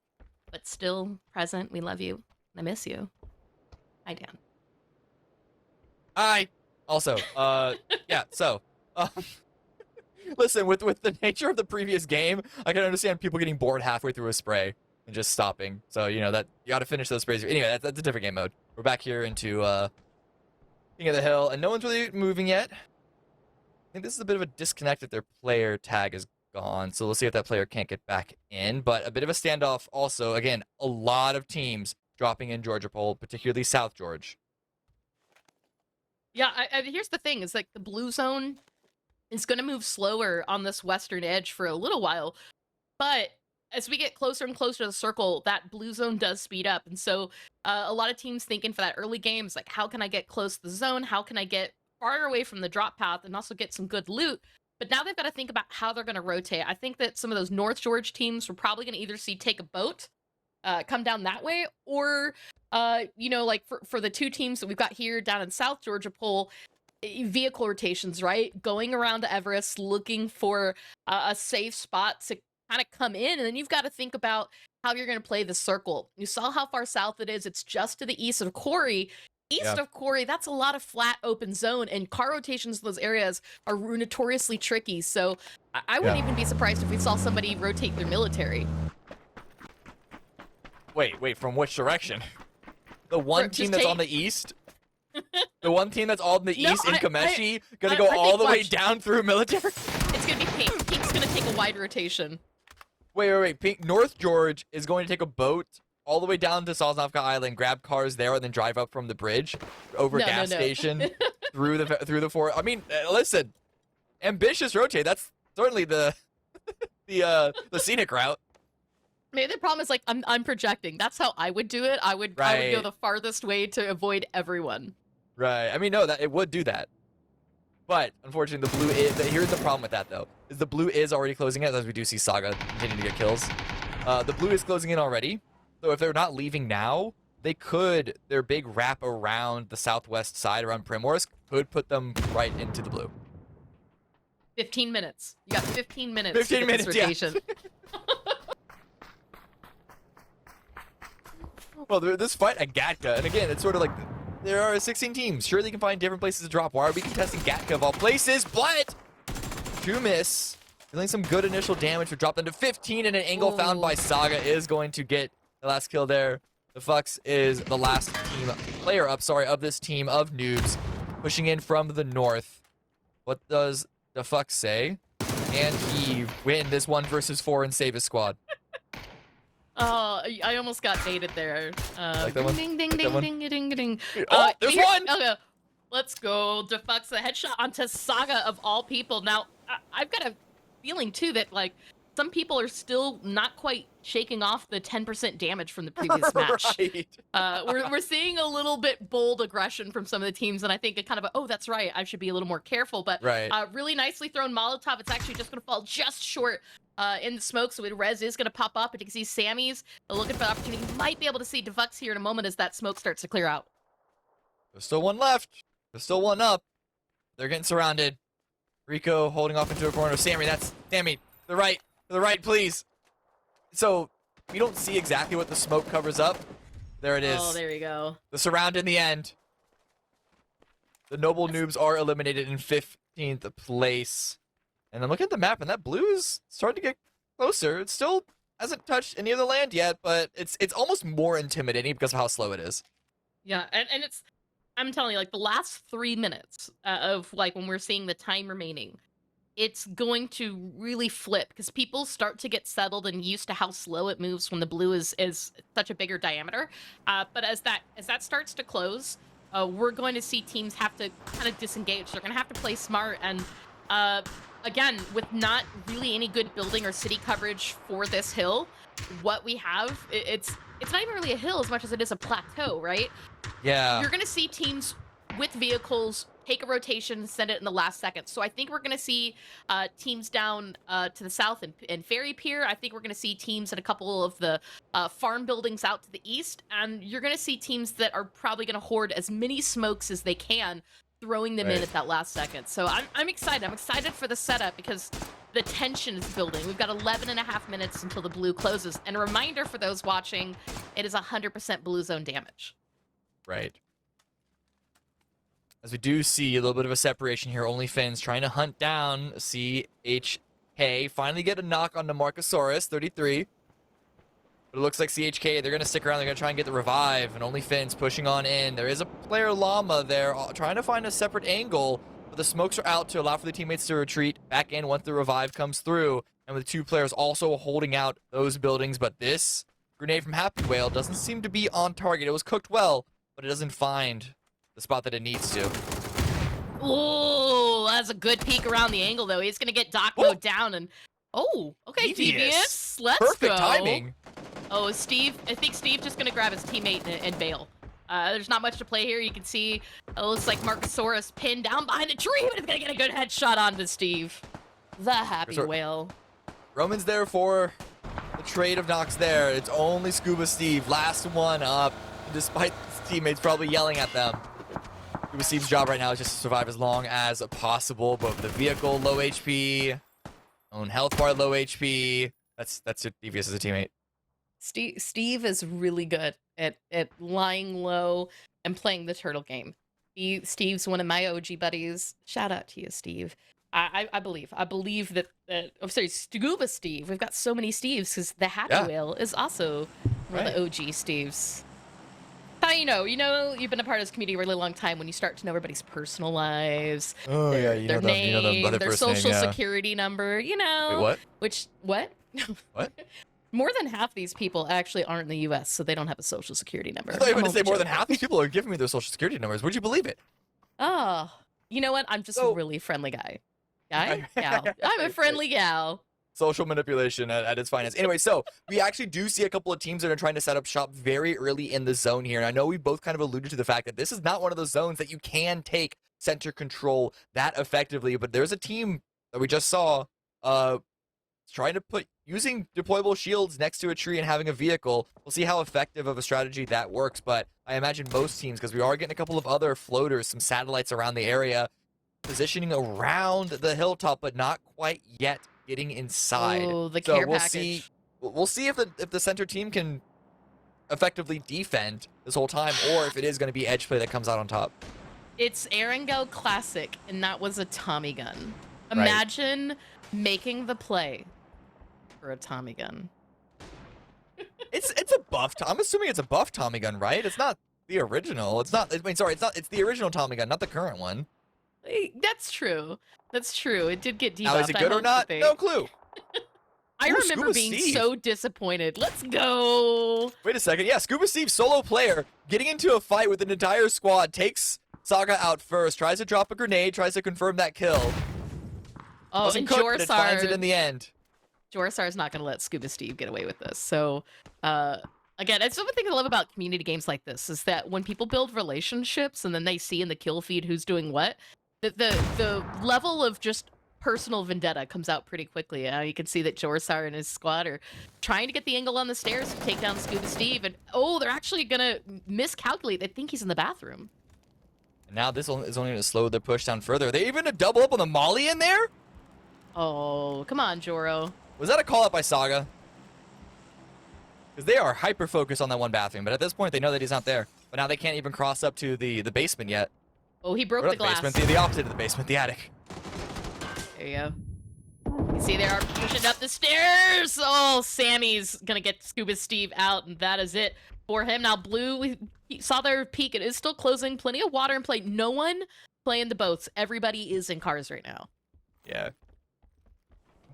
but still present. We love you. I miss you. Hi, Dan. Hi. Also, yeah, so, listen, with the nature of the previous game, I can understand people getting bored halfway through a spray and just stopping. So, you know, that you got to finish those sprays. Anyway, that's a different game mode. We're back here into King of the Hill, and no one's really moving yet. I think this is a bit of a disconnect that their player tag is gone, so we'll see if that player can't get back in. But a bit of a standoff also. Again, a lot of teams dropping in Georgia Pole, particularly South George. Yeah, here's the thing. Is like the blue zone is going to move slower on this western edge for a little while. But as we get closer and closer to the circle, that blue zone does speed up. And so a lot of teams thinking for that early game is like, how can I get close to the zone? How can I get far away from the drop path and also get some good loot? But now they've got to think about how they're going to rotate. I think that some of those North George teams we're probably going to either see take a boat, come down that way, or, you know, like for the 2 teams that we've got here down in South Georgia Pole, vehicle rotations, right? Going around Everest looking for a safe spot to kind of come in, and then you've got to think about how you're going to play the circle. You saw how far south it is. It's just to the east of Quarry. East of Quarry, that's a lot of flat open zone, and car rotations in those areas are notoriously tricky. So I wouldn't even be surprised if we saw somebody rotate their military. Wait, from which direction? The one team that's on the east? The one team that's all in the east in Kameshi gonna go all the way down through military? It's gonna be Pink. Pink's gonna take a wide rotation. Wait. Pink, North George is going to take a boat all the way down to Sosnovka Island, grab cars there, and then drive up from the bridge over gas station through the forest. I mean, listen, ambitious rotate. That's certainly the the scenic route. Maybe the problem is like I'm projecting. That's how I would do it. I would go the farthest way to avoid everyone. Right. I mean, no, that it would do that. But unfortunately, the blue is. Here's the problem with that though: is the blue is already closing in, as we do see Saga continuing to get kills. The blue is closing in already. So if they're not leaving now, they could, their big wrap around the southwest side, around Primorsk, could put them right into the blue. 15 minutes. You got 15 minutes. 15 minutes, rotation. yeah. Well, this fight at Gatka, and again, it's sort of like, there are 16 teams. Sure, they can find different places to drop. Why are we contesting Gatka of all places? But, to miss, dealing some good initial damage to drop them to 15, and an angle found by Saga is going to get the last kill there. The Fux is the last player up, of this team of noobs, pushing in from the north. What does the Fux say? Can he win this 1 versus 4 and save his squad? Oh, I almost got baited there. Like that one? Ding, ding, Like that ding, one? ding, ding, ding. Oh, there's one! Okay. Let's go. Defux the headshot onto Saga of all people. Now, I've got a feeling too that like some people are still not quite shaking off the 10% damage from the previous match. Right. We're seeing a little bit bold aggression from some of the teams, and I think it kind of, oh, that's right, I should be a little more careful. But really nicely thrown Molotov. It's actually just going to fall just short in the smoke, so Rez is going to pop up, and you can see Sammy's looking for the opportunity. You might be able to see Defux here in a moment as that smoke starts to clear out. There's still one left. There's still one up. They're getting surrounded. Rico holding off into a corner. Sammy, that's Sammy. The right, please. So we don't see exactly what the smoke covers up. There it is. Oh, there you go. The surround in the end. The noble noobs are eliminated in 15th place. And I'm looking at the map, and that blue is starting to get closer. It still hasn't touched any of the land yet, but it's almost more intimidating because of how slow it is. Yeah, and it's, I'm telling you, like the last 3 minutes of like when we're seeing the time remaining, it's going to really flip because people start to get settled and used to how slow it moves when the blue is such a bigger diameter. But as that starts to close, we're going to see teams have to kind of disengage. They're going to have to play smart, and again, with not really any good building or city coverage for this hill, what we have, it's not even really a hill as much as it is a plateau, right? Yeah. You're going to see teams with vehicles take a rotation and send it in the last second. So I think we're going to see teams down to the south in Ferry Pier. I think we're going to see teams in a couple of the farm buildings out to the east. And you're going to see teams that are probably going to hoard as many smokes as they can, throwing them in at that last second. So I'm excited. I'm excited for the setup because the tension is building. We've got 11 and a half minutes until the blue closes. And a reminder for those watching, it is 100% blue zone damage. Right. As we do see a little bit of a separation here, OnlyFins trying to hunt down CHK. Finally get a knock on the Marcosaurus, 33. But it looks like CHK, they're going to stick around. They're going to try and get the revive. And OnlyFins pushing on in. There is a player Llama there trying to find a separate angle. But the smokes are out to allow for the teammates to retreat back in once the revive comes through. And with 2 players also holding out those buildings. But this grenade from Happy Whale doesn't seem to be on target. It was cooked well, but it doesn't find the spot that it needs to. Oh, that's a good peek around the angle, though. He's going to get Doc mode down and... Oh, okay, Devious. Let's go. Perfect timing. Oh, Steve. I think Steve's just going to grab his teammate and bail. There's not much to play here. You can see it looks like Marcosaurus pinned down behind a tree, but he's going to get a good headshot onto Steve. The Happy Whale. Roman's there for the trade of knocks there. It's only Scuba Steve. Last one up, despite his teammates probably yelling at them. Steve's job right now is just to survive as long as possible, but with the vehicle low HP, own health bar low HP. That's devious as a teammate. Steve is really good at lying low and playing the turtle game. Steve's one of my OG buddies. Shout out to you, Steve. I believe that I'm sorry, Scuba Steve. We've got so many Steves because the Happy Whale is also one of the OG Steves. How you know you've been a part of this community a really long time when you start to know everybody's personal lives. Oh their yeah, name, the their social security number. Wait, what? What? What? More than half these people actually aren't in the U.S., so they don't have a social security number. I thought you were going to say I'm more only than half these people are giving me their social security numbers. Would you believe it? Oh, you know what? I'm just a really friendly guy. Gal. I'm a friendly gal. Social manipulation at its finest. Anyway, so we actually do see a couple of teams that are trying to set up shop very early in the zone here. And I know we both kind of alluded to the fact that this is not one of those zones that you can take center control that effectively. But there's a team that we just saw trying to using deployable shields next to a tree and having a vehicle. We'll see how effective of a strategy that works. But I imagine most teams, because we are getting a couple of other floaters, some satellites around the area, positioning around the hilltop, but not quite yet getting inside. Oh, the so care we'll package. We'll see if the center team can effectively defend this whole time, or if it is going to be edge play that comes out on top. It's Erangel Classic, and that was a Tommy gun. Right. Imagine making the play for a Tommy gun. It's a buff. I'm assuming it's a buff Tommy gun, right? It's not the original. It's not. I mean, sorry, it's not. It's the original Tommy gun, not the current one. That's true. That's true. It did get debuffed. Now, is it good or not? No clue. I Ooh, remember Scuba being Steve. so disappointed. Let's go. Wait a second. Yeah, Scuba Steve, solo player, getting into a fight with an entire squad, takes Saga out first, tries to drop a grenade, tries to confirm that kill. Oh, Doesn't and cook, but it finds it in Jorsar. the end. Jorsar is not going to let Scuba Steve get away with this. So, again, that's one thing I love about community games like this is that when people build relationships and then they see in the kill feed who's doing what, the level of just personal vendetta comes out pretty quickly. You can see that Jorsar and his squad are trying to get the angle on the stairs to take down Scuba Steve, and they're actually gonna miscalculate. They think he's in the bathroom. And now this is only going to slow the push down further. Are they even a double up on the molly in there? Oh, come on, Joro. Was that a call out by Saga? Because they are hyper focused on that one bathroom, but at this point they know that he's not there. But now they can't even cross up to the basement yet. Oh, he broke Or the not glass. basement, the opposite of the basement, the attic. There you go. You see they are pushing up the stairs. Oh, Sammy's gonna get Scuba Steve out, and that is it for him. Now, Blue, we saw their peak. It is still closing. Plenty of water in play. No one playing the boats. Everybody is in cars right now. Yeah.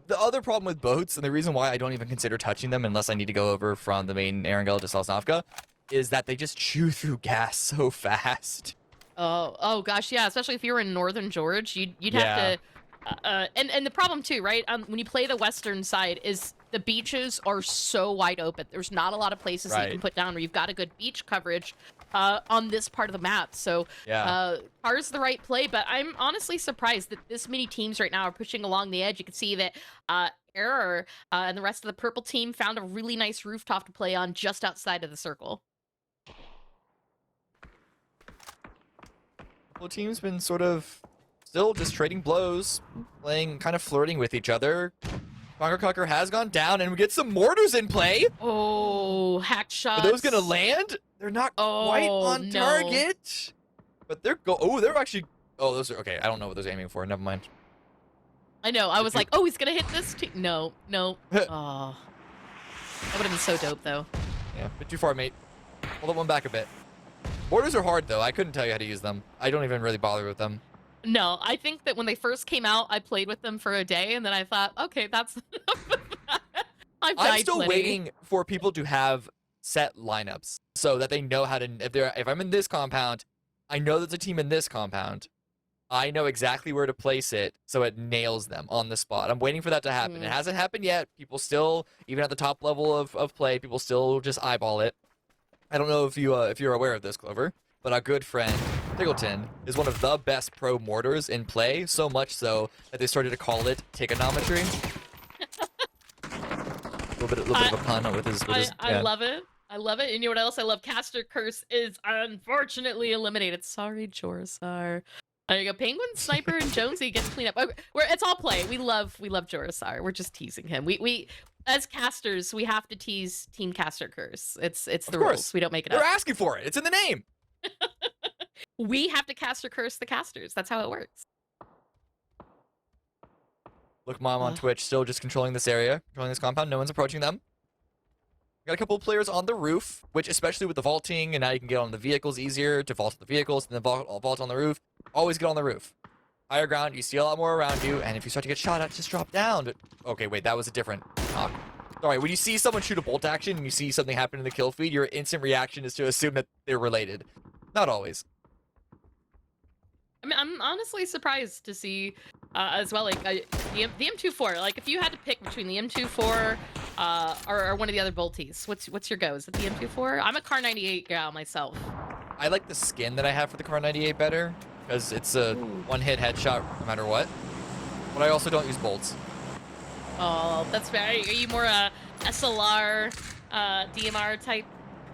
The other problem with boats, and the reason why I don't even consider touching them unless I need to go over from the main Erangel to Sosnovka, is that they just chew through gas so fast. Oh gosh, yeah. Especially if you were in Northern George, you'd have to. And the problem too, right? When you play the western side, is the beaches are so wide open. There's not a lot of places that you can put down where you've got a good beach coverage on this part of the map. So car's the right play, but I'm honestly surprised that this many teams right now are pushing along the edge. You can see that Error and the rest of the purple team found a really nice rooftop to play on just outside of the circle. Well, team's been sort of still just trading blows, playing, kind of flirting with each other. Cucker has gone down, and we get some mortars in play. Oh, hack shots. Are those gonna land? They're not quite on target, but they're they're actually. Oh, those are okay. I don't know what those are aiming for. Never mind. I know. I was like, oh, he's gonna hit this too. No. Oh, that would have been so dope, though. Yeah, a bit too far, mate. Hold that one back a bit. Mortars are hard, though. I couldn't tell you how to use them. I don't even really bother with them. No, I think that when they first came out, I played with them for a day, and then I thought, okay, that's I'm still waiting for people to have set lineups so that they know how to. If I'm in this compound, I know there's a team in this compound. I know exactly where to place it so it nails them on the spot. I'm waiting for that to happen. It hasn't happened yet. People still, even at the top level of play, people still just eyeball it. I don't know if you're aware of this, Klov3r, but our good friend Tiggleton is one of the best pro mortars in play, so much so that they started to call it trigonometry. a little bit of a pun with his I love it. I love it. And you know what else I love? Caster Curse is unfortunately eliminated. Sorry, Jorisar. There you go. Penguin, Sniper, and Jonesy getting cleaned up. Okay, it's all play. We love Jorisar. We're just teasing him. We as casters, we have to tease Team Caster Curse. It's the rules. We don't make it They're up. asking for it. It's in the name. We have to Caster Curse the casters. That's how it works. Look, Mom on Twitch still just controlling this area, controlling this compound. No one's approaching them. Got a couple of players on the roof, which especially with the vaulting, and now you can get on the vehicles easier to vault the vehicles and then vault on the roof. Always get on the roof. Higher ground, you see a lot more around you, and if you start to get shot at, just drop down. But, okay, wait, that was a different knock. Sorry, when you see someone shoot a bolt action and you see something happen in the kill feed, your instant reaction is to assume that they're related. Not always. I mean, I'm honestly surprised to see as well, like the M24. Like, if you had to pick between the M24 or one of the other bolties, what's your go? Is it the M24? I'm a Car 98 gal myself. I like the skin that I have for the Car 98 better, because it's a one-hit headshot no matter what. But I also don't use bolts. Oh, that's fair. Are you more a SLR, DMR type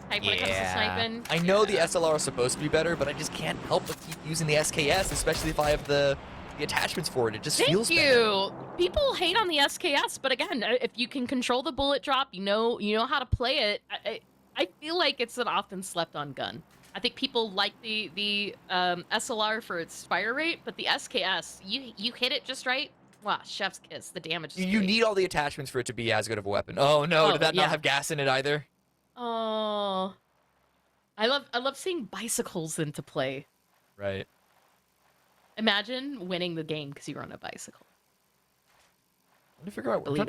when it comes to sniping? I know the SLR is supposed to be better, but I just can't help but keep using the SKS, especially if I have the attachments for it. It just feels better. Thank you. People hate on the SKS, but again, if you can control the bullet drop, you know how to play it. I feel like it's an often slept on gun. I think people like the SLR for its fire rate, but the SKS, you hit it just right. Wow, chef's kiss. The damage is You great. need all the attachments for it to be as good of a weapon. Oh no, did that not have gas in it either? Oh, I love seeing bicycles into play. Right. Imagine winning the game because you were on a bicycle. I'm trying to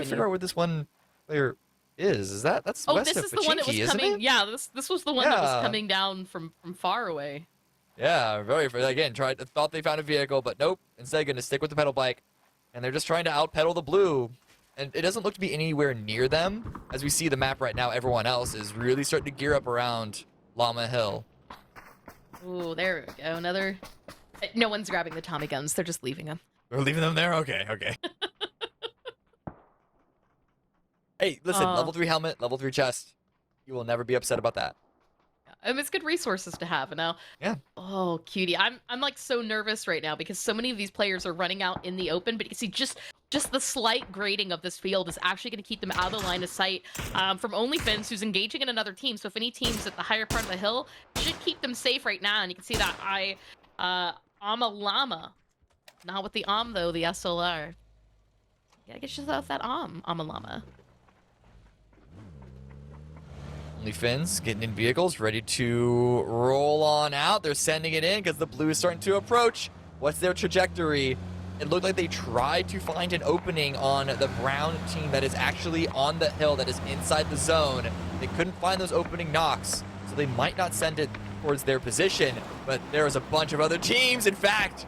figure out where this one player is. That's west this of is the one that was Pachinki, isn't coming. it? Yeah, this was the one that was Yeah. coming down from far away. Yeah, again, thought they found a vehicle, but nope. Instead, gonna stick with the pedal bike, and they're just trying to out-pedal the blue. And it doesn't look to be anywhere near them. As we see the map right now, everyone else is really starting to gear up around Llama Hill. Ooh, there we go. Another. No one's grabbing the Tommy guns. They're just leaving them. We're leaving them there? Okay. Hey, listen, level 3 helmet, level 3 chest. You will never be upset about that. It's good resources to have. And now, Yeah. Oh, cutie, I'm like so nervous right now because so many of these players are running out in the open. But you see, just the slight grading of this field is actually going to keep them out of the line of sight from OnlyFins, who's engaging in another team. So if any team's at the higher part of the hill, should keep them safe right now. And you can see that I'm a llama, not with the though, the SLR. Yeah, get yourself that I'm a llama. OnlyFins getting in vehicles, ready to roll on out. They're sending it in because the blue is starting to approach. What's their trajectory? It looked like they tried to find an opening on the brown team that is actually on the hill, that is inside the zone. They couldn't find those opening knocks, so they might not send it towards their position, but there's a bunch of other teams, in fact,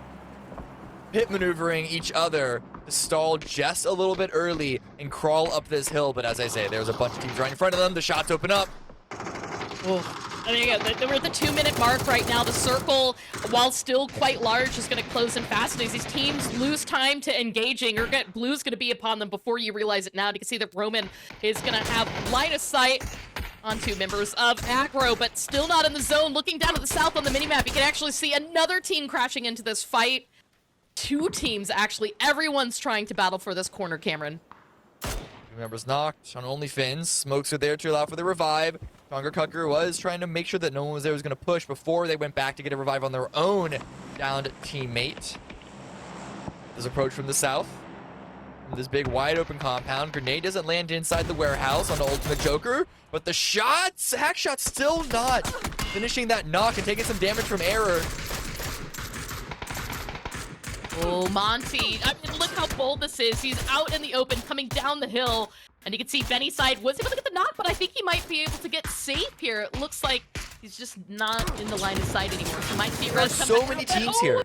pit maneuvering each other to stall just a little bit early and crawl up this hill. But as I say, there's a bunch of teams right in front of them. The shots open up. There you go. We're at the 2-minute mark right now. The circle, while still quite large, is going to close in fast. As these teams lose time to engaging, or blue's going to be upon them before you realize it now. You can see that Roman is going to have line of sight on 2 members of aggro, but still not in the zone. Looking down to the south on the minimap, you can actually see another team crashing into this fight. 2 teams, actually. Everyone's trying to battle for this corner, Cameron. 2 members knocked on OnlyFins. Smokes are there to allow for the revive. Kucker was trying to make sure that no one was there who was going to push before they went back to get a revive on their own downed teammate. There's approach from the south. From this big wide open compound. Grenade doesn't land inside the warehouse on the Ultimate Joker, but the shots, hack shot still not finishing that knock and taking some damage from Error. Oh, Monty. I mean, look how bold this is. He's out in the open, coming down the hill. And you can see Benny side was able to get the knock, but I think he might be able to get safe here. It looks like he's just not in the line of sight anymore. He might see There are so many teams here.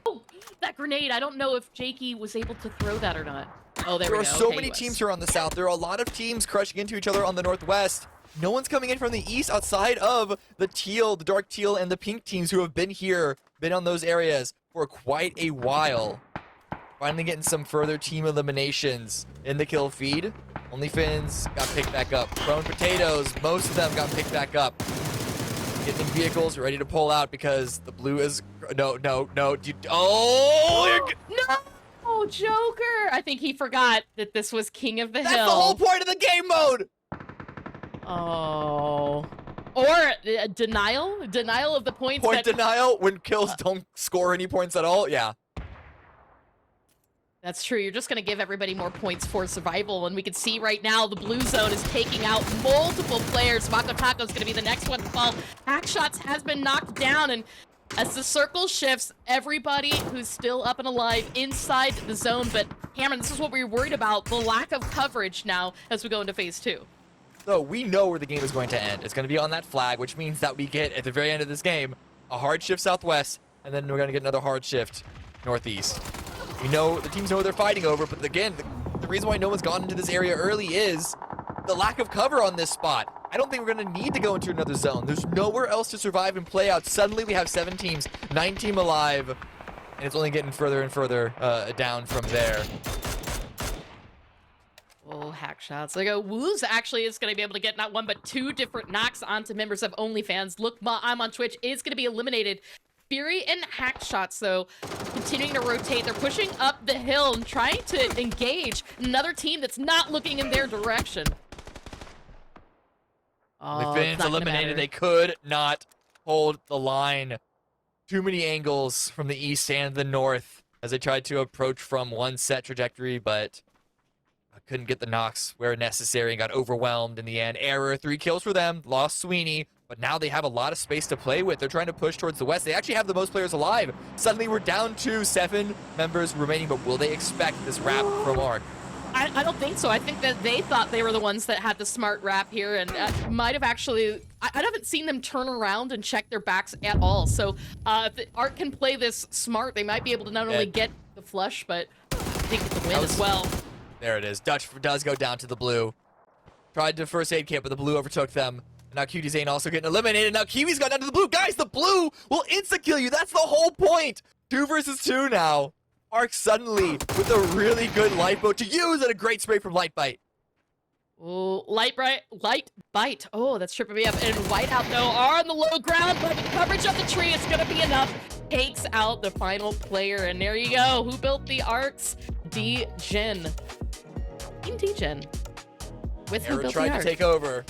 That grenade, I don't know if Jakey was able to throw that or not. Oh, there we go. There are so Okay, many he was. teams here on the south. There are a lot of teams crushing into each other on the northwest. No one's coming in from the east outside of the teal, the dark teal, and the pink teams who have been here, been on those areas for quite a while. Finally getting some further team eliminations in the kill feed. Only Finns got picked back up. Prone Potatoes, most of them got picked back up. Getting in vehicles, ready to pull out because the blue is... No. Oh! No, Joker! I think he forgot that this was King of the Hill. That's the whole point of the game mode! Oh. Or denial? Denial of the points. Point denial when kills don't score any points at all? Yeah. That's true. You're just going to give everybody more points for survival. And we can see right now the blue zone is taking out multiple players. Mako Taco is going to be the next one to fall. Hackshots has been knocked down. And as the circle shifts, everybody who's still up and alive inside the zone. But Cameron, this is what we were worried about. The lack of coverage now as we go into phase 2. So we know where the game is going to end. It's going to be on that flag, which means that we get, at the very end of this game, a hard shift southwest, and then we're going to get another hard shift northeast. We know the teams know what they're fighting over, but again, the reason why no one's gone into this area early is the lack of cover on this spot. I don't think we're going to need to go into another zone. There's nowhere else to survive and play out. Suddenly we have 7 teams, 9 team alive, and it's only getting further and further down from there. Oh, hack shots. Like Wooz actually is going to be able to get not one but 2 different knocks onto members of OnlyFans. Look, I'm on Twitch is going to be eliminated. Fury and hack shots, though, continuing to rotate. They're pushing up the hill and trying to engage another team that's not looking in their direction. The Finns eliminated. They could not hold the line. Too many angles from the east and the north as they tried to approach from one set trajectory, but couldn't get the knocks where necessary and got overwhelmed in the end. Error, 3 kills for them, lost Sweeney, but now they have a lot of space to play with. They're trying to push towards the west. They actually have the most players alive. Suddenly we're down to 7 members remaining, but will they expect this wrap from ARC? I don't think so. I think that they thought they were the ones that had the smart wrap here and might have actually... I haven't seen them turn around and check their backs at all. So if ARC can play this smart, they might be able to not only get the flush, but I think the win as well. There it is. Dutch does go down to the blue. Tried to first aid kit, but the blue overtook them. And now Cutie Zane also getting eliminated. Now Kiwi's gone down to the blue. Guys, the blue will insta-kill you. That's the whole point. 2 versus 2 now. ARC suddenly with a really good light boat to use and a great spray from Light Bite. Oh, Light Bite. Oh, that's tripping me up. And Whiteout, though, are on the low ground, but the coverage of the tree is going to be enough. Takes out the final player. And there you go. Who built the ARCs? D-Gen. Team D-Gen. With who Error built tried the to ARC. take over,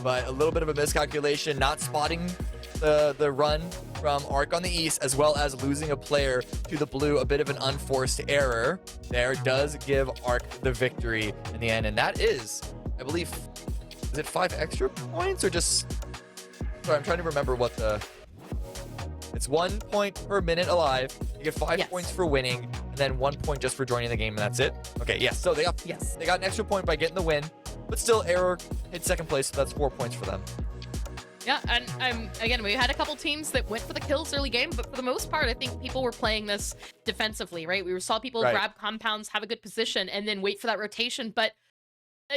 but a little bit of a miscalculation, not spotting the run from ARC on the east, as well as losing a player to the blue. A bit of an unforced error there does give ARC the victory in the end, and that is, I believe, is it 5 extra points or just... Sorry, I'm trying to remember what the... It's 1 point per minute alive. You get 5 points for winning, and then 1 point just for joining the game, and that's it. Okay, yes. So they got an extra point by getting the win, but still, Error hit 2nd place, so that's 4 points for them. Yeah, and again, we had a couple teams that went for the kills early game, but for the most part, I think people were playing this defensively, right? We saw people grab compounds, have a good position, and then wait for that rotation. But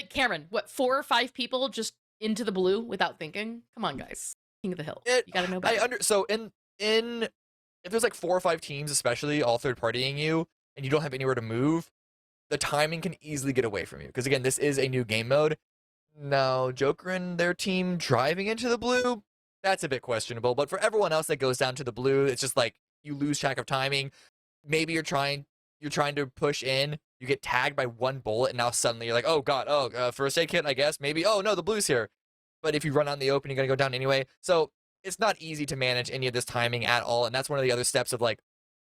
Cameron, what, 4 or 5 people just into the blue without thinking? Come on, guys. King of the Hill. You gotta know better. So in if there's like 4 or 5 teams, especially all third partying you, and you don't have anywhere to move, the timing can easily get away from you. Because again, this is a new game mode. Now, Joker and their team driving into the blue, that's a bit questionable. But for everyone else that goes down to the blue, it's just like you lose track of timing. Maybe you're trying to push in, you get tagged by 1 bullet, and now suddenly you're like, oh god, first aid kit, I guess, maybe. Oh no, the blue's here. But if you run out in the open, you're gonna go down anyway. So it's not easy to manage any of this timing at all, and that's one of the other steps of like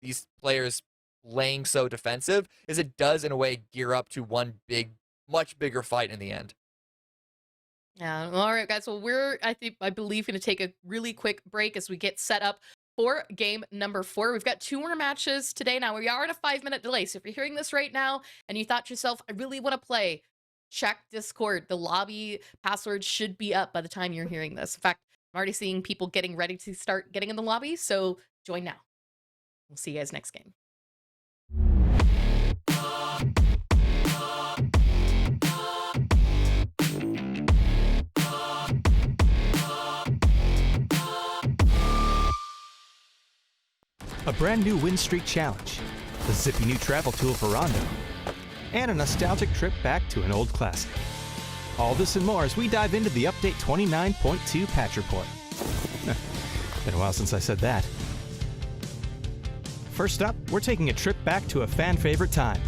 these players playing so defensive, is it does in a way gear up to one big, much bigger fight in the end. Yeah. All right, guys. Well, I believe, going to take a really quick break as we get set up for game number 4. We've got 2 more matches today. Now, we are at a 5-minute delay. So if you're hearing this right now and you thought to yourself, I really want to play, check Discord. The lobby password should be up by the time you're hearing this. In fact, I'm already seeing people getting ready to start getting in the lobby. So join now. We'll see you guys next game. A brand new win streak challenge, the zippy new travel tool for Rondo, and a nostalgic trip back to an old classic. All this and more as we dive into the Update 29.2 patch report. Been a while since I said that. First up, we're taking a trip back to a fan favorite time.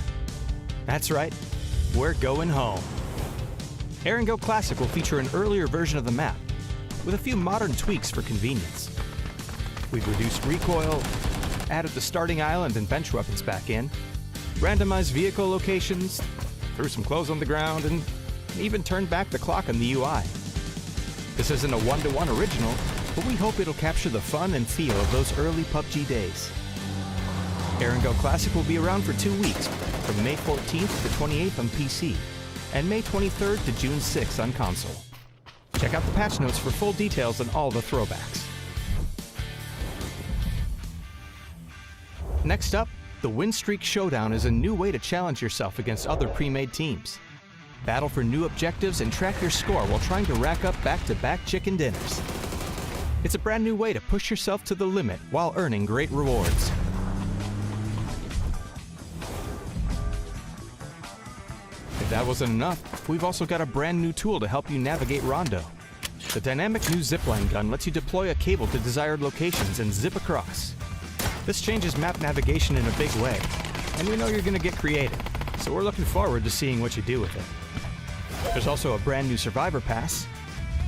That's right, we're going home. Air & Go Classic will feature an earlier version of the map, with a few modern tweaks for convenience. We've reduced recoil, added the starting island and bench weapons back in, randomized vehicle locations, threw some clothes on the ground, and even turned back the clock on the UI. This isn't a one-to-one original, but we hope it'll capture the fun and feel of those early PUBG days. Air & Go Classic will be around for 2 weeks, from May 14th to 28th on PC, and May 23rd to June 6th on console. Check out the patch notes for full details on all the throwbacks. Next up, the Win Streak Showdown is a new way to challenge yourself against other pre-made teams. Battle for new objectives and track your score while trying to rack up back-to-back chicken dinners. It's a brand new way to push yourself to the limit while earning great rewards. If that wasn't enough, we've also got a brand new tool to help you navigate Rondo. The dynamic new zipline gun lets you deploy a cable to desired locations and zip across. This changes map navigation in a big way, and we know you're going to get creative, so we're looking forward to seeing what you do with it. There's also a brand new Survivor Pass,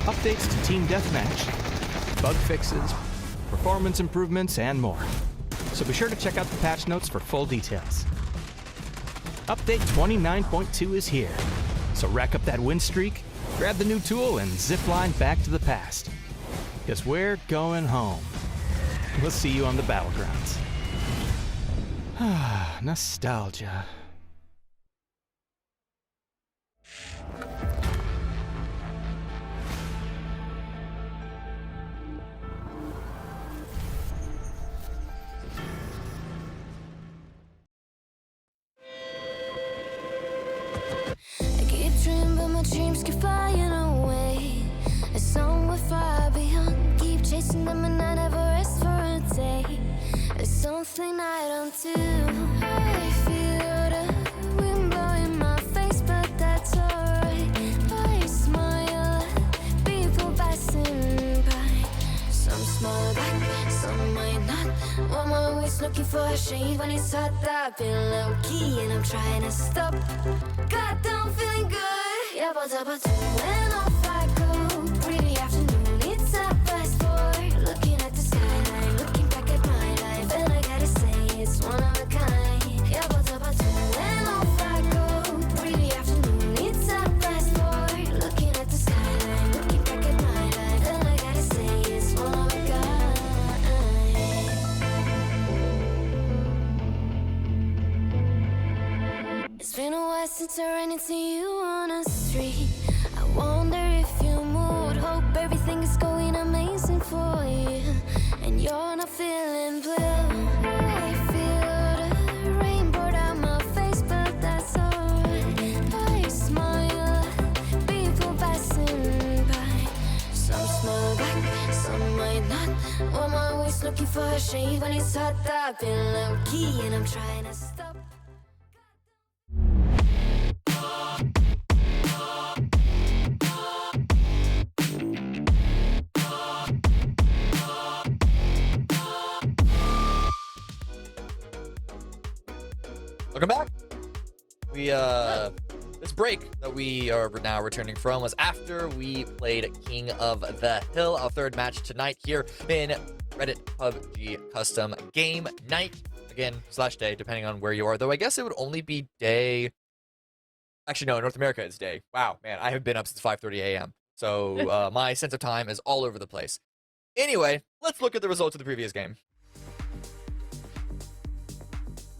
updates to Team Deathmatch, bug fixes, performance improvements, and more. So be sure to check out the patch notes for full details. Update 29.2 is here, so rack up that win streak, grab the new tool, and zipline back to the past. Because we're going home. We'll see you on the Battlegrounds. Nostalgia. I keep dreaming, but my dreams keep flying away. As somewhere far beyond, keep chasing them and I never rest for a day. There's something I don't do. I feel the wind blowing my face, but that's alright. I smile at people passing by. Some smile back, some might not. I'm always looking for a shade when it's hot. I've been low key and I'm trying to stop. God, I'm feeling good. Yeah, but when off I go. Pretty afternoon, it's a fast forward. Looking at the skyline, looking back at my life, and I gotta say it's one of a kind. Yeah, but when off I go. Pretty afternoon, it's a fast forward. Looking at the skyline, looking back at my life, and I gotta say it's one of a kind. It's been a while since I ran into you on the street. I wonder if you moved. Hope everything is going amazing for you, and you're not feeling blue. I feel the rain pour down my face, but that's alright. I smile at people passing by. Some smile back, some might not. I'm always looking for a shade when it's hot. I've been low key and I'm trying to stop. Welcome back. This break that we are now returning from was after we played King of the Hill, our third match tonight here in Reddit PUBG Custom Game Night. Again, /day, depending on where you are. Though I guess it would only be day. Actually, no, in North America it's day. Wow, man, I have been up since 5:30 a.m. So my sense of time is all over the place. Anyway, let's look at the results of the previous game.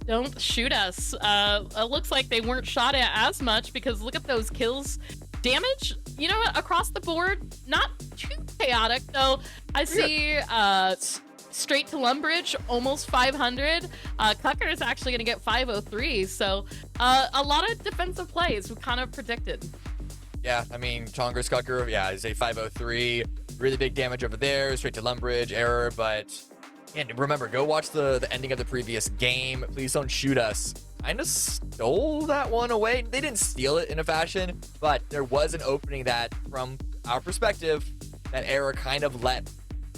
Don't shoot us. It looks like they weren't shot at as much because look at those kills. Damage, you know what, across the board, not too chaotic though. I see straight to Lumbridge, almost 500. Klov3r is actually gonna get 503, so a lot of defensive plays we kind of predicted. Yeah, I mean, Chonger's Klov3r, yeah, is a 503. Really big damage over there, straight to Lumbridge, error, but and remember, go watch the ending of the previous game. Please don't shoot us. Kind of stole that one away. They didn't steal it in a fashion, but there was an opening that, from our perspective, that Error kind of let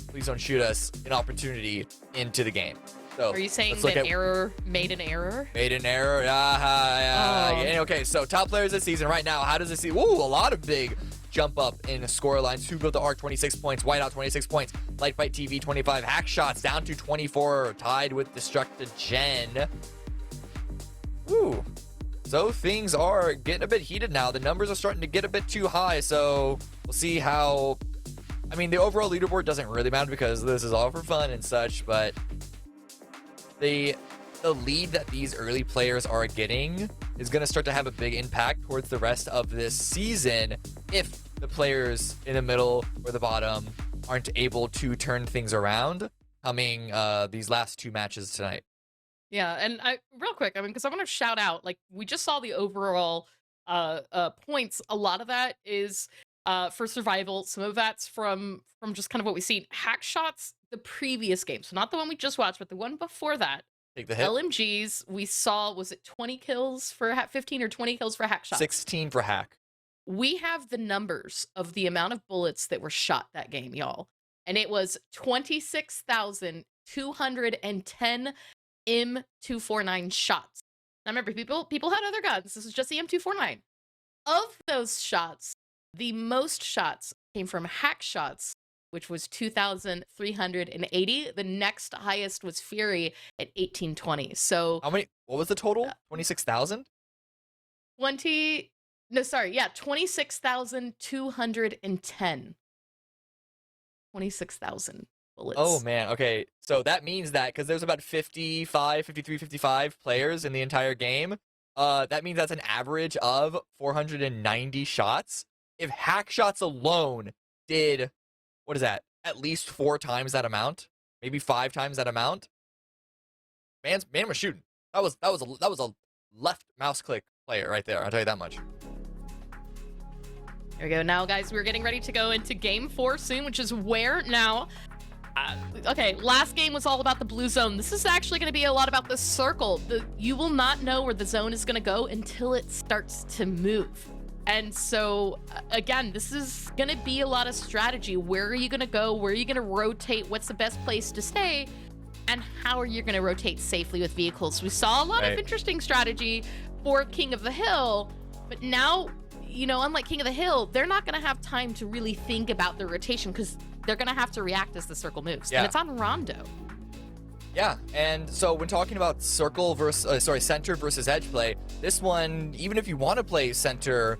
Please Don't Shoot Us an opportunity into the game. So Are you saying let's look that at Error made an error? made an error? Yeah. Okay, so top players this season right now. How does it see? Ooh, a lot of big jump up in score lines. Who built the Arc 26 points, Whiteout 26 points, Light Fight TV 25, Hack Shots down to 24, tied with Destructed Gen. Ooh. So things are getting a bit heated now. The numbers are starting to get a bit too high. So we'll see how. I mean, the overall leaderboard doesn't really matter because this is all for fun and such, but the lead that these early players are getting is going to start to have a big impact towards the rest of this season if the players in the middle or the bottom aren't able to turn things around coming these last two matches tonight. Yeah, and real quick, I mean, because I want to shout out, like, we just saw the overall points. A lot of that is for survival. Some of that's from just kind of what we've seen. Hack Shots, the previous game, so not the one we just watched, but the one before that. Take the hit. LMGs, we saw, was it 20 kills for 15 or 20 kills for Hack Shots? 16 for Hack. We have the numbers of the amount of bullets that were shot that game, y'all. And it was 26,210 M249 shots. Now remember, people had other guns. This is just the M249. Of those shots, the most shots came from Hack Shots, which was 2,380. The next highest was Fury at 1,820. So how many? What was the total? 26,000? 26,210. 26,000 bullets. Oh man, okay. So that means that because there's about 55 players in the entire game, that means that's an average of 490 shots. If Hack Shots alone did, what is that? At least 4 times that amount, maybe 5 times that amount. Man was shooting. That was a left mouse click player right there. I'll tell you that much. There we go. Now, guys, we're getting ready to go into Game 4 soon, which is where now. Okay, last game was all about the blue zone. This is actually going to be a lot about the circle. You will not know where the zone is going to go until it starts to move. And so, again, this is going to be a lot of strategy. Where are you going to go? Where are you going to rotate? What's the best place to stay? And how are you going to rotate safely with vehicles? We saw a lot of interesting strategy for King of the Hill, but now, you know, unlike King of the Hill, they're not going to have time to really think about their rotation because they're going to have to react as the circle moves. Yeah. And it's on Rondo. Yeah, and so when talking about center versus edge play, this one, even if you want to play center,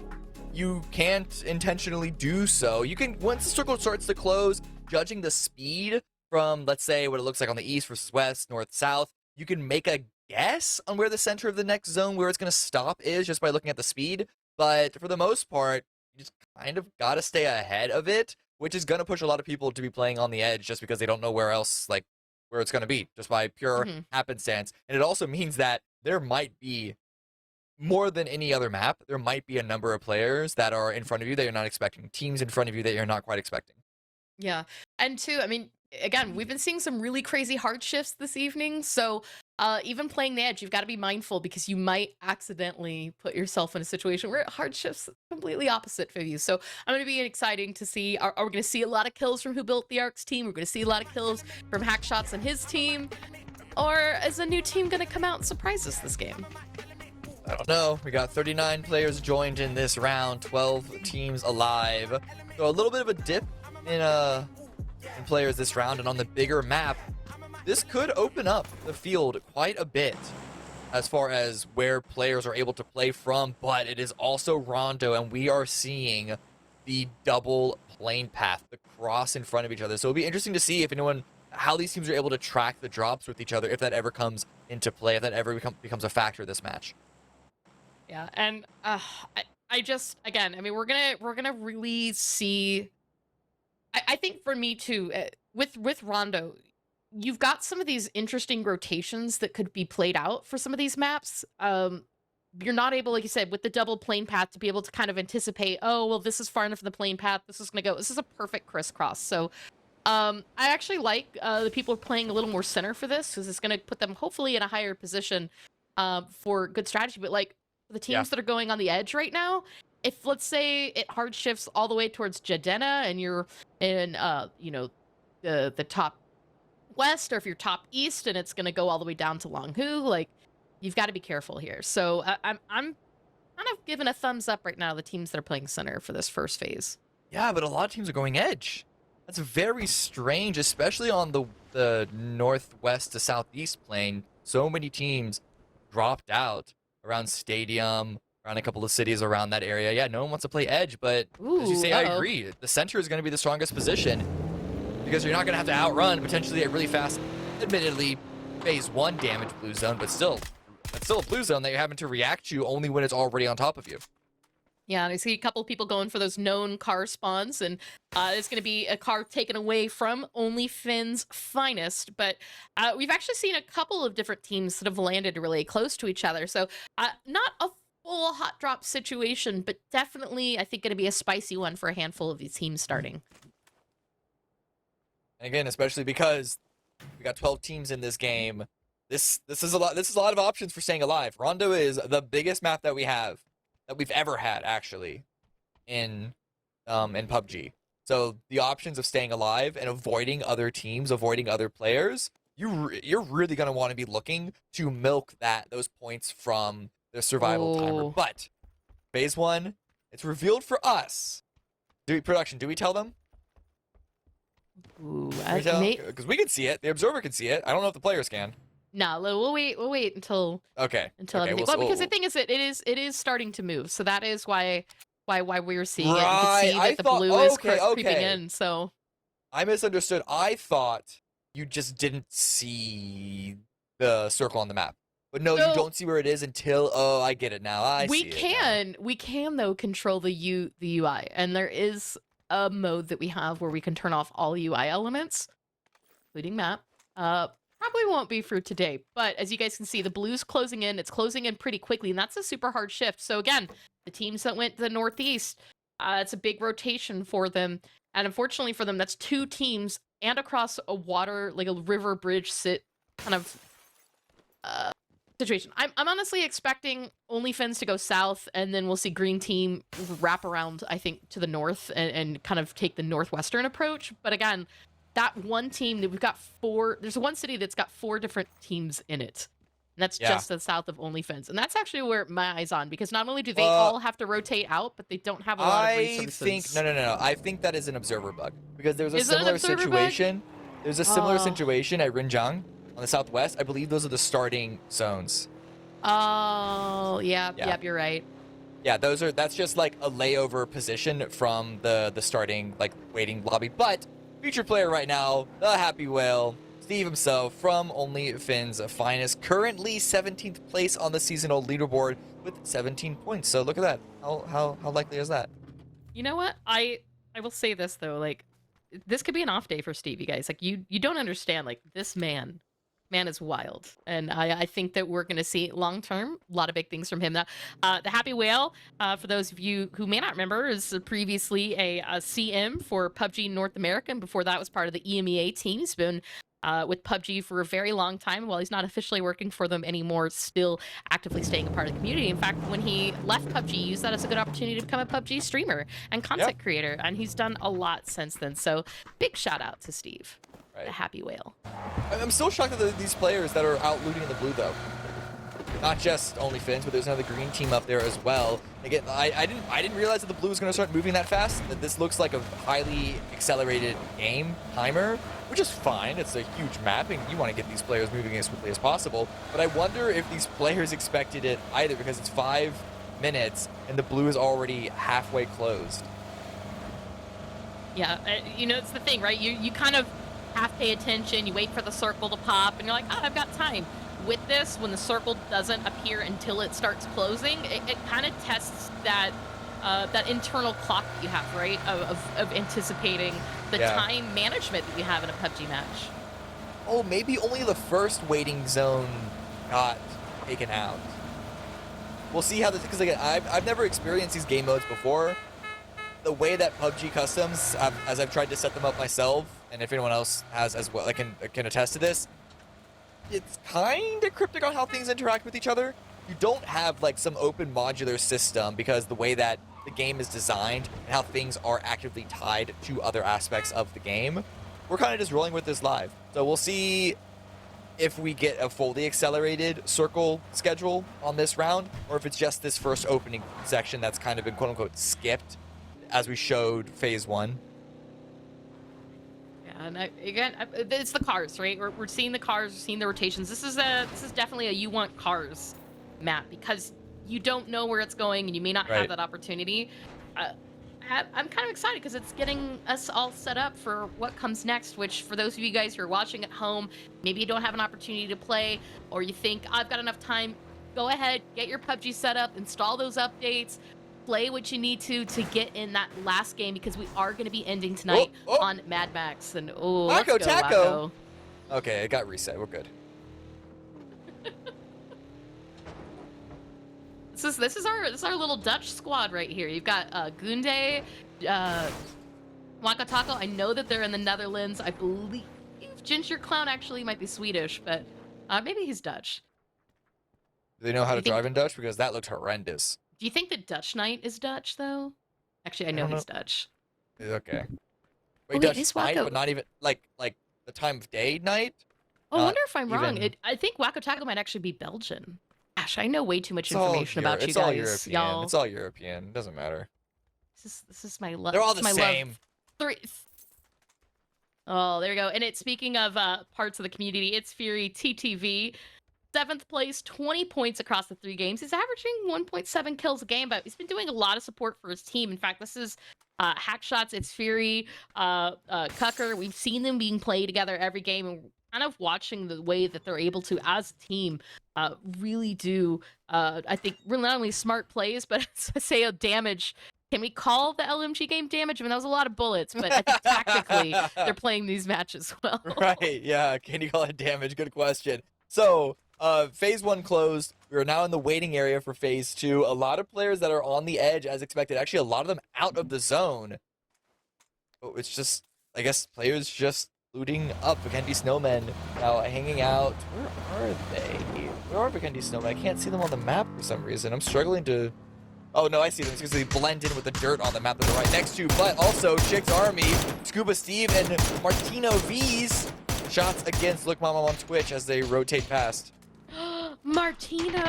you can't intentionally do so. You can, once the circle starts to close, judging the speed from, let's say, what it looks like on the east versus west, north, south, you can make a guess on where the center of the next zone, where it's going to stop is just by looking at the speed. But for the most part, you just kind of got to stay ahead of it, which is going to push a lot of people to be playing on the edge just because they don't know where else, like, where it's going to be, just by pure happenstance. And it also means that there might be, more than any other map, there might be a number of players that are in front of you that you're not expecting, teams in front of you that you're not quite expecting. Yeah, and two, I mean, again, we've been seeing some really crazy hard shifts this evening, so even playing the edge, you've got to be mindful because you might accidentally put yourself in a situation where hard shifts completely opposite for you. So I'm going to be exciting to see, are we going to see a lot of kills from Who Built the Ark's team? We're going to see a lot of kills from Hack Shots and his team? Or is a new team going to come out and surprise us this game? I don't know. We got 39 players joined in this round, 12 teams alive. So a little bit of a dip in players this round, and on the bigger map, this could open up the field quite a bit as far as where players are able to play from, but it is also Rondo, and we are seeing the double plane path, the cross in front of each other. So it'll be interesting to see how these teams are able to track the drops with each other, if that ever comes into play, if that ever becomes a factor this match. Yeah, and I just, again, I mean, we're gonna really see. I think for me too, with Rondo, you've got some of these interesting rotations that could be played out for some of these maps. You're not able, like you said, with the double plane path to be able to kind of anticipate, oh, well, this is far enough from the plane path. This is a perfect crisscross. So I actually like the people playing a little more center for this because it's going to put them hopefully in a higher position for good strategy. But like, for the teams that are going on the edge right now, if let's say it hard shifts all the way towards Jadena and you're in you know, the top west, or if you're top east and it's going to go all the way down to Longhu, like you've got to be careful here. So I'm kind of giving a thumbs up right now to the teams that are playing center for this first phase. Yeah, but a lot of teams are going edge. That's very strange, especially on the northwest to southeast plane. So many teams dropped out around Stadium, around a couple of cities around that area. Yeah, no one wants to play edge, but as you say, I agree. The center is going to be the strongest position because you're not going to have to outrun potentially a really fast, admittedly, phase 1 damage blue zone, but still, that's still a blue zone that you're having to react to only when it's already on top of you. Yeah, and I see a couple people going for those known car spawns, and it's going to be a car taken away from only Finn's finest. But we've actually seen a couple of different teams that have landed really close to each other. So not a full hot drop situation, but definitely I think going to be a spicy one for a handful of these teams starting. And again, especially because we got 12 teams in this game, this is a lot. This is a lot of options for staying alive. Rondo is the biggest map that we have, that we've ever had, actually, in PUBG. So the options of staying alive and avoiding other teams, avoiding other players, you're really gonna want to be looking to milk those points from the survival timer. But phase 1, it's revealed for us. Do we tell them? Ooh, Because we can see it. The observer can see it. I don't know if the players can. No, we'll wait until everything. Well, because the thing is that it is starting to move, so that is why we're seeing it. You can see that the blue is creeping in. So I misunderstood. I thought you just didn't see the circle on the map, but no, you don't see where it is until. Oh, I get it now. We can though control the UI, and there is a mode that we have where we can turn off all UI elements, including map. Probably won't be for today, but as you guys can see, the blue's closing in. It's closing in pretty quickly, and that's a super hard shift. So again, the teams that went to the northeast, it's a big rotation for them, and unfortunately for them, that's 2 teams and across a water, like a river bridge kind of situation. I'm honestly expecting only Finns to go south, and then we'll see green team wrap around, I think, to the north and kind of take the northwestern approach. But again, that one team that we've got 4, there's one city that's got 4 different teams in it. And that's just to the south of OnlyFins. And that's actually where my eye's on, because not only do they all have to rotate out, but they don't have a lot of resources. No. I think that is an observer bug. Because there's a similar situation. There's a similar situation at Rinjang on the southwest. I believe those are the starting zones. Oh, yep, you're right. Yeah, that's just like a layover position from the starting, like, waiting lobby. But featured player right now, the Happy Whale, Steve himself from Only Finn's finest, currently 17th place on the seasonal leaderboard with 17 points. So look at that. How likely is that? You know what? I will say this though, like, this could be an off day for Steve, you guys. Like, you don't understand, like, this man is wild, and I think that we're going to see long term a lot of big things from him. The Happy Whale, for those of you who may not remember, is previously a CM for PUBG North America, and before that was part of the EMEA team. He's been with PUBG for a very long time. While he's not officially working for them anymore, still actively staying a part of the community. In fact, when he left PUBG, he used that as a good opportunity to become a PUBG streamer and content creator, and he's done a lot since then. So big shout out to Steve. Right. The Happy Whale. I'm still shocked at these players that are out looting in the blue, though. Not just only Finns, but there's another green team up there as well. Again, I didn't realize that the blue was going to start moving that fast. That this looks like a highly accelerated game timer, which is fine. It's a huge map, and you want to get these players moving as quickly as possible. But I wonder if these players expected it either, because it's 5 minutes and the blue is already halfway closed. Yeah, you know, it's the thing, right? You kind of have to pay attention, you wait for the circle to pop, and you're like, oh, I've got time. With this, when the circle doesn't appear until it starts closing, it kind of tests that that internal clock that you have, right? Of anticipating the time management that you have in a PUBG match. Oh, maybe only the first waiting zone got taken out. We'll see how this, because again, I've never experienced these game modes before. The way that PUBG Customs, as I've tried to set them up myself, and if anyone else has as well, I can attest to this, it's kind of cryptic on how things interact with each other. you don't have like some open modular system because the way that the game is designed and how things are actively tied to other aspects of the game, we're kind of just rolling with this live. So we'll see if we get a fully accelerated circle schedule on this round, or if it's just this first opening section that's kind of been quote-unquote skipped as we showed phase 1. Yeah, and it's the cars, right? We're seeing the cars, we're seeing the rotations. This is definitely a you want cars map because you don't know where it's going and you may not have that opportunity. I'm kind of excited because it's getting us all set up for what comes next, which for those of you guys who are watching at home, maybe you don't have an opportunity to play, or you think, I've got enough time, go ahead, get your PUBG set up, install those updates, play what you need to get in that last game, because we are going to be ending tonight on Mad Max. And let's go, Wacko. Okay, it got reset. We're good. This is our little Dutch squad right here. You've got Gunde, Waka Taco. I know that they're in the Netherlands. I believe Ginger Clown actually might be Swedish, but maybe he's Dutch. Do they know how to drive in Dutch? Because that looked horrendous. Do you think that Dutch Knight is Dutch though? Actually, I know he's Dutch. Okay. Wait, Dutch night, but not even like the time of day night? Oh, I wonder if I'm wrong. I think Wacko Taco might actually be Belgian. Gosh, I know way too much information about you guys, y'all. It's all European. It doesn't matter. This is my love. They're all the same. Oh, there you go. And speaking of parts of the community, it's Fury TTV. 7th place, 20 points across the 3 games. He's averaging 1.7 kills a game, but he's been doing a lot of support for his team. In fact, this is Hackshots, it's Fury, Cucker. We've seen them being played together every game, and kind of watching the way that they're able to, as a team, really do, I think, really not only smart plays, but say damage. Can we call the LMG game damage? I mean, that was a lot of bullets, but I think tactically they're playing these matches well. Right, yeah. Can you call it damage? Good question. So, phase 1 closed. We are now in the waiting area for phase 2. A lot of players that are on the edge as expected. Actually, a lot of them out of the zone. Oh, it's just, I guess, players just looting up. Vikendi Snowmen now hanging out. Where are they? Where are Vikendi Snowmen? I can't see them on the map for some reason. I'm struggling to... Oh, no, I see them. It's because they blend in with the dirt on the map that they're right next to. But also, Chick's Army, Scuba Steve, and Martino V's shots against Look Mama on Twitch as they rotate past. Martino!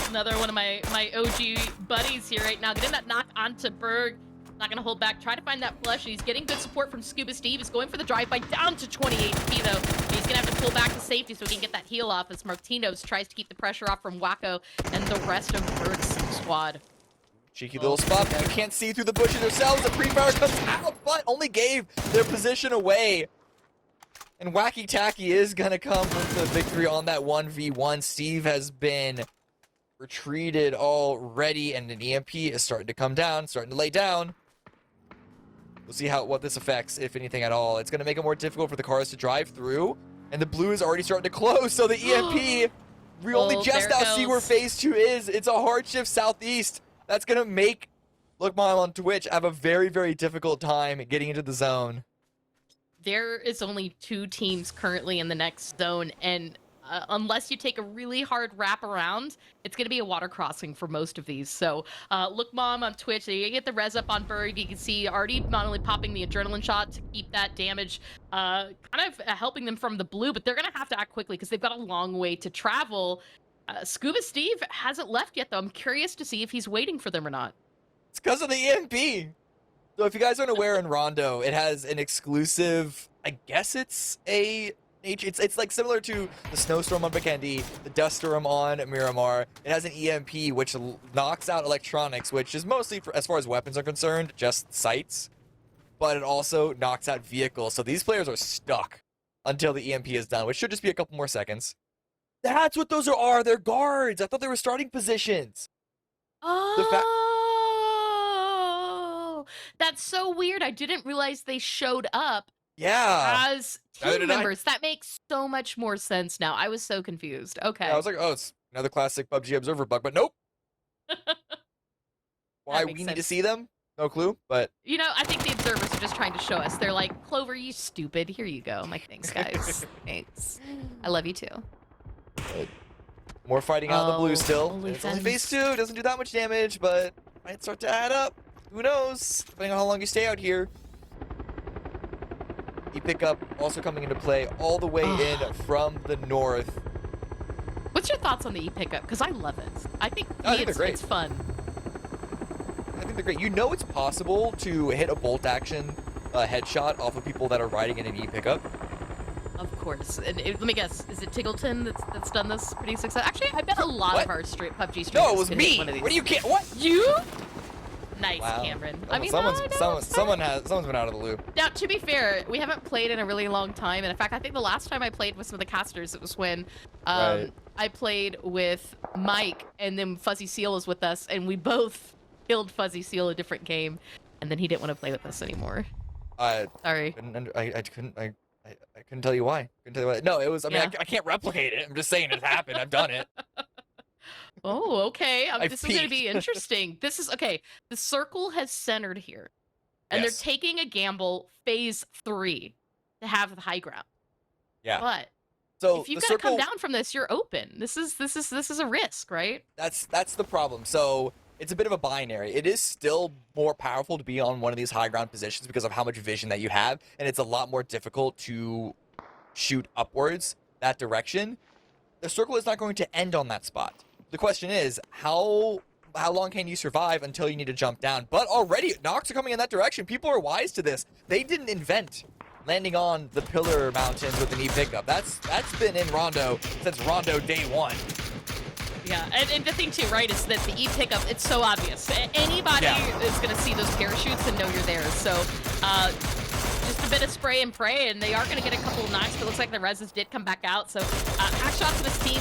Another one of my OG buddies here right now. Getting that knock onto Berg. Not going to hold back. Try to find that flush. He's getting good support from Scuba Steve. He's going for the drive-by down to 20 HP, though. He's going to have to pull back to safety so he can get that heal off as Martino's tries to keep the pressure off from Wacko and the rest of Berg's squad. Cheeky little spot. You can't see through the bushes themselves. The pre-fire comes out, but only gave their position away. And Wacky Tacky is going to come with the victory on that 1v1. Steve has been retreated already, and an EMP is starting to come down, starting to lay down. We'll see what this affects, if anything at all. It's going to make it more difficult for the cars to drive through, and the blue is already starting to close, so the EMP, we only just now see where phase 2 is. It's a hard shift southeast. That's going to make Look Mom on Twitch have a very, very difficult time getting into the zone. There is only 2 teams currently in the next zone, and unless you take a really hard wrap around, it's going to be a water crossing for most of these. So, Look Mom on Twitch, you get the res up on Berg. You can see already not only popping the adrenaline shot to keep that damage, kind of helping them from the blue, but they're going to have to act quickly because they've got a long way to travel. Scuba Steve hasn't left yet, though. I'm curious to see if he's waiting for them or not. It's because of the EMP. So if you guys aren't aware, in Rondo, it has an exclusive, I guess it's like similar to the Snowstorm on Vikendi, the Dust Storm on Miramar. It has an EMP which knocks out electronics, which is mostly, as far as weapons are concerned, just sights. But it also knocks out vehicles. So these players are stuck until the EMP is done, which should just be a couple more seconds. That's what those are. They're guards. I thought they were starting positions. Oh, that's so weird. I didn't realize they showed up. Yeah. As team members. That makes so much more sense now. I was so confused. Okay. Yeah, I was like, oh, it's another classic PUBG Observer bug, but nope. Why we need to see them? No clue, but... You know, I think the observers are just trying to show us. They're like, Klov3r, you stupid. Here you go. I'm like, thanks, guys. Thanks. I love you, too. More fighting out in the blue still. Only It's only Fens. phase 2. Doesn't do that much damage, but might start to add up. Who knows? Depending on how long you stay out here. E-pickup also coming into play all the way in from the north. What's your thoughts on the e-pickup? Because I love it. I think, I think it's, they're great. it's fun. I think they're great. You know it's possible to hit a bolt action headshot off of people that are riding in an e-pickup. Of course. And let me guess, is it Tiggleton that's done this pretty successfully? Actually, I bet a lot What? of our PUBG streamers No, it was could hit me. one of these. What do you get? What? You? Nice, Wow. Cameron. Oh, I mean, someone's it's someone been out of the loop. Now, to be fair, we haven't played in a really long time, and in fact, I think the last time I played with some of the casters, it was when Right. I played with Mike, and then Fuzzy Seal was with us, and we both killed Fuzzy Seal a different game, and then he didn't want to play with us anymore. Sorry. I couldn't tell you why. Couldn't tell you why. No, it was. I mean, Yeah. I can't replicate it. I'm just saying it happened. I've done it. Oh, okay. I This is going to be peeked. interesting. This is okay. The circle has centered here, and Yes. they're taking a gamble, phase 3, to have the high ground. Yeah. But So if you've the got to come circle. down from this, you're open. This is a risk, right? That's the problem. So it's a bit of a binary. It is still more powerful to be on one of these high ground positions because of how much vision that you have, and it's a lot more difficult to shoot upwards that direction. The circle is not going to end on that spot. The question is, how long can you survive until you need to jump down? But already, knocks are coming in that direction. People are wise to this. They didn't invent landing on the pillar mountains with an e-pickup. That's been in Rondo since Rondo day 1. Yeah, and the thing too, right, is that the e-pickup, it's so obvious. Anybody Yeah. is going to see those parachutes and know you're there. So just a bit of spray and pray, and they are going to get a couple of knocks, but it looks like the reses did come back out. So Shots to this team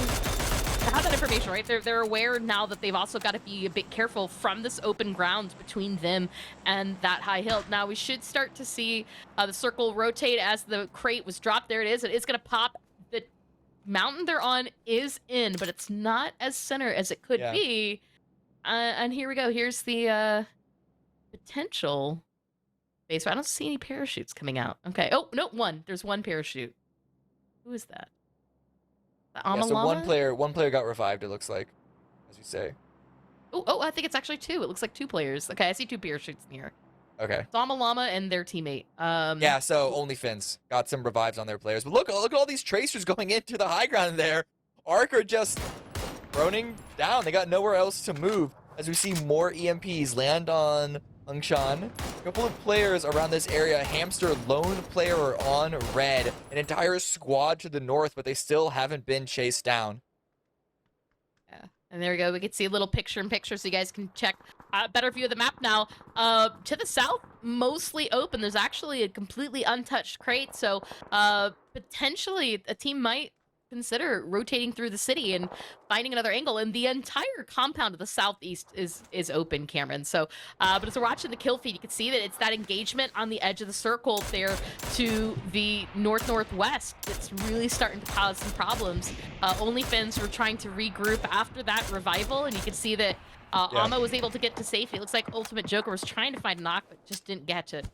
have that information, right? They're aware now that they've also got to be a bit careful from this open ground between them and that high hill. Now we should start to see the circle rotate as the crate was dropped. There it is. It is going to pop. The mountain they're on is in, but it's not as center as it could be. And here we go. Here's the potential base. I don't see any parachutes coming out. Okay. Oh, no, one. There's one parachute. Who is that? The Yeah, so Amalama? one player got revived, it looks like, as you say. Oh, I think it's actually two. It looks like two players. Okay, I see two parachutes in here. Okay. It's Amalama and their teammate. Yeah, so only Fins got some revives on their players. But look at all these tracers going into the high ground there. Arc are just droning down. They got nowhere else to move. As we see more EMPs land on Angshan. A couple of players around this area. Hamster, lone player on red. An entire squad to the north, but they still haven't been chased down. Yeah, and there we go. We can see a little picture-in-picture so you guys can check a better view of the map now. To the south, mostly open. There's actually a completely untouched crate, so potentially a team might consider rotating through the city and finding another angle. And the entire compound of the southeast is open, Cameron. So, but as we're watching the kill feed, you can see that it's that engagement on the edge of the circle there to the northwest. It's really starting to cause some problems. OnlyFins were trying to regroup after that revival, and you can see that Ama was able to get to safety. It looks like Ultimate Joker was trying to find knock, but just didn't get to it.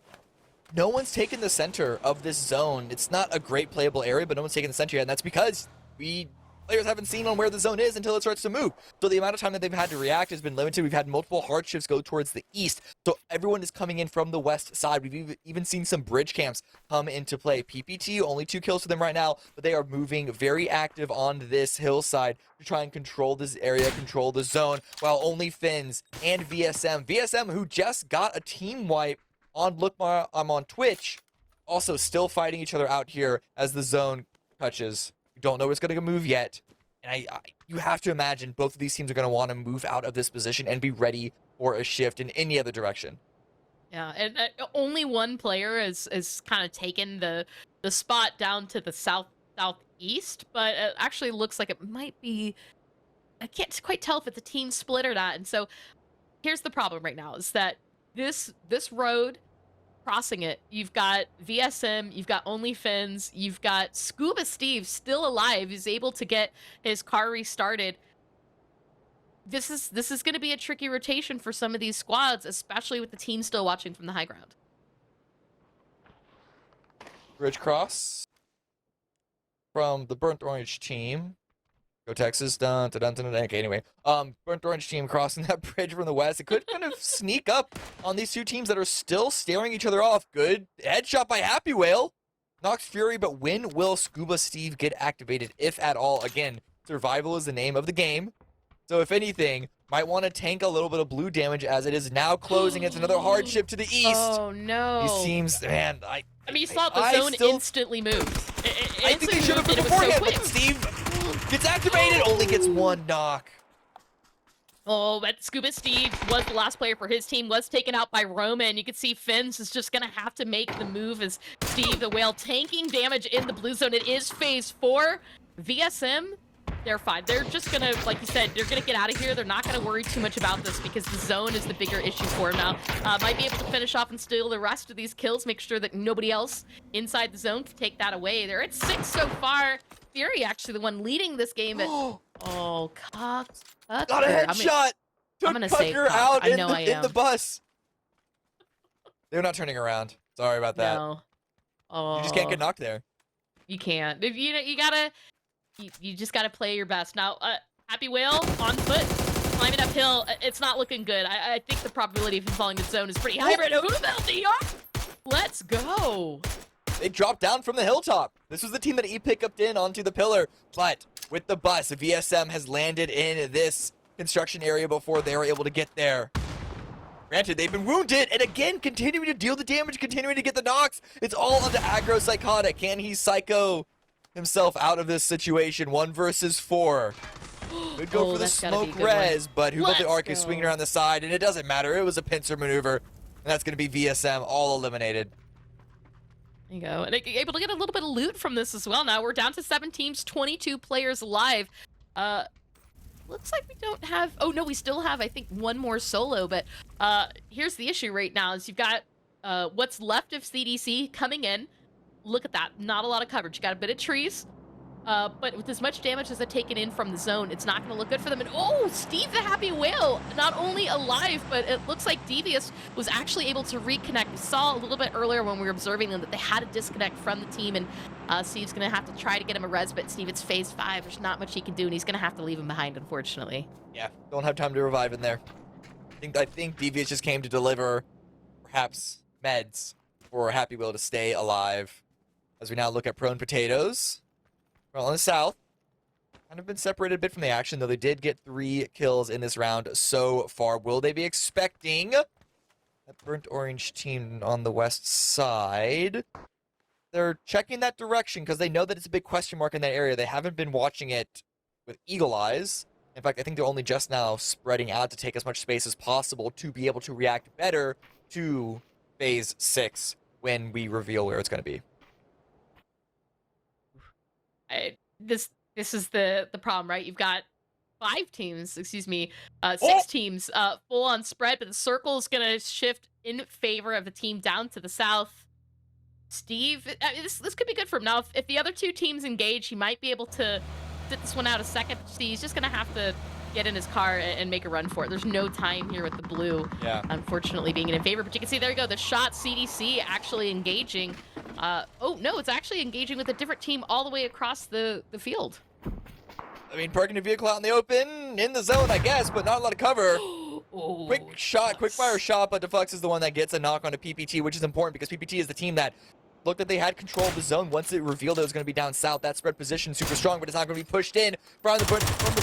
No one's taken the center of this zone. It's not a great playable area, but no one's taken the center yet, and that's because players haven't seen on where the zone is until it starts to move. So the amount of time that they've had to react has been limited. We've had multiple hardships go towards the east, so everyone is coming in from the west side. We've even seen some bridge camps come into play. PPT, only 2 kills for them right now, but they are moving very active on this hillside to try and control this area, control the zone, while only Fins and VSM, who just got a team wipe on I'm on Twitch, also still fighting each other out here as the zone touches. You don't know where it's going to move yet. And you have to imagine both of these teams are going to want to move out of this position and be ready for a shift in any other direction. Yeah, and only one player is kind of taken the spot down to the southeast, but it actually looks like it might be. I can't quite tell if it's a team split or not. And so here's the problem right now: is that this road, crossing it, you've got VSM, you've got OnlyFins, you've got Scuba Steve still alive. He's able to get his car restarted. This is going to be a tricky rotation for some of these squads, especially with the team still watching from the high ground. Bridge cross from the Burnt Orange team. Go Texas, dun, dun, dun, dun, dun. Okay, anyway. Burnt Orange team crossing that bridge from the west. It could kind of sneak up on these two teams that are still staring each other off. Good headshot by Happy Whale. Knocks Fury, but when will Scuba Steve get activated, if at all? Again, survival is the name of the game. So if anything, might want to tank a little bit of blue damage as it is now closing. It's another hardship to the east. Oh no. He seems, man, I mean, you saw the zone instantly moved. I think he should have been beforehand, but Steve gets activated, only gets one knock. Oh, but Scuba Steve was the last player for his team, was taken out by Roman. You can see Finns is just going to have to make the move as Steve the Whale tanking damage in the blue zone. It is phase 4. VSM, they're fine. They're just going to, like you said, they're going to get out of here. They're not going to worry too much about this because the zone is the bigger issue for him now. Might be able to finish off and steal the rest of these kills, make sure that nobody else inside the zone can take that away. They're at 6 so far. Fury actually the one leading this game. But, oh, cocked. Got a headshot. I'm gonna say Tucker out I know in the bus. They're not turning around. Sorry about that. No. Oh. You just can't get knocked there. You can't. If you just gotta play your best. Now, Happy Whale on foot, climbing uphill. It's not looking good. I think the probability of him falling to the zone is pretty high. Let's go. They dropped down from the hilltop. This was the team that E-Pick upped in onto the pillar. But with the bus, VSM has landed in this construction area before they were able to get there. Granted, they've been wounded, and again, continuing to deal the damage, continuing to get the knocks. It's all on the aggro psychotic. Can he psycho himself out of this situation? 1 versus 4. Could go for the smoke res, but Who Built the Arc is swinging around the side, and it doesn't matter. It was a pincer maneuver, and that's going to be VSM all eliminated. There you go. And able to get a little bit of loot from this as well. Now we're down to 7 teams, 22 players alive. Looks like we don't have... Oh, no, we still have, I think, 1 more solo. But here's the issue right now is you've got what's left of CDC coming in. Look at that. Not a lot of coverage. You got a bit of trees. But with as much damage as they're taken in from the zone, it's not going to look good for them. And oh, Steve the Happy Whale, not only alive, but it looks like Devious was actually able to reconnect. We saw a little bit earlier when we were observing them that they had a disconnect from the team, and Steve's going to have to try to get him a res, but Steve, it's phase 5. There's not much he can do, and he's going to have to leave him behind, unfortunately. Yeah, don't have time to revive in there. I think Devious just came to deliver, perhaps, meds for Happy Whale to stay alive. As we now look at Prone Potatoes. Well, in the south, kind of been separated a bit from the action, though they did get 3 kills in this round so far. Will they be expecting that Burnt Orange team on the west side? They're checking that direction because they know that it's a big question mark in that area. They haven't been watching it with eagle eyes. In fact, I think they're only just now spreading out to take as much space as possible to be able to react better to phase 6 when we reveal where it's going to be. This is the problem, right? You've got 6 teams, full on spread, but the circle is going to shift in favor of the team down to the south. Steve, this could be good for him. Now, if the other 2 teams engage, he might be able to sit this one out a second. He's just going to have to get in his car and make a run for it. There's no time here with the blue, unfortunately, being in favor. But you can see, there you go, the shot CDC actually engaging. Oh, no, it's actually engaging with a different team all the way across the field. I mean, parking a vehicle out in the open, in the zone, I guess, but not a lot of cover. Oh, Quick shot, quick fire shot, but Deflux is the one that gets a knock on a PPT, which is important because PPT is the team that looked like they had control of the zone. Once it revealed it was going to be down south, that spread position super strong, but it's not going to be pushed in from the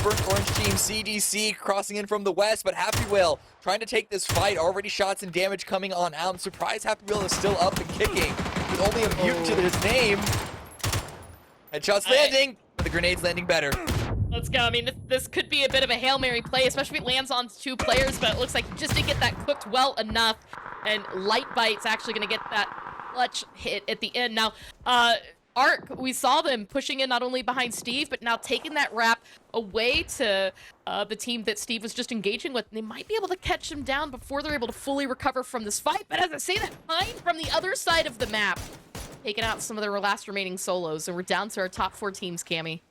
Burnt Orange team. CDC crossing in from the west, but Happy Whale trying to take this fight. Already shots and damage coming on out. I'm surprised Happy Whale is still up and kicking with only a mutant to his name. Headshots landing, but the grenades landing better. Let's go. I mean, this could be a bit of a Hail Mary play, especially if it lands on 2 players, but it looks like just to get that cooked well enough, and Light Bite's actually going to get that clutch hit at the end. Now, Arc, we saw them pushing in not only behind Steve, but now taking that wrap away to the team that Steve was just engaging with. And they might be able to catch him down before they're able to fully recover from this fight. But as I say that, Pine from the other side of the map, taking out some of their last remaining solos. And we're down to our top 4 teams, Cammy.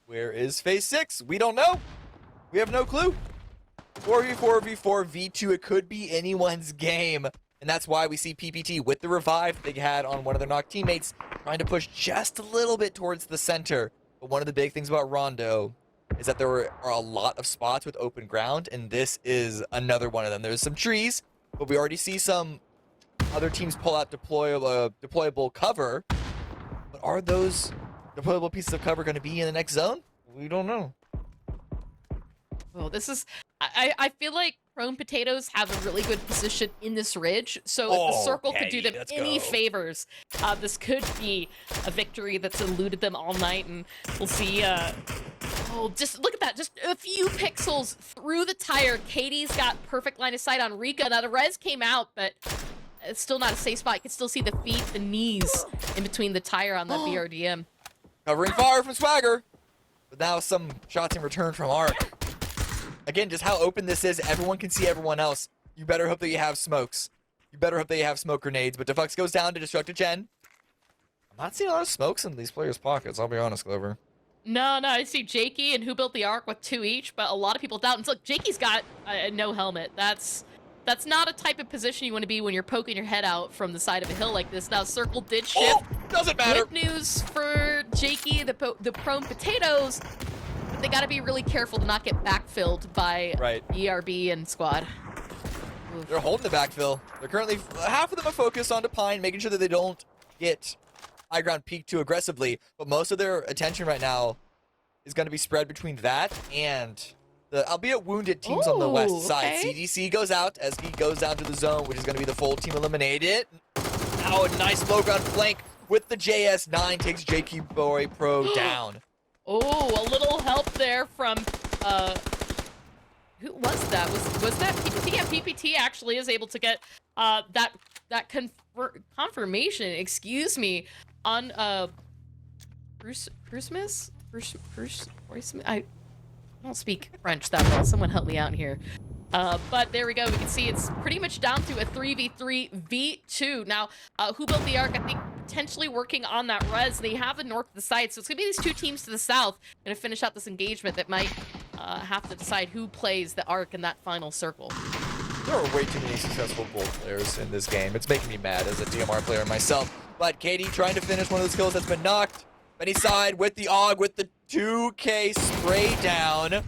Where is phase 6? We don't know. We have no clue. 4v4, v4, v2. It could be anyone's game. And that's why we see PPT with the revive they had on one of their knocked teammates trying to push just a little bit towards the center. but one of the big things about Rondo is that there are a lot of spots with open ground, and this is another one of them. There's some trees, but we already see some other teams pull out deployable cover. But are those deployable pieces of cover going to be in the next zone? We don't know. Well, this is... I feel like Prone Potatoes have a really good position in this ridge, so if the circle could do them any favors, this could be a victory that's eluded them all night, and we'll see... Oh, just look at that. Just a few pixels through the tire. Katie's got perfect line of sight on Rika. Now, the res came out, but it's still not a safe spot. You can still see the feet, the knees in between the tire on that BRDM. Covering fire from Swagger. But now some shots in return from Ark. Again, just how open this is. Everyone can see everyone else. You better hope that you have smokes. You better hope that you have smoke grenades. But Defux goes down to Destructive Gen. I'm not seeing a lot of smokes in these players' pockets. I'll be honest, Klov3r. No, I see Jakey and Who Built the Ark with 2 each, but a lot of people doubt. And look, Jakey's got no helmet. That's not a type of position you want to be when you're poking your head out from the side of a hill like this. Now, Circle did shift. Oh, doesn't matter. Good news for Jakey, the Prone Potatoes. But they got to be really careful to not get backfilled by ERB and squad. Oof. They're holding the backfill. They're currently, half of them are focused on Pine, making sure that they don't get high ground peak too aggressively, but most of their attention right now is going to be spread between that and the albeit wounded teams on the west side. CDC goes out as he goes down to the zone, which is going to be the full team eliminated. Now a nice low ground flank with the JS9 takes JK Boy Pro down. Oh, a little help there from who was that? Was that PPT? Yeah, PPT actually is able to get that confirmation, excuse me, on Bruce Smith? I don't speak French that well. Someone help me out here. But there we go. We can see it's pretty much down to a 3v3 v2. Now, Who Built the Ark, I think, potentially working on that res. They have the north of the side, so it's going to be these two teams to the south going to finish out this engagement that might have to decide who plays the Ark in that final circle. There are way too many successful Bolt players in this game. It's making me mad as a DMR player myself. But Katie trying to finish one of those kills that's been knocked. Benny side with the AUG with the 2K spray down.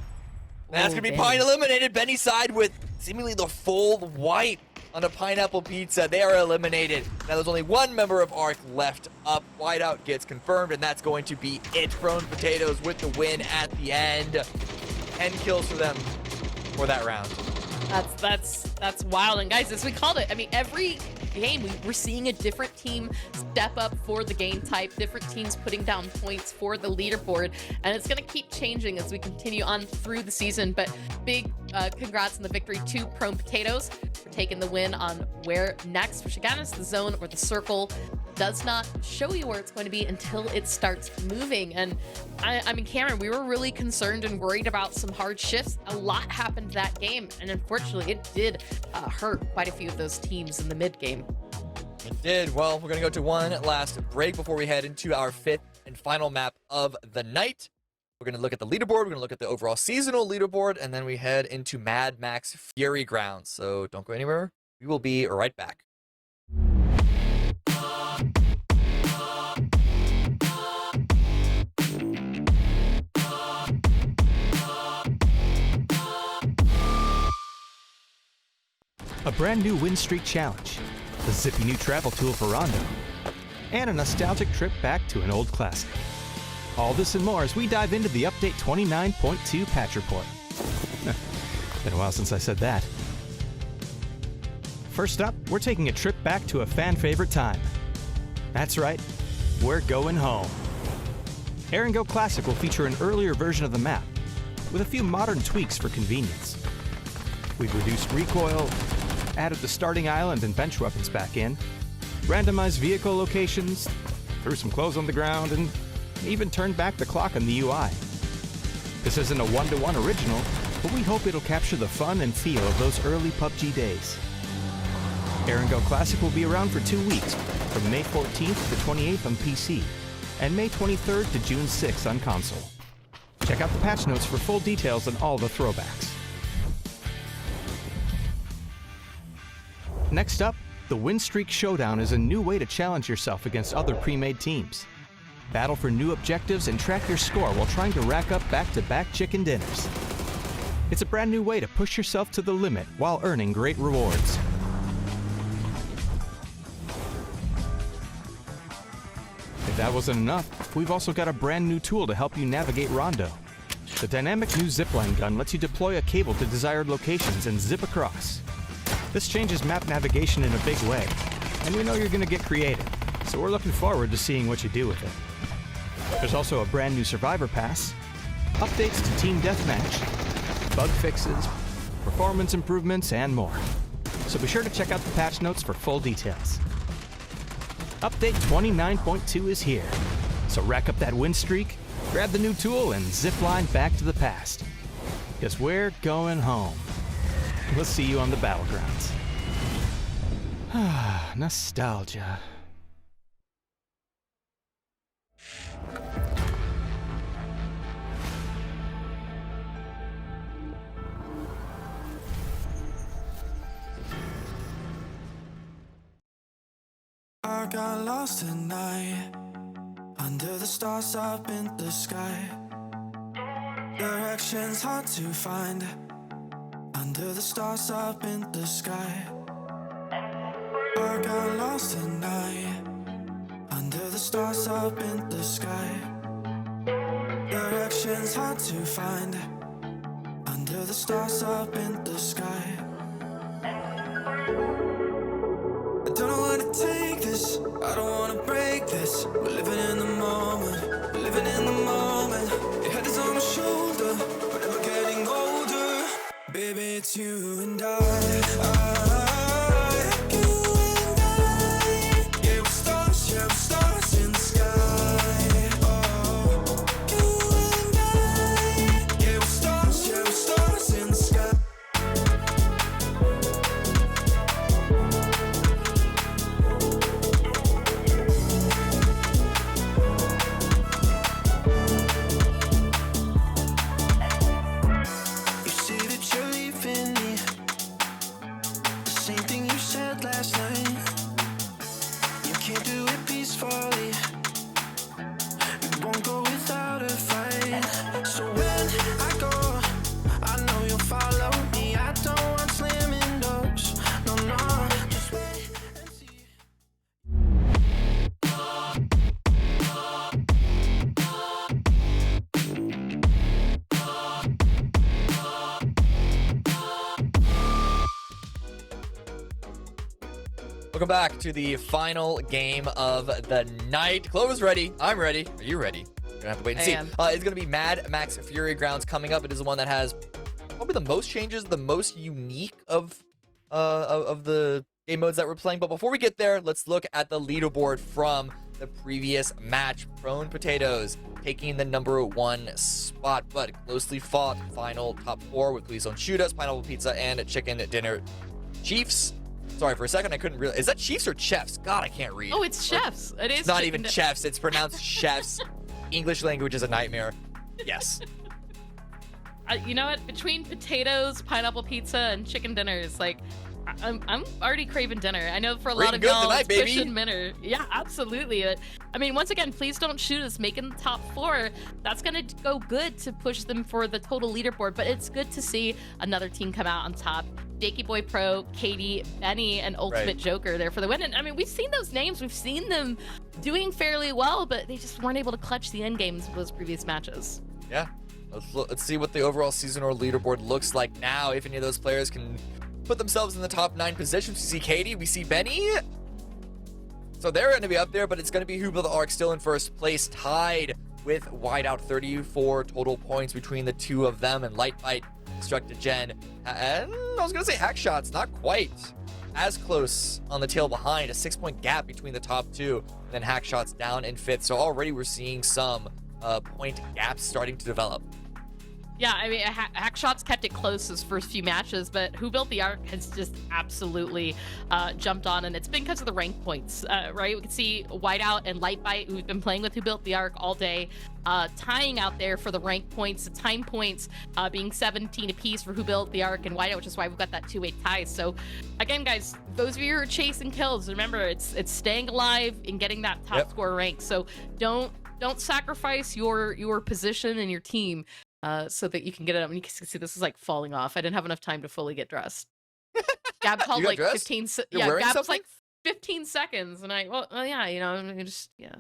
That's going to be Pine eliminated. Benny side with seemingly the full wipe on a pineapple pizza. They are eliminated. Now there's only one member of ARC left up. Whiteout gets confirmed, and that's going to be it. Prone Potatoes with the win at the end. 10 kills for them for that round. That's wild. And guys, as we called it, I mean, every game we're seeing a different team step up for the game type, different teams putting down points for the leaderboard, and it's gonna keep changing as we continue on through the season. But big congrats on the victory to Prone Potatoes for taking the win on where next, which again is the zone or the circle. Does not show you where it's going to be until it starts moving. And I mean, Cameron, we were really concerned and worried about some hard shifts. A lot happened that game, and unfortunately it did hurt quite a few of those teams in the mid game. It did. Well, we're gonna go to one last break before we head into our fifth and final map of the night. We're gonna look at the leaderboard, we're gonna look at the overall seasonal leaderboard, and then we head into Mad Max Fury Grounds. So don't go anywhere. We will be right back. A brand new win streak challenge, a zippy new travel tool for Rondo, and a nostalgic trip back to an old classic. All this and more as we dive into the Update 29.2 patch report. Been a while since I said that. First up, we're taking a trip back to a fan favorite time. That's right, we're going home. Go Classic will feature an earlier version of the map, with a few modern tweaks for convenience. We've reduced recoil, added the starting island and bench weapons back in, randomized vehicle locations, threw some clothes on the ground, and even turned back the clock on the UI. This isn't a one-to-one original, but we hope it'll capture the fun and feel of those early PUBG days. Go Classic will be around for 2 weeks, from May 14th to 28th on PC, and May 23rd to June 6th on console. Check out the patch notes for full details on all the throwbacks. Next up, the Win Streak Showdown is a new way to challenge yourself against other pre-made teams. battle for new objectives, and track your score while trying to rack up back-to-back chicken dinners. It's a brand new way to push yourself to the limit while earning great rewards. If that wasn't enough, we've also got a brand new tool to help you navigate Rondo. The dynamic new zipline gun lets you deploy a cable to desired locations and zip across. This changes map navigation in a big way, and we know you're going to get creative, so we're looking forward to seeing what you do with it. There's also a brand new Survivor Pass, updates to Team Deathmatch, bug fixes, performance improvements, and more. So be sure to check out the patch notes for full details. Update 29.2 is here, so rack up that win streak, grab the new tool, and zipline back to the past. Because we're going home. We'll see you on the Battlegrounds. Nostalgia. I got lost at night, under the stars up in the sky. Directions hard to find, under the stars up in the sky. I got lost at night, under the stars up in the sky. Directions hard to find, under the stars up in the sky. I don't know where to take this, I don't wanna break this. We're living in the moment, we're living in the moment. Your head is on my shoulder, we're never getting older. Baby, it's you and I. Yeah, we're stars in the sky. Oh, you and I. Yeah, we're stars in the sky. Last night, you can't do it peacefully. You won't go without a fight. So when I go, I know you'll follow me. I don't want slamming doors. No, no, just wait and see. Welcome back to the final game of the night. Klov3r's ready. I'm ready. Are you ready? We're gonna have to wait and see. It's gonna be Mad Max Fury Grounds coming up. It is the one that has probably the most changes, the most unique of the game modes that we're playing. But before we get there, let's look at the leaderboard from the previous match. Prone Potatoes taking the #1 spot, but closely fought final top 4 with Please Don't Shoot Us, Pineapple Pizza, and Chicken Dinner. Chiefs. Sorry, for a second I couldn't really. Is that Chiefs or Chefs? God, I can't read. Oh, it's Chefs. It is. It's not even Chefs. It's pronounced Chefs. English language is a nightmare. Yes. You know what? Between potatoes, pineapple pizza, and chicken dinners, like I'm already craving dinner. I know for a lot of y'all, tonight, it's baby. pushing dinner. Yeah, absolutely. I mean, once again, Please Don't Shoot Us making the top 4. That's gonna go good to push them for the total leaderboard. But it's good to see another team come out on top. Jakey Boy Pro, Katie, Benny, and Ultimate Joker there for the win. And I mean, we've seen those names. We've seen them doing fairly well, but they just weren't able to clutch the end games of those previous matches. Yeah. Let's see what the overall season or leaderboard looks like now. If any of those players can put themselves in the top 9 positions. We see Katie, we see Benny. So they're going to be up there, but it's going to be Who Built the Ark still in first place, tied with Whiteout. 34 total points between the two of them, and Lightbite, Destructed Gen, and I was going to say Hack Shots, not quite as close on the tail behind. A 6-point gap between the top 2, and then Hack Shots down in 5th. So already we're seeing some point gaps starting to develop. Yeah, I mean, Hack Shots kept it close his first few matches, but Who Built the Ark has just absolutely jumped on, and it's been because of the rank points, right? We can see Whiteout and Lightbite, who've been playing with Who Built the Ark all day, tying out there for the rank points, the time points being 17 apiece for Who Built the Ark and Whiteout, which is why we've got that 2-way tie. So, again, guys, those of you who are chasing kills, remember, it's staying alive and getting that top score rank. So don't don't sacrifice your position and your team so that you can get it up. And you can see this is like falling off. I didn't have enough time to fully get dressed. Gab called You got like dressed? 15. You're Yeah, wearing Gab was something? like 15 seconds, and well, yeah, you know, I just yeah.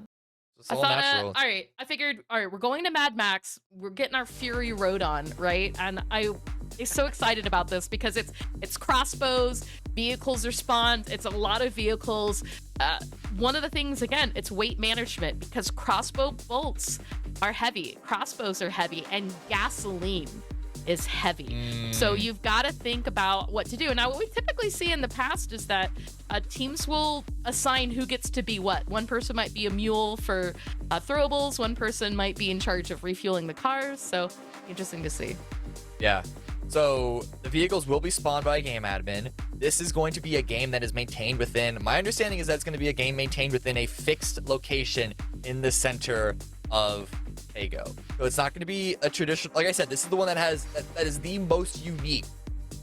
It's I all thought, natural. all right. I figured, all right, we're going to Mad Max. We're getting our Fury Road on, right? And I'm so excited about this because it's crossbows, vehicles are spawned. It's a lot of vehicles. One of the things, again, it's weight management because crossbow bolts are heavy, crossbows are heavy, and gasoline is heavy. So you've got to think about what to do. Now, what we typically see in the past is that teams will assign who gets to be what. One person might be a mule for throwables. One person might be in charge of refueling the cars. So interesting to see. Yeah. So the vehicles will be spawned by a game admin. This is going to be a game that is maintained within, my understanding is that it's going to be a game maintained within a fixed location in the center of Pago. So it's not going to be a traditional, like I said, this is the one that is the most unique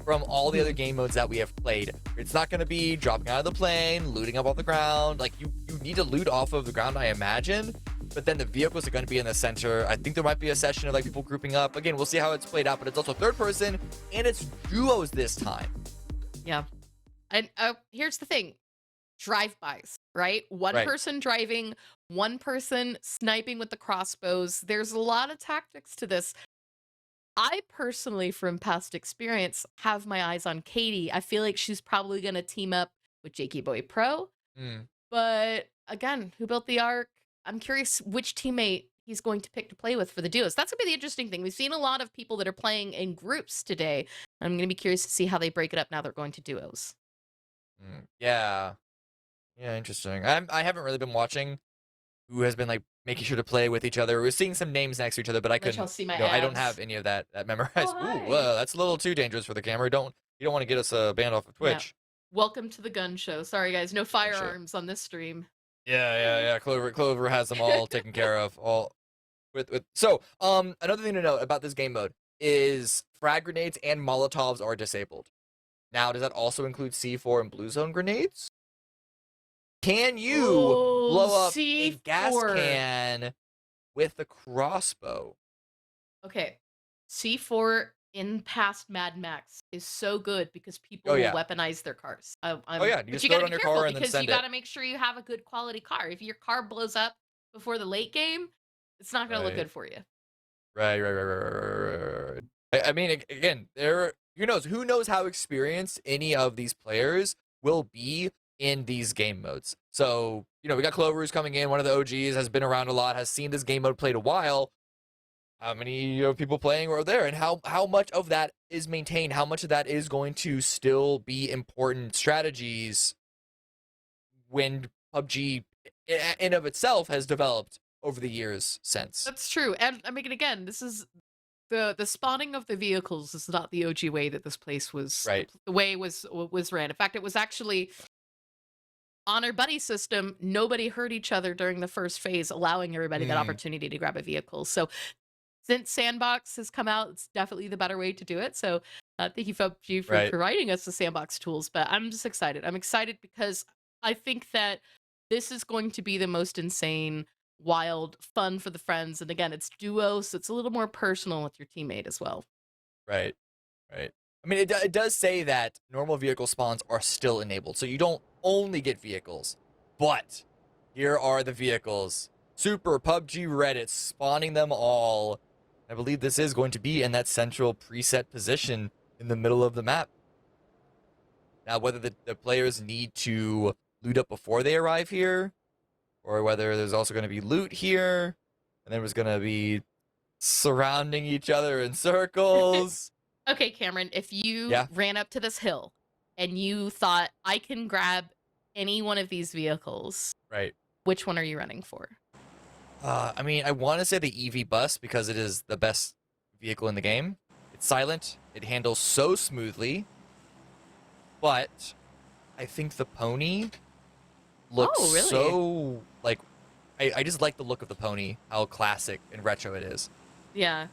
from all the other game modes that we have played. It's not going to be dropping out of the plane, looting up off the ground. Like you need to loot off of the ground, I imagine. But then the vehicles are going to be in the center. I think there might be a session of like people grouping up. Again, we'll see how it's played out, but it's also third person and it's duos this time. Yeah. And here's the thing. Drive-bys, right? One Right. person driving, one person sniping with the crossbows. There's a lot of tactics to this. I personally, from past experience, have my eyes on Katie. I feel like she's probably going to team up with Jakey Boy Pro. But again, who built the Ark? I'm curious which teammate he's going to pick to play with for the duos. That's going to be the interesting thing. We've seen a lot of people that are playing in groups today. I'm going to be curious to see how they break it up now they're going to duos. Yeah. Yeah, interesting. I haven't really been watching who has been like making sure to play with each other. We're seeing some names next to each other, but I Let couldn't. y'all see my I don't abs. have any of that memorized. Oh, Ooh, hi. that's a little too dangerous for the camera. You don't want to get us banned off of Twitch. Welcome to the gun show. Sorry, guys. No firearms on this stream. Yeah. Clover has them all taken care of. All with. So, another thing to note about this game mode is frag grenades and Molotovs are disabled. Now, does that also include C4 and blue zone grenades? Can you blow up a gas C4. can with the crossbow? Okay. C4 in past Mad Max is so good because people Oh, yeah. will weaponize their cars. You but just you throw gotta it on be your careful car and then because send you it. got to make sure you have a good quality car. If your car blows up before the late game, it's not going to look Right. good for you. Right. I mean, again, who knows how experienced any of these players will be in these game modes. So, we got Klov3r who's coming in, one of the OGs, has been around a lot, has seen this game mode played a while. How many people playing are there, and how much of that is maintained? How much of that is going to still be important strategies when PUBG in of itself has developed over the years since? That's true. And I mean, again, this is the spawning of the vehicles is not the OG way that this place was. Right. The way it was ran. In fact, it was actually on our buddy system. Nobody hurt each other during the first phase, allowing everybody that opportunity to grab a vehicle. So since Sandbox has come out, it's definitely the better way to do it. So thank you, PUBG, for Right. providing us the Sandbox tools. But I'm just excited. I'm excited because I think that this is going to be the most insane, wild, fun for the friends. And again, it's duo, so it's a little more personal with your teammate as well. Right. I mean, it does say that normal vehicle spawns are still enabled, so you don't only get vehicles, but here are the vehicles. Super PUBG Reddit spawning them all. I believe this is going to be in that central preset position in the middle of the map. Now, whether the players need to loot up before they arrive here, or whether there's also going to be loot here, and then there's going to be surrounding each other in circles. Okay, Cameron, if you Yeah. ran up to this hill and you thought, I can grab any one of these vehicles, Right. which one are you running for? I mean, I want to say the EV bus because it is the best vehicle in the game. It's silent. It handles so smoothly. But I think the pony looks Oh, really? so, like, I just like the look of the pony, how classic and retro it is. Yeah.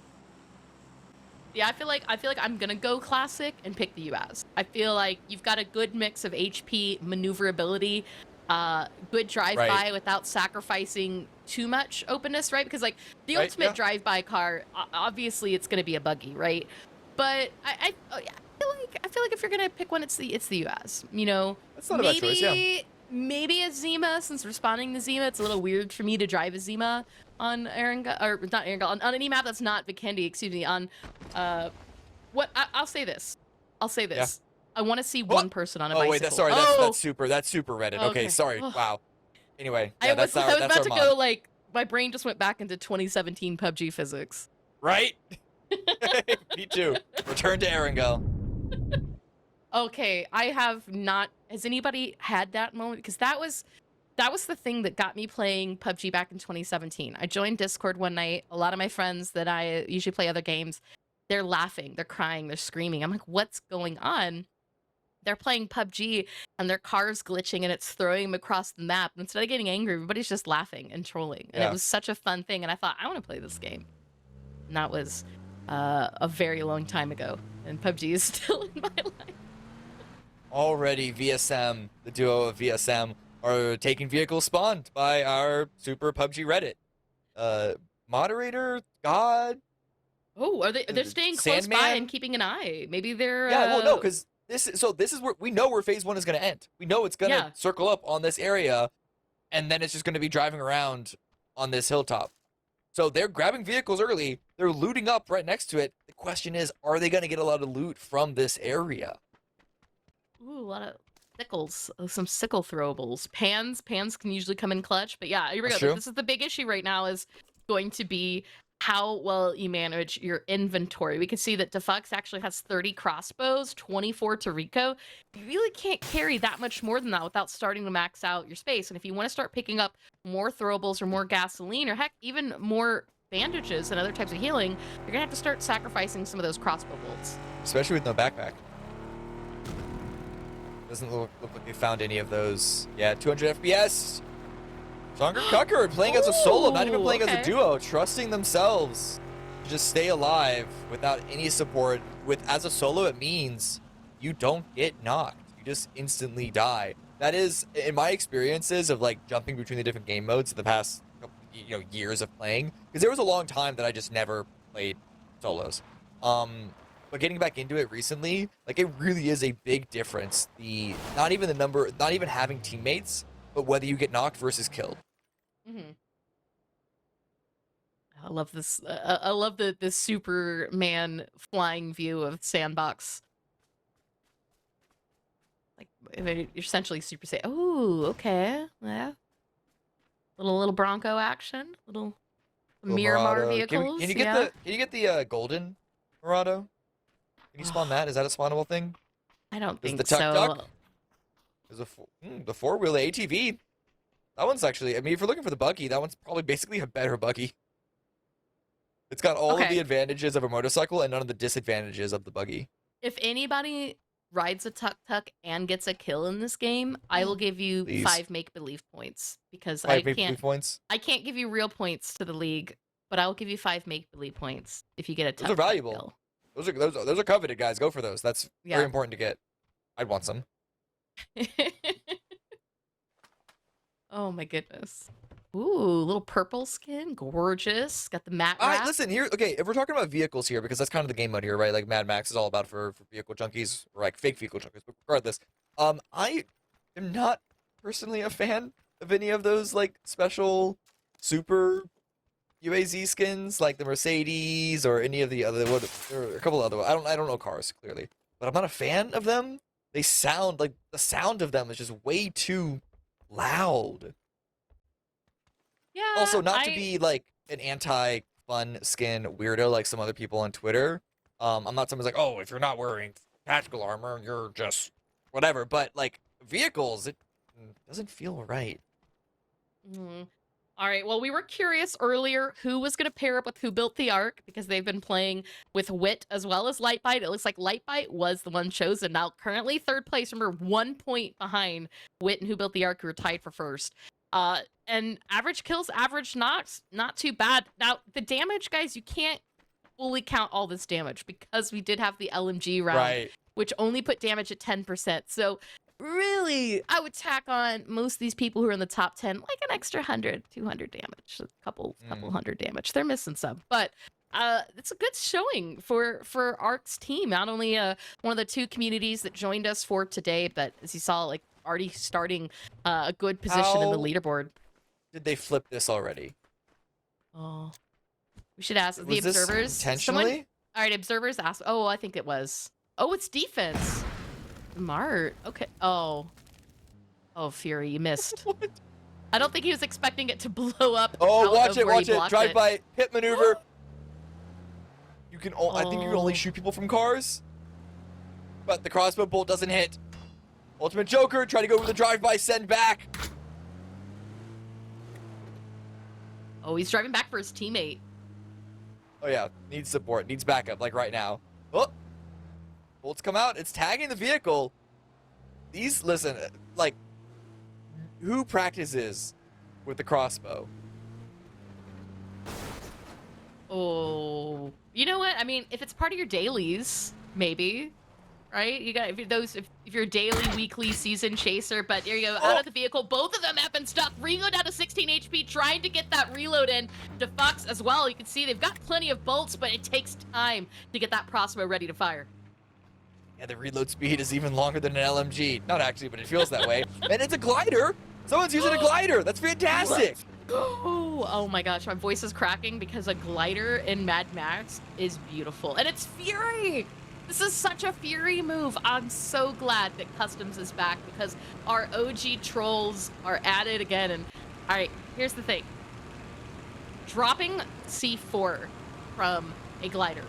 Yeah, I feel like I'm gonna go classic and pick the UAZ. I feel like you've got a good mix of HP, maneuverability. good drive-by Right. without sacrificing too much openness, right? Because like the Right, ultimate yeah. drive-by car, obviously it's going to be a buggy, right? But I feel like if you're gonna pick one, it's the UAZ. You know, That's not a bad choice, yeah. maybe a Zima, since responding to Zima, it's a little weird for me to drive a Zima on or not Erangel, on any map that's not Vikendi, excuse me, on I'll say this. Yeah. I want to see one person on a Oh bicycle. wait, that's super Reddit. Okay, Okay. sorry. Oh. Wow. Anyway, I yeah, was that's our about to mod. go like my brain just went back into 2017 PUBG physics. Right? Me too. Return to Erangel. Okay, I have not. Has anybody had that moment? Because that was the thing that got me playing PUBG back in 2017. I joined Discord one night. A lot of my friends that I usually play other games, they're laughing, they're crying, they're screaming. I'm like, what's going on? They're playing PUBG and their car's glitching and it's throwing them across the map. And instead of getting angry, everybody's just laughing and trolling. And Yeah. it was such a fun thing. And I thought, I want to play this game. And that was a very long time ago. And PUBG is still in my life. Already, VSM, the duo of VSM, are taking vehicles spawned by our super PUBG Reddit. Moderator, God. Oh, they're staying close by Sandman? and keeping an eye. Maybe they're Yeah, well, no, because this is where we know where phase 1 is going to end. We know it's going to Yeah. circle up on this area, and then it's just going to be driving around on this hilltop. So they're grabbing vehicles early. They're looting up right next to it. The question is, are they going to get a lot of loot from this area? ooh, a lot of sickles, some sickle throwables. Pans can usually come in clutch. But yeah, here we That's go. true. This is the big issue right now is going to be how well you manage your inventory. We can see that Defux actually has 30 crossbows, 24 to Rico. You really can't carry that much more than that without starting to max out your space. And if you want to start picking up more throwables or more gasoline or heck, even more bandages and other types of healing, you're gonna have to start sacrificing some of those crossbow bolts. Especially with no backpack. Doesn't look like they found any of those. Yeah, 200 FPS. Stronger Cucker playing as a solo, not even Ooh, playing as a okay. duo, trusting themselves to just stay alive without any support. As a solo, it means you don't get knocked. You just instantly die. That is, in my experiences of like jumping between the different game modes in the past years of playing, because there was a long time that I just never played solos. But getting back into it recently, like it really is a big difference. Not even having teammates, but whether you get knocked versus killed. Mm-hmm. I love this. I love the Superman flying view of Sandbox. Like I mean, you're essentially Super Saiyan. Oh, okay, yeah. Little Bronco action. Little Miramar Murado. vehicles. Can you yeah. get the golden Murado? Can you spawn that? Is that a spawnable thing? I don't Is think the Tuk so. Tuk? There's the four-wheel ATV. That one's actually, I mean, if you're looking for the buggy, that one's probably basically a better buggy. It's got all of Okay. the advantages of a motorcycle and none of the disadvantages of the buggy. If anybody rides a Tuk Tuk and gets a kill in this game, I will give you Please. 5 make-believe points because 5 I make-believe can't. points. I can't give you real points to the league, but I will give you 5 make-believe points if you get a Those are Tuk Tuk valuable. kill. Those are coveted, guys. Go for those. That's Yeah. very important to get. I'd want some. Oh my goodness. Ooh, little purple skin, gorgeous. Got the matte All right, wrap. listen here. Okay, if we're talking about vehicles here, because that's kind of the game mode here, right? Like Mad Max is all about for vehicle junkies, or like fake vehicle junkies. But regardless, I am not personally a fan of any of those like special super UAZ skins, like the Mercedes or any of the other. There are a couple other. I don't know cars clearly, but I'm not a fan of them. They sound like the sound of them is just way too loud. Yeah. Also, not to be like an anti-fun skin weirdo like some other people on Twitter. I'm not someone's like, oh, if you're not wearing tactical armor, you're just whatever. But like vehicles, it doesn't feel right. Mhm. All right. Well, we were curious earlier who was going to pair up with Who Built the Ark because they've been playing with Wit as well as Lightbite. It looks like Lightbite was the one chosen. Now, currently third place. Remember, 1 point behind Wit and Who Built the Ark, who are tied for first. And average kills, average knocks, not too bad. Now, the damage, guys, you can't fully count all this damage because we did have the LMG round, Right. which only put damage at 10%. So really, I would tack on most of these people who are in the top 10, like an extra 100, 200 damage, a couple hundred damage. They're missing some, but it's a good showing for Ark's team. Not only one of the 2 communities that joined us for today, but as you saw, like already starting a good position in the leaderboard. Did they flip this already? Oh, we should ask the Was this observers. intentionally? All right, observers ask. Oh, I think it was. Oh, it's defense. Smart. Okay. Oh, Fury, you missed. What? I don't think he was expecting it to blow up. Oh, out watch of it, where he watch it. blocked Drive by, pit maneuver. You can. I think you can only Oh. shoot people from cars. But the crossbow bolt doesn't hit. Ultimate Joker, try to go with the drive-by, send back. Oh, he's driving back for his teammate. Oh yeah, needs support, needs backup, like right now. Oh, bolts come out. It's tagging the vehicle. Listen, like, who practices with the crossbow? Oh, you know what? I mean, if it's part of your dailies, maybe, right? You got if you're a daily, weekly, season chaser. But there you go, out of the vehicle. Both of them have been stuck. Ringo down to 16 HP, trying to get that reload in. Defux as well. You can see they've got plenty of bolts, but it takes time to get that crossbow ready to fire. Yeah, the reload speed is even longer than an LMG. Not actually, but it feels that way. And it's a glider. Someone's using a glider. That's fantastic. Oh my gosh, my voice is cracking because a glider in Mad Max is beautiful. And it's Fury! This is such a Fury move. I'm so glad that Customs is back because our OG trolls are at it again. And all right, here's the thing. Dropping C4 from a glider.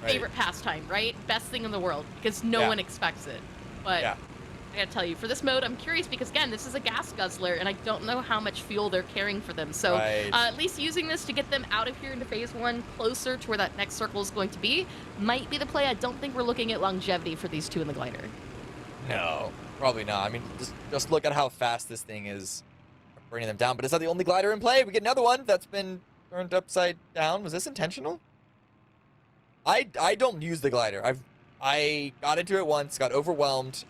Right. Favorite pastime, right? Best thing in the world because no one expects it. But Yeah. I gotta tell you, for this mode, I'm curious because, again, this is a gas guzzler, and I don't know how much fuel they're carrying for them. So Right. at least using this to get them out of here into phase 1, closer to where that next circle is going to be, might be the play. I don't think we're looking at longevity for these 2 in the glider. No, probably not. I mean, just look at how fast this thing is bringing them down. But it's not the only glider in play. We get another one that's been turned upside down. Was this intentional? I don't use the glider. I got into it once, got overwhelmed,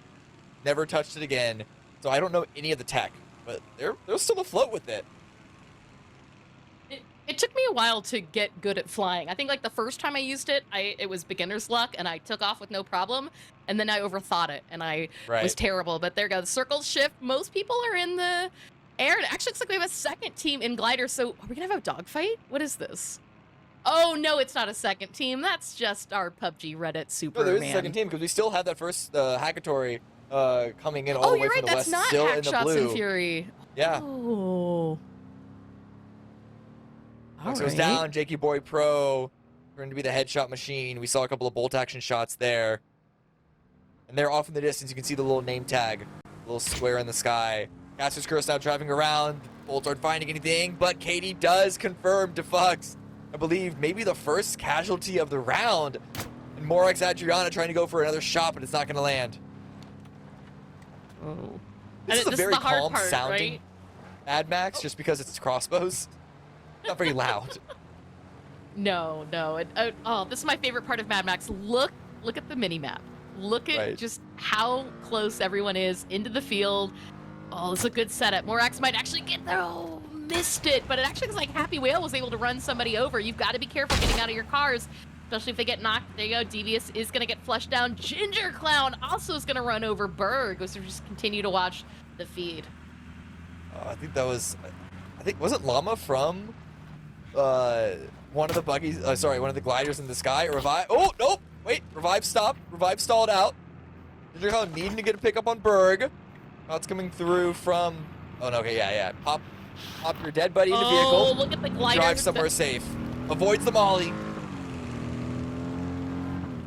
never touched it again. So I don't know any of the tech, but they're still afloat with it. It took me a while to get good at flying. I think like the first time I used it, it was beginner's luck, and I took off with no problem. And then I overthought it, and I was terrible. But there you go. The circles shift. Most people are in the air. It actually looks like we have a second team in glider. So are we going to have a dogfight? What is this? Oh, no, it's not a second team. That's just our PUBG Reddit Superman. No, there is a second team because we still have that first Hackatory coming in all the way you're from right. the That's west, not still Hack in the Shots blue. and Fury. Yeah. Oh. Next goes down. Jakey Boy Pro turned to be the headshot machine. We saw a couple of bolt action shots there. And they're off in the distance. You can see the little name tag, little square in the sky. Caster's Curse now driving around. Bolts aren't finding anything, but Katie does confirm Defux. I believe maybe the first casualty of the round. And Morax Adriana trying to go for another shot, but it's not going to land. Oh. This is a very the hard calm part, sounding right? Mad Max just because it's crossbows. Not very loud. No. Oh, this is my favorite part of Mad Max. Look at the mini map. Look at just how close everyone is into the field. Oh, this is a good setup. Morax might actually get there. Oh, missed it. But it actually looks like Happy Whale was able to run somebody over. You've got to be careful getting out of your cars, especially if they get knocked. There you go. Devious is going to get flushed down. Ginger Clown also is going to run over Berg. So just continue to watch the feed. I think that was... wasn't Llama from one of the buggies... one of the gliders in the sky? Revive... Oh, nope! Wait, Revive stopped. Revive stalled out. Ginger Clown needing to get a pickup on Berg. Now it's coming through from... Oh, no, okay, yeah. Pop your dead buddy in the vehicle. Oh, look at the glider. Drive somewhere safe. Avoids the molly.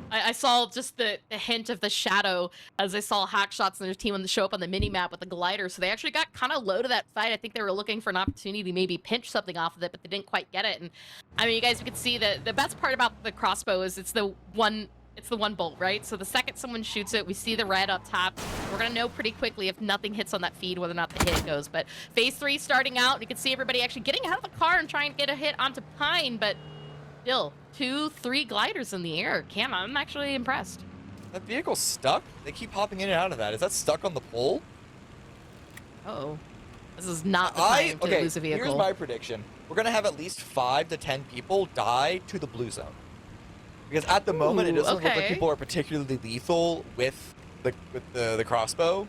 I saw just the hint of the shadow as I saw Hack Shots and their team on the show up on the mini map with the glider. So they actually got kind of low to that fight. I think they were looking for an opportunity to maybe pinch something off of it, but they didn't quite get it. And I mean, you guys can see that the best part about the crossbow is it's the one bolt, right? So the second someone shoots it, we see the red up top. We're gonna know pretty quickly if nothing hits on that feed whether or not the hit goes. But phase 3 starting out, you can see everybody actually getting out of the car and trying to get a hit onto Pine, but still 2-3 gliders in the air. Cam, I'm actually impressed. That vehicle's stuck? They keep popping in and out of that. Is that stuck on the pole? Uh-oh. This is not the time to lose a vehicle. Here's my prediction. We're going to have at least 5 to 10 people die to the blue zone. Because at the moment, it doesn't look like people are particularly lethal with the crossbow.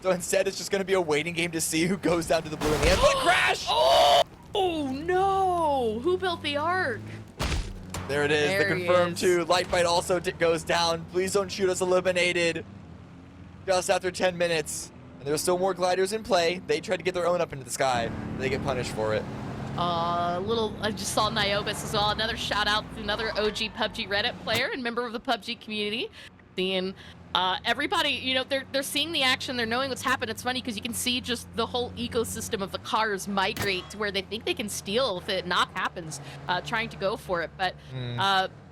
So instead, it's just going to be a waiting game to see who goes down to the blue in the end. What a crash! Oh, no! Who built the arc? There it is. There The confirmed 2. Light Bite also goes down. Please don't shoot us eliminated. Just after 10 minutes. And there's still more gliders in play. They tried to get their own up into the sky. They get punished for it. I just saw Niobus as well. Another shout out to another OG PUBG Reddit player and member of the PUBG community. Seeing everybody, you know, they're seeing the action, they're knowing what's happened. It's funny because you can see just the whole ecosystem of the cars migrate to where they think they can steal if it not happens, trying to go for it. But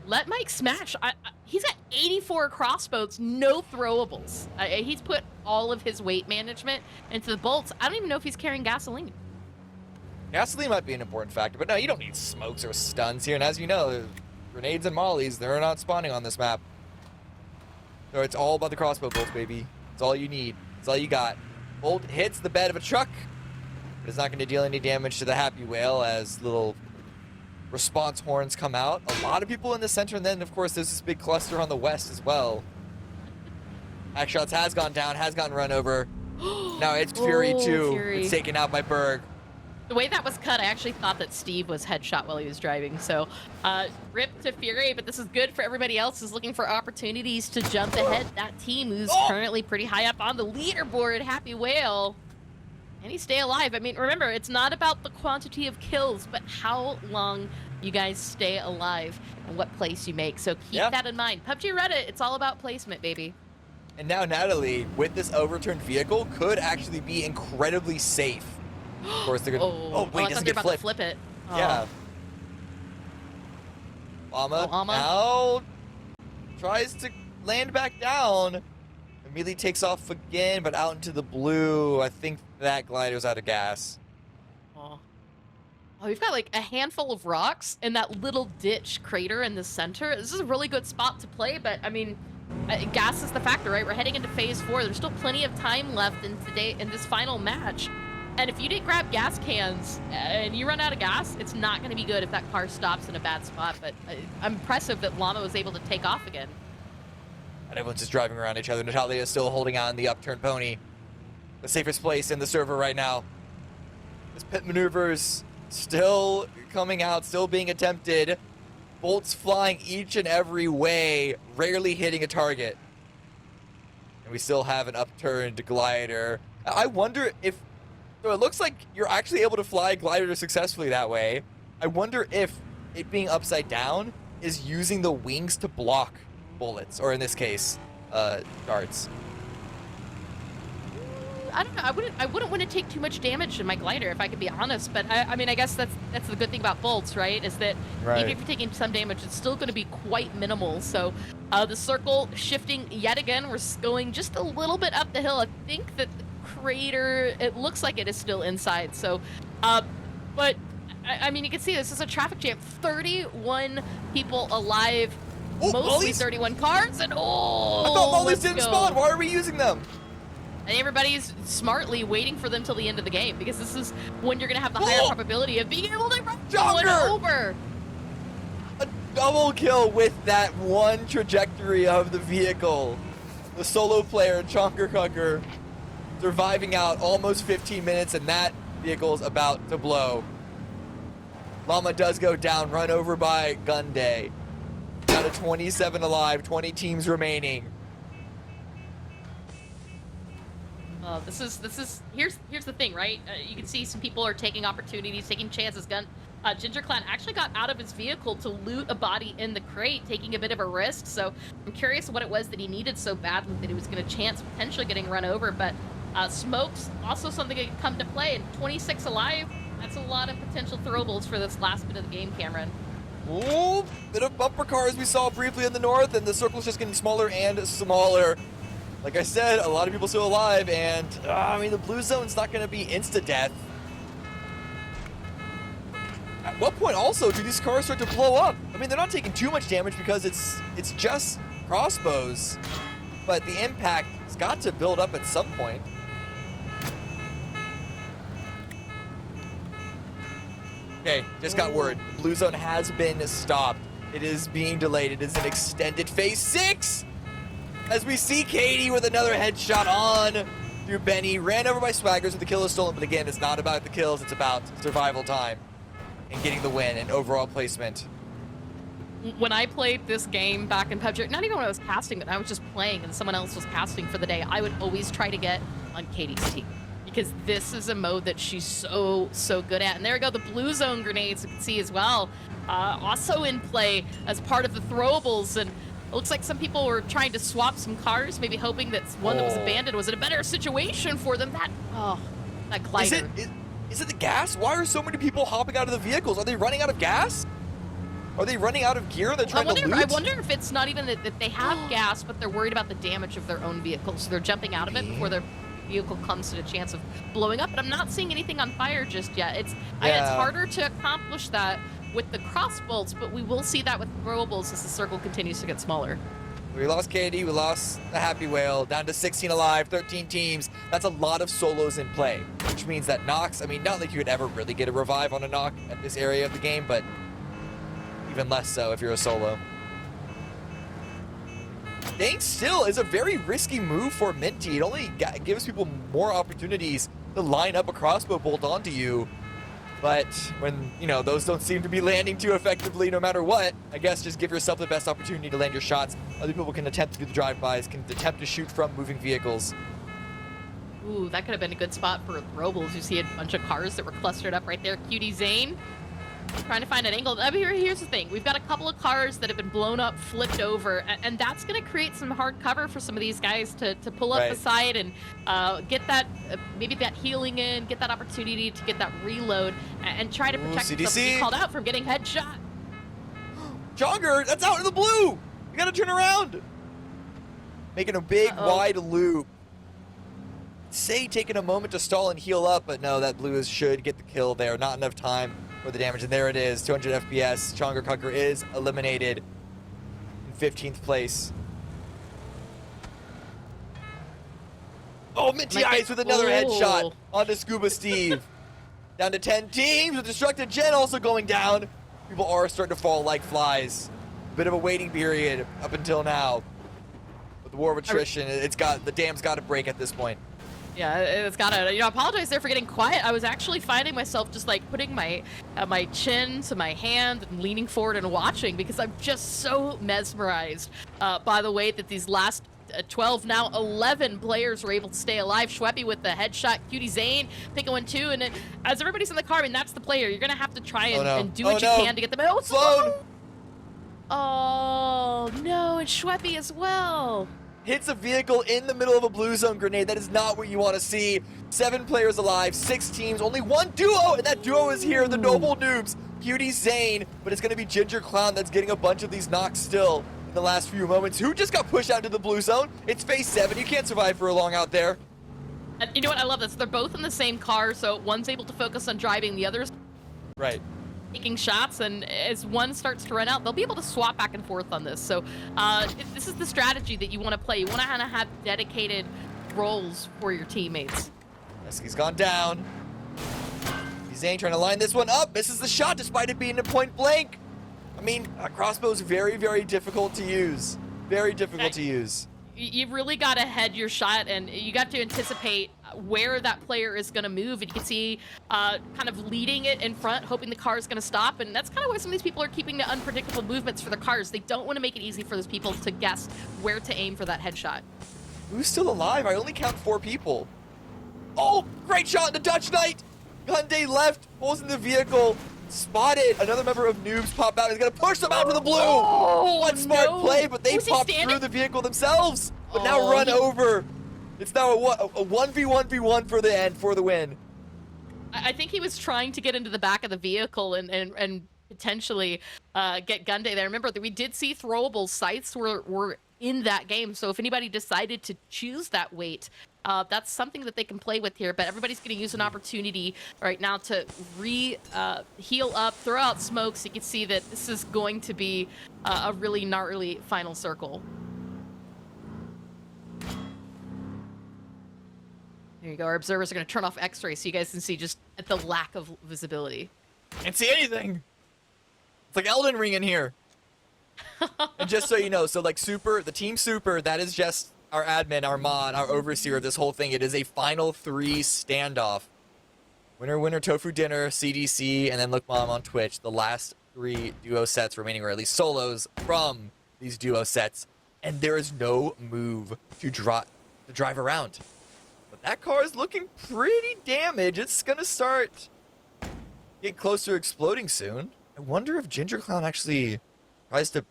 let Mike smash. He's got 84 crossbows, no throwables. He's put all of his weight management into the bolts. I don't even know if he's carrying gasoline. Gasoline might be an important factor, but no, you don't need smokes or stuns here. And as you know, grenades and mollies, they're not spawning on this map. So it's all about the crossbow bolts, baby. It's all you need. It's all you got. Bolt hits the bed of a truck. But it's not going to deal any damage to the Happy Whale as little response horns come out. A lot of people in the center, and then, of course, there's this big cluster on the west as well. Hackshots has gone down, has gotten run over. Now it's Fury 2. Fury. It's taken out by Berg. The way that was cut, I actually thought that Steve was headshot while he was driving. So, rip to Fury, but this is good for everybody else who's looking for opportunities to jump ahead. That team who's currently pretty high up on the leaderboard, Happy Whale. And he stay alive. I mean, remember, it's not about the quantity of kills, but how long you guys stay alive and what place you make. So keep that in mind. PUBG Reddit, it's all about placement, baby. And now Natalie, with this overturned vehicle, could actually be incredibly safe. Of course, they're gonna. Wait, I doesn't thought get about to flipped. flip it. Yeah. Llama now tries to land back down. Immediately takes off again, but out into the blue. I think that glider's out of gas. Oh, we've got like a handful of rocks in that little ditch crater in the center. This is a really good spot to play, but I mean, gas is the factor, right? We're heading into phase 4. There's still plenty of time left in this final match. And if you didn't grab gas cans and you run out of gas, it's not going to be good if that car stops in a bad spot. But impressive that Llama was able to take off again. And everyone's just driving around each other. Natalia is still holding on the upturned pony. The safest place in the server right now. This pit maneuvers still coming out, still being attempted. Bolts flying each and every way, rarely hitting a target. And we still have an upturned glider. I wonder if... So it looks like you're actually able to fly a glider successfully that way. I wonder if it being upside down is using the wings to block bullets, or in this case, darts. I don't know. I wouldn't want to take too much damage in my glider, if I could be honest. But I mean, I guess that's the good thing about bolts, right? Is that even if you're taking some damage, it's still going to be quite minimal. So the circle shifting yet again. We're going just a little bit up the hill. I think that the crater, it looks like it is still inside. So, but I mean, you can see this is a traffic jam. 31 people alive. Mostly mollies? 31 cars, and I thought mollies didn't spawn. Why are we using them? And everybody's smartly waiting for them till the end of the game, because this is when you're going to have the higher probability of being able to run someone over. A double kill with that one trajectory of the vehicle. The solo player, Chonker Cucker, surviving out almost 15 minutes, and that vehicle's about to blow. Llama does go down, run over by Gun Day. Down to 27 alive, 20 teams remaining. Here's the thing, right? You can see some people are taking opportunities, taking chances. Ginger Clan actually got out of his vehicle to loot a body in the crate, taking a bit of a risk. So I'm curious what it was that he needed so badly that he was going to chance potentially getting run over. But smokes also something that could come to play. And 26 alive, that's a lot of potential throwables for this last bit of the game, Cameron. Ooh, bit of bumper cars we saw briefly in the north, and the circle's just getting smaller and smaller. Like I said, a lot of people still alive, and I mean, the blue zone's not going to be insta-death. At what point also do these cars start to blow up? I mean, they're not taking too much damage because it's just crossbows, but the impact has got to build up at some point. Okay, just got word. Blue zone has been stopped. It is being delayed. It is an extended phase 6. As we see Katie with another headshot on through Benny. Ran over by Swaggers with the kill is stolen, but again, it's not about the kills. It's about survival time and getting the win and overall placement. When I played this game back in PUBG, not even when I was casting, but I was just playing and someone else was casting for the day, I would always try to get on Katie's team, because this is a mode that she's so good at. And there we go, the blue zone grenades you can see as well, also in play as part of the throwables. And it looks like some people were trying to swap some cars, maybe hoping that one that was abandoned was in a better situation for them. That glider. Is it the gas? Why are so many people hopping out of the vehicles? Are they running out of gas? Are they running out of gear and they're trying to loot? I wonder if it's not even that they have gas, but they're worried about the damage of their own vehicles. So they're jumping out of it before their vehicle comes to the chance of blowing up. But I'm not seeing anything on fire just yet. It's harder to accomplish that with the crossbolts, but we will see that with throwables as the circle continues to get smaller. We lost Katie, we lost the Happy Whale, down to 16 alive, 13 teams. That's a lot of solos in play, which means that Nox, I mean, not like you could ever really get a revive on a Nox at this area of the game, but even less so if you're a solo. Staying still is a very risky move for Minty. It only gives people more opportunities to line up a crossbow bolt onto you. But when, you know, those don't seem to be landing too effectively no matter what, I guess just give yourself the best opportunity to land your shots. Other people can attempt to do the drive-bys, can attempt to shoot from moving vehicles. Ooh, that could have been a good spot for throwables. You see a bunch of cars that were clustered up right there. Cutie Zane trying to find an angle. I mean, here's the thing. We've got a couple of cars that have been blown up, flipped over, and that's going to create some hard cover for some of these guys to pull up beside and get that, maybe that healing in, get that opportunity to get that reload, and try to protect themselves from being called out from getting headshot. Jogger, that's out in the blue! You gotta turn around! Making a big, wide loop. Say taking a moment to stall and heal up, but no, that blue should get the kill there. Not enough time for the damage, and there it is, 200 FPS. Jogger Cucker is eliminated in 15th place. Oh, Minty Eyes with another headshot onto Scuba Steve. Down to 10 teams with Destructive Gen also going down. People are starting to fall like flies. A bit of a waiting period up until now. With the war of attrition, the dam's got to break at this point. Yeah, it's gotta, I apologize there for getting quiet. I was actually finding myself just like putting my my chin to my hand and leaning forward and watching, because I'm just so mesmerized by the way that these last 12, now 11 players were able to stay alive. Schweppy with the headshot, Cutie Zane picking one too, and as everybody's in the car, I mean, that's the player. You're gonna have to try and do what you can to get them out. Oh no, and Schweppy as well. Hits a vehicle in the middle of a blue zone grenade. That is not what you want to see. 7 players alive, 6 teams, only 1 duo, and that duo is here, the Noble Noobs. Cutie Zane, but it's going to be Ginger Clown that's getting a bunch of these knocks still in the last few moments. Who just got pushed out into the blue zone? It's phase 7. You can't survive for long out there. And you know what? I love this. They're both in the same car, so one's able to focus on driving, the other's taking shots, and as one starts to run out, they'll be able to swap back and forth on this. So this is the strategy that you want to play. You want to kind of have dedicated roles for your teammates. He's gone down. Zane trying to line this one up. Misses the shot despite it being a point blank. I mean, a crossbow is very, very difficult to use. Very difficult to use. You've really got to head your shot, and you got to anticipate where that player is going to move, and you can see kind of leading it in front, hoping the car is going to stop, and that's kind of why some of these people are keeping the unpredictable movements for the cars. They don't want to make it easy for those people to guess where to aim for that headshot. Who's still alive? I only count 4 people. Oh, great shot in the Dutch Knight! Hyundai left, pulls in the vehicle, spotted. Another member of Noobs pop out. He's going to push them out to the blue. Oh, what smart play, but they popped through the vehicle themselves. But now run over. It's now a 1v1v1 for the end, for the win. I think he was trying to get into the back of the vehicle and potentially get Gunday there. Remember that we did see throwable sights were in that game, so if anybody decided to choose that weight, that's something that they can play with here. But everybody's going to use an opportunity right now to heal up, throw out smoke, so you can see that this is going to be a really gnarly final circle. There you go. Our observers are going to turn off X-ray so you guys can see just at the lack of visibility. Can't see anything. It's like Elden Ring in here. And just so you know, so like Super, the team Super, that is just our admin, our mod, our overseer of this whole thing. It is a final 3 standoff. Winner, winner, tofu dinner, CDC, and then look mom on Twitch. The last 3 duo sets remaining, or at least solos from these duo sets. And there is no move to drive around. But that car is looking pretty damaged. It's gonna start get close to exploding soon. I wonder if Ginger Clown actually tries to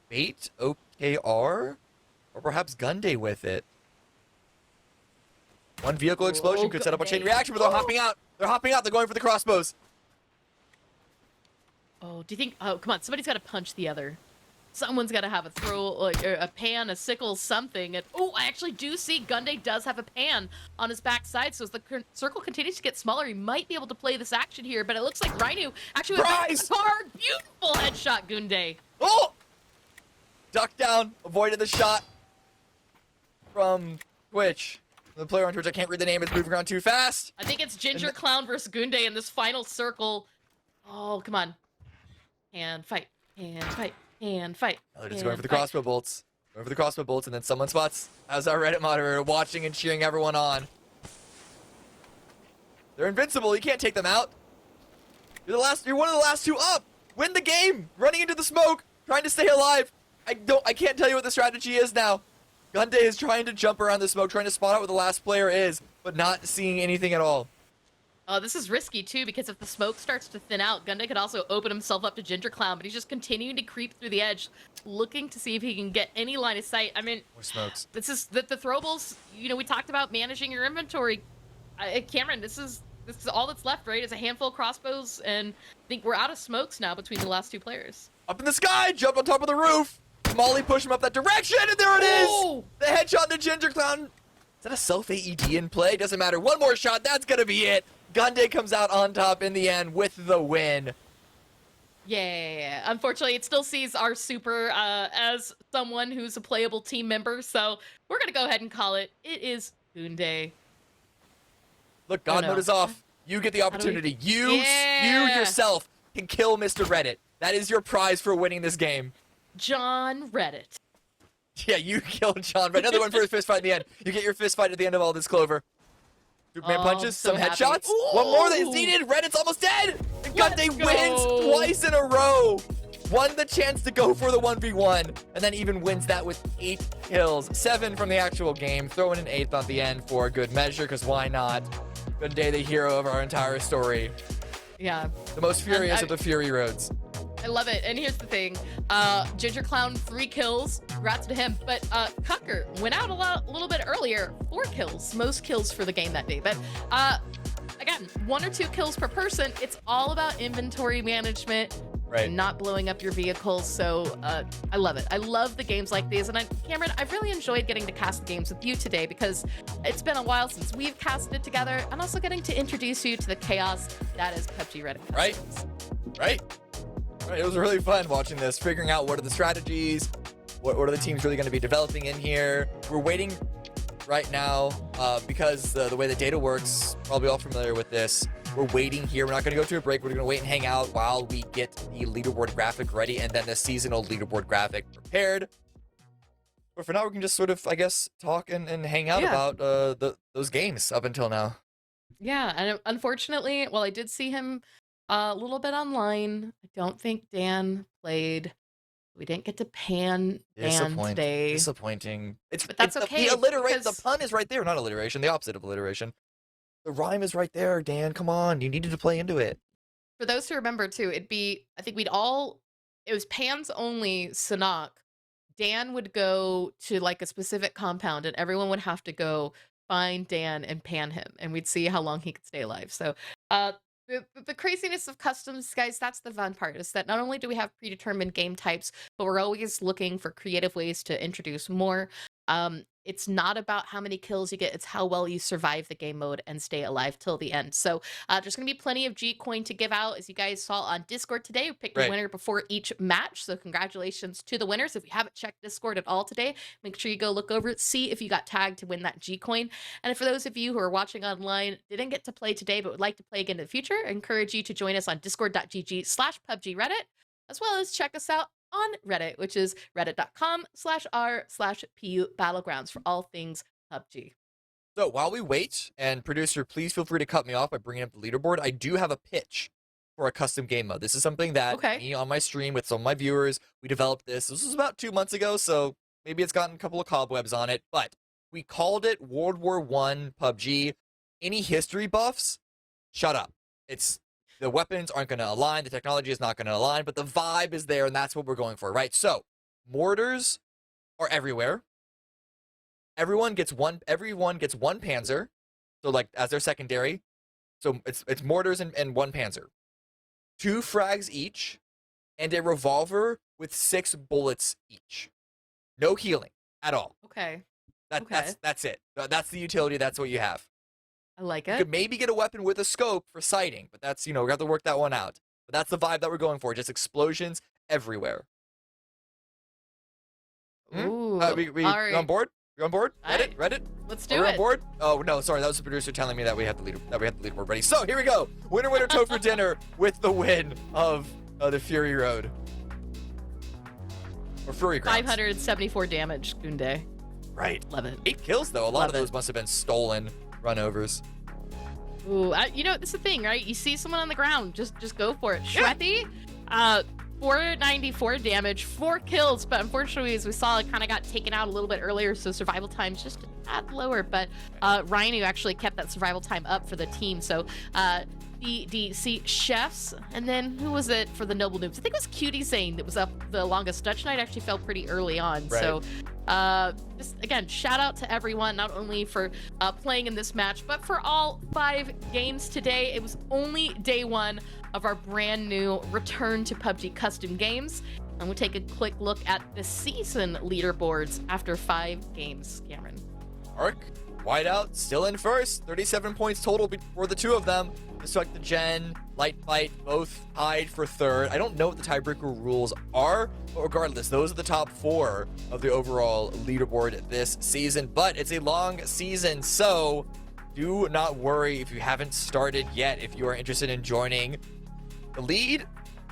bait OKR, or perhaps Gunday with it. One vehicle explosion could set up a chain reaction, but they're hopping out. They're hopping out. They're going for the crossbows. Oh, do you think? Oh, come on! Somebody's got to punch the other. Someone's got to have a throw, like a pan, a sickle, something. And oh, I actually do see Gunday does have a pan on his backside. So as the circle continues to get smaller, he might be able to play this action here. But it looks like Rhino actually went back to the car. Beautiful headshot, Gunday. Oh! Duck down, avoided the shot from Twitch. The player on Twitch, I can't read the name, it's moving around too fast. I think it's Ginger Clown versus Gunday in this final circle. Oh, come on. And fight, and fight, and fight. Oh, they're just going for the crossbow bolts. Going for the crossbow bolts, and then someone spots as our Reddit moderator watching and cheering everyone on. They're invincible, you can't take them out. You're one of the last 2 up. Win the game, running into the smoke, trying to stay alive. I can't tell you what the strategy is now. Gunday is trying to jump around the smoke, trying to spot out where the last player is, but not seeing anything at all. This is risky too, because if the smoke starts to thin out, Gunday could also open himself up to Ginger Clown, but he's just continuing to creep through the edge, looking to see if he can get any line of sight. I mean, more smokes. This is the throwables. You know, we talked about managing your inventory. Cameron, this is all that's left, right? It's a handful of crossbows, and I think we're out of smokes now between the last 2 players. Up in the sky, jump on top of the roof. Molly push him up that direction, and there it is! Oh! The headshot to Ginger Clown. Is that a self-AED in play? Doesn't matter. One more shot, that's gonna be it. Gunday comes out on top in the end with the win. Yeah. Unfortunately, it still sees our Super as someone who's a playable team member, so we're gonna go ahead and call it. It is Gunday. Look, God mode is off. You get the opportunity. You yourself can kill Mr. Reddit. That is your prize for winning this game. John Reddit. Yeah, you killed John Reddit. Another one for his fist fight at the end. You get your fist fight at the end of all this, Klov3r. Superman punches, so some happy. headshots. One more that's needed. Reddit's almost dead. And Gunday wins twice in a row. Won the chance to go for the 1v1, and then even wins that with 8 kills. 7 from the actual game. Throw in an 8th on the end for good measure, because why not? Gunday, the hero of our entire story. Yeah. The most furious of the Fury Roads. I love it. And here's the thing. Ginger Clown, 3 kills. Congrats to him. But Cucker went out a little bit earlier. 4 kills. Most kills for the game that day. But again, 1 or 2 kills per person. It's all about inventory management. Right. And not blowing up your vehicles. So I love it. I love the games like these. And Cameron, I've really enjoyed getting to cast the games with you today, because it's been a while since we've casted together, and also getting to introduce you to the chaos that is PUBG Reddit Customs. Right. It was really fun watching this, figuring out what are the strategies, what are the teams really going to be developing in here. We're waiting right now because the way the data works, probably all familiar with this. We're waiting here. We're not going to go to a break. We're going to wait and hang out while we get the leaderboard graphic ready, and then the seasonal leaderboard graphic prepared. But for now, we can just sort of, I guess, talk and hang out about those games up until now. Yeah, and unfortunately, well, I did see him a little bit online. I don't think Dan played. We didn't get to pan Dan today. Disappointing. But that's okay. The pun is right there. Not alliteration. The opposite of alliteration. The rhyme is right there, Dan. Come on. You needed to play into it. For those who remember, too, I think it was pans only Sanok. Dan would go to like a specific compound, and everyone would have to go find Dan and pan him, and we'd see how long he could stay alive. So the craziness of customs, guys, that's the fun part, is that not only do we have predetermined game types, but we're always looking for creative ways to introduce more. it's not about how many kills you get, it's how well you survive the game mode and stay alive till the end. So there's going to be plenty of G coin to give out. As you guys saw on Discord today, we picked a winner before each match. So congratulations to the winners. If you haven't checked Discord at all today, make sure you go look over it, see if you got tagged to win that G coin. And for those of you who are watching online, didn't get to play today, but would like to play again in the future, I encourage you to join us on discord.gg/PUBG Reddit, as well as check us out on Reddit, which is reddit.com/r/PU Battlegrounds for all things PUBG. So while we wait, and producer, please feel free to cut me off by bringing up the leaderboard. I do have a pitch for a custom game mode. This is something that me on my stream with some of my viewers, we developed this. This was about 2 months ago, so maybe it's gotten a couple of cobwebs on it, but we called it World War I PUBG. Any history buffs, shut up. The weapons aren't going to align, the technology is not going to align, but the vibe is there, and that's what we're going for, right? So, mortars are everywhere. Everyone gets one Panzer, so like as their secondary. So it's mortars and one Panzer. 2 frags each, and a revolver with 6 bullets each. No healing at all. Okay. That's it. That's the utility. That's what you have. I like You it. could maybe get a weapon with a scope for sighting, but that's, we have to work that one out. But that's the vibe that we're going for. Just explosions everywhere. Ooh. You on board? You on board? Reddit? Let's Are do we it. on board? Oh no, sorry, that was the producer telling me that we have the leaderboard ready. So here we go. Winner, toe for dinner with the win of the Fury Road. Or Fury Grounds. 574 damage, Gunde. Right. Love it. 8 kills though. A lot of those must have been stolen runovers. Ooh, this is the thing, right? You see someone on the ground, just go for it. Shwethy, 494 damage, 4 kills, but unfortunately, as we saw, it kind of got taken out a little bit earlier, so survival time's just a tad lower, but Ryan, who actually kept that survival time up for the team, so DDC Chefs, and then who was it for the Noble Noobs? I think it was Cutie Zane that was up the longest. Dutch Knight actually fell pretty early on, so just again, shout out to everyone, not only for playing in this match, but for all 5 games today. It was only day 1 of our brand new return to PUBG Custom Games, and we'll take a quick look at the season leaderboards after 5 games. Cameron. Arc, Whiteout, still in first. 37 points total for the 2 of them. Destruct the Gen, Light Fight, both tied for 3rd. I don't know what the tiebreaker rules are, but regardless, those are the top 4 of the overall leaderboard this season. But it's a long season, so do not worry if you haven't started yet. If you are interested in joining the lead,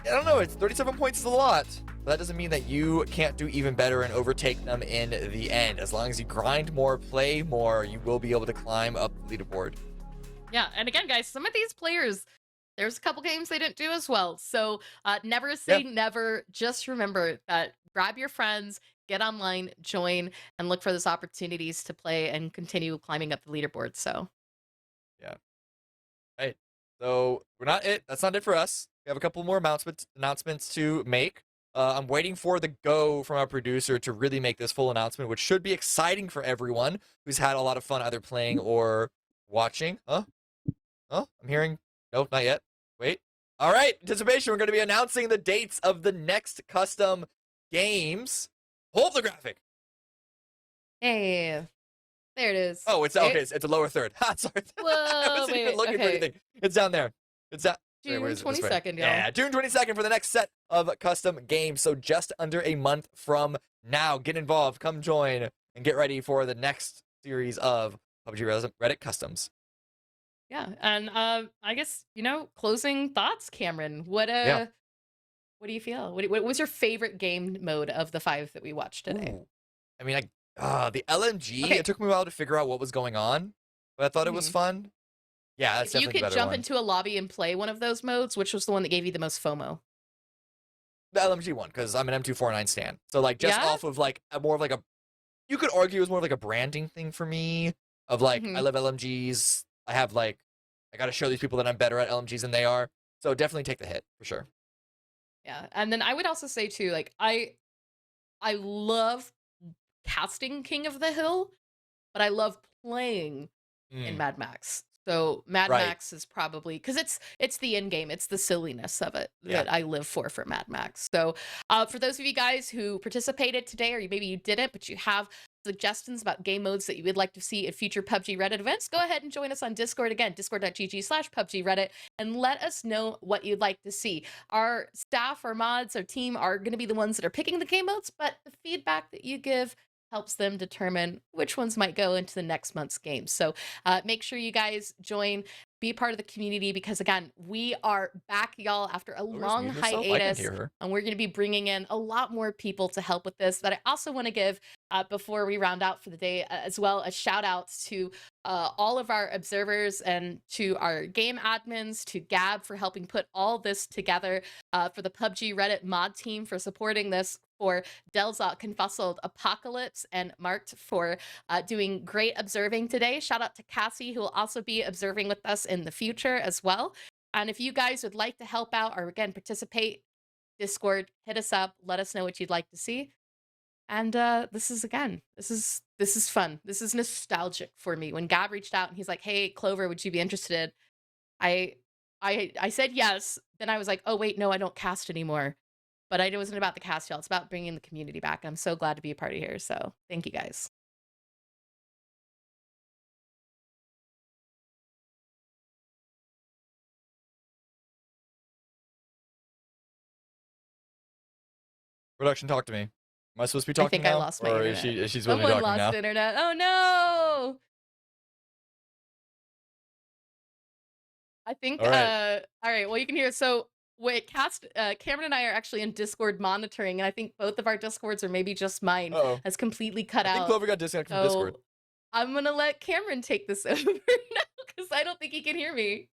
I don't know, it's 37 points is a lot. But that doesn't mean that you can't do even better and overtake them in the end. As long as you grind more, play more, you will be able to climb up the leaderboard. Yeah, and again, guys, some of these players, there's a couple games they didn't do as well. So never say never. Just remember that grab your friends, get online, join, and look for those opportunities to play and continue climbing up the leaderboard. So, yeah. Right. So that's not it for us. We have a couple more announcements to make. I'm waiting for the go from our producer to really make this full announcement, which should be exciting for everyone who's had a lot of fun either playing or watching. I'm hearing. No, not yet. Wait. All right. Anticipation. We're going to be announcing the dates of the next custom games. Hold the graphic. hey, there it is. Oh, it's okay. It's a lower third. Sorry. Whoa, I wasn't even looking for anything. It's down there. It's down. June Wait, 22nd, y'all. Yeah, June 22nd for the next set of custom games. So just under a month from now, get involved, come join, and get ready for the next series of PUBG Reddit Customs. Yeah, and I guess, closing thoughts, Cameron. What do you feel? What was your favorite game mode of the 5 that we watched today? Ooh. I mean, the LMG, it took me a while to figure out what was going on, but I thought it was fun. Yeah, that's if you definitely could jump into a lobby and play one of those modes, which was the one that gave you the most FOMO? The LMG one, because I'm an M249 stan. So off of more of a, you could argue it was more of like a branding thing for me. Of I love LMGs. I have I got to show these people that I'm better at LMGs than they are. So definitely take the hit for sure. Yeah, and then I would also say too, I love casting King of the Hill, but I love playing in Mad Max. So Mad Max is probably, because it's the end game, it's the silliness of it that I live for Mad Max. So for those of you guys who participated today, or maybe you didn't, but you have suggestions about game modes that you would like to see at future PUBG Reddit events, go ahead and join us on Discord. Again, discord.gg/PUBG Reddit, and let us know what you'd like to see. Our staff, our mods, our team are going to be the ones that are picking the game modes, but the feedback that you give helps them determine which ones might go into the next month's game. So make sure you guys join, be part of the community, because again, we are back, y'all, after a long hiatus, and we're going to be bringing in a lot more people to help with this. But I also want to give, before we round out for the day, as well, a shout out to all of our observers and to our game admins, to Gab for helping put all this together, for the PUBG Reddit mod team for supporting this, for Delzot, Confussled, Apocalypse, and Marked for doing great observing today. Shout out to Cassie, who will also be observing with us in the future as well. And if you guys would like to help out or, again, participate, Discord, hit us up, let us know what you'd like to see. And this is fun. This is nostalgic for me. When Gab reached out and he's like, "Hey, Klov3r, would you be interested?" I said yes. Then I was like, "Oh wait, no, I don't cast anymore." But it wasn't about the cast, y'all. It's about bringing the community back. I'm so glad to be a part of here. So thank you guys. Production, talk to me. Am I supposed to be talking I think now? I lost my or internet. is she supposed to be Someone talking now? lost internet. Oh no! I think, All right. all right, well, you can hear, so wait, Cameron and I are actually in Discord monitoring, and I think both of our Discords, or maybe just mine, has completely cut I out. think Klov3r got disconnected from Discord. I'm gonna let Cameron take this over now, because I don't think he can hear me.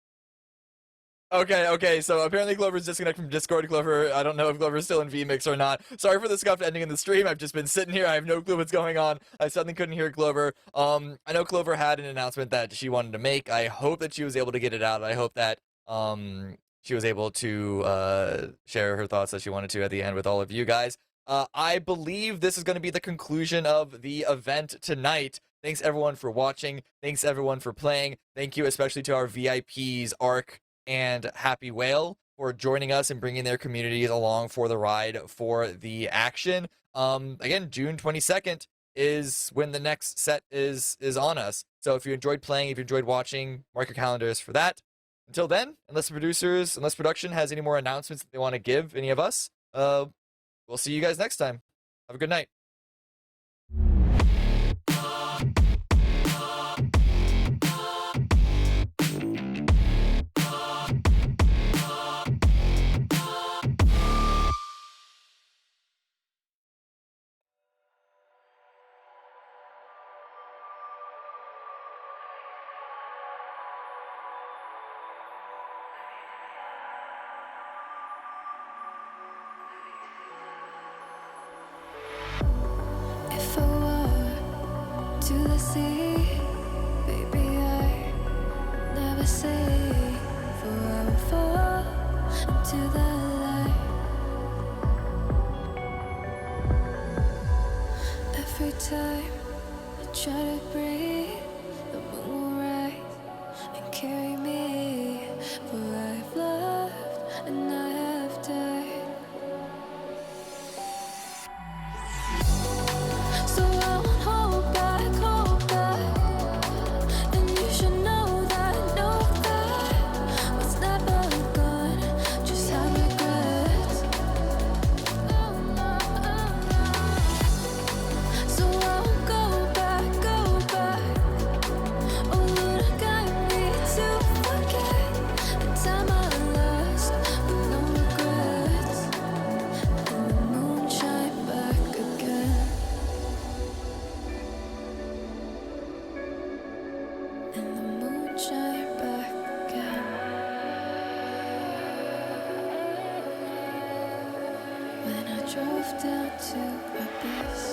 Okay, so apparently Klov3r's disconnected from Discord. Klov3r, I don't know if Klov3r's still in VMix or not. Sorry for the scuffed ending in the stream. I've just been sitting here. I have no clue what's going on. I suddenly couldn't hear Klov3r. I know Klov3r had an announcement that she wanted to make. I hope that she was able to get it out. I hope that she was able to share her thoughts that she wanted to at the end with all of you guys. I believe this is going to be the conclusion of the event tonight. Thanks everyone for watching. Thanks everyone for playing. Thank you especially to our VIPs, Ark and Happy Whale, for joining us and bringing their communities along for the ride for the action. Again, June 22nd is when the next set is on us. So if you enjoyed playing, if you enjoyed watching, mark your calendars for that. Until then, unless production has any more announcements that they want to give any of us, we'll see you guys next time. Have a good night. If I were to the sea, baby, I never say, for I will fall into the light. Every time I try to breathe, the moon will rise and carry me, for I've loved and I have died. So I won't hold back, and you should know that what's never gone just have regrets. So I won't go back. Oh Lord, guide me to forget the time I lost with no regrets, and the moon shine back again. And the moon shine back again. When I drove down to my base.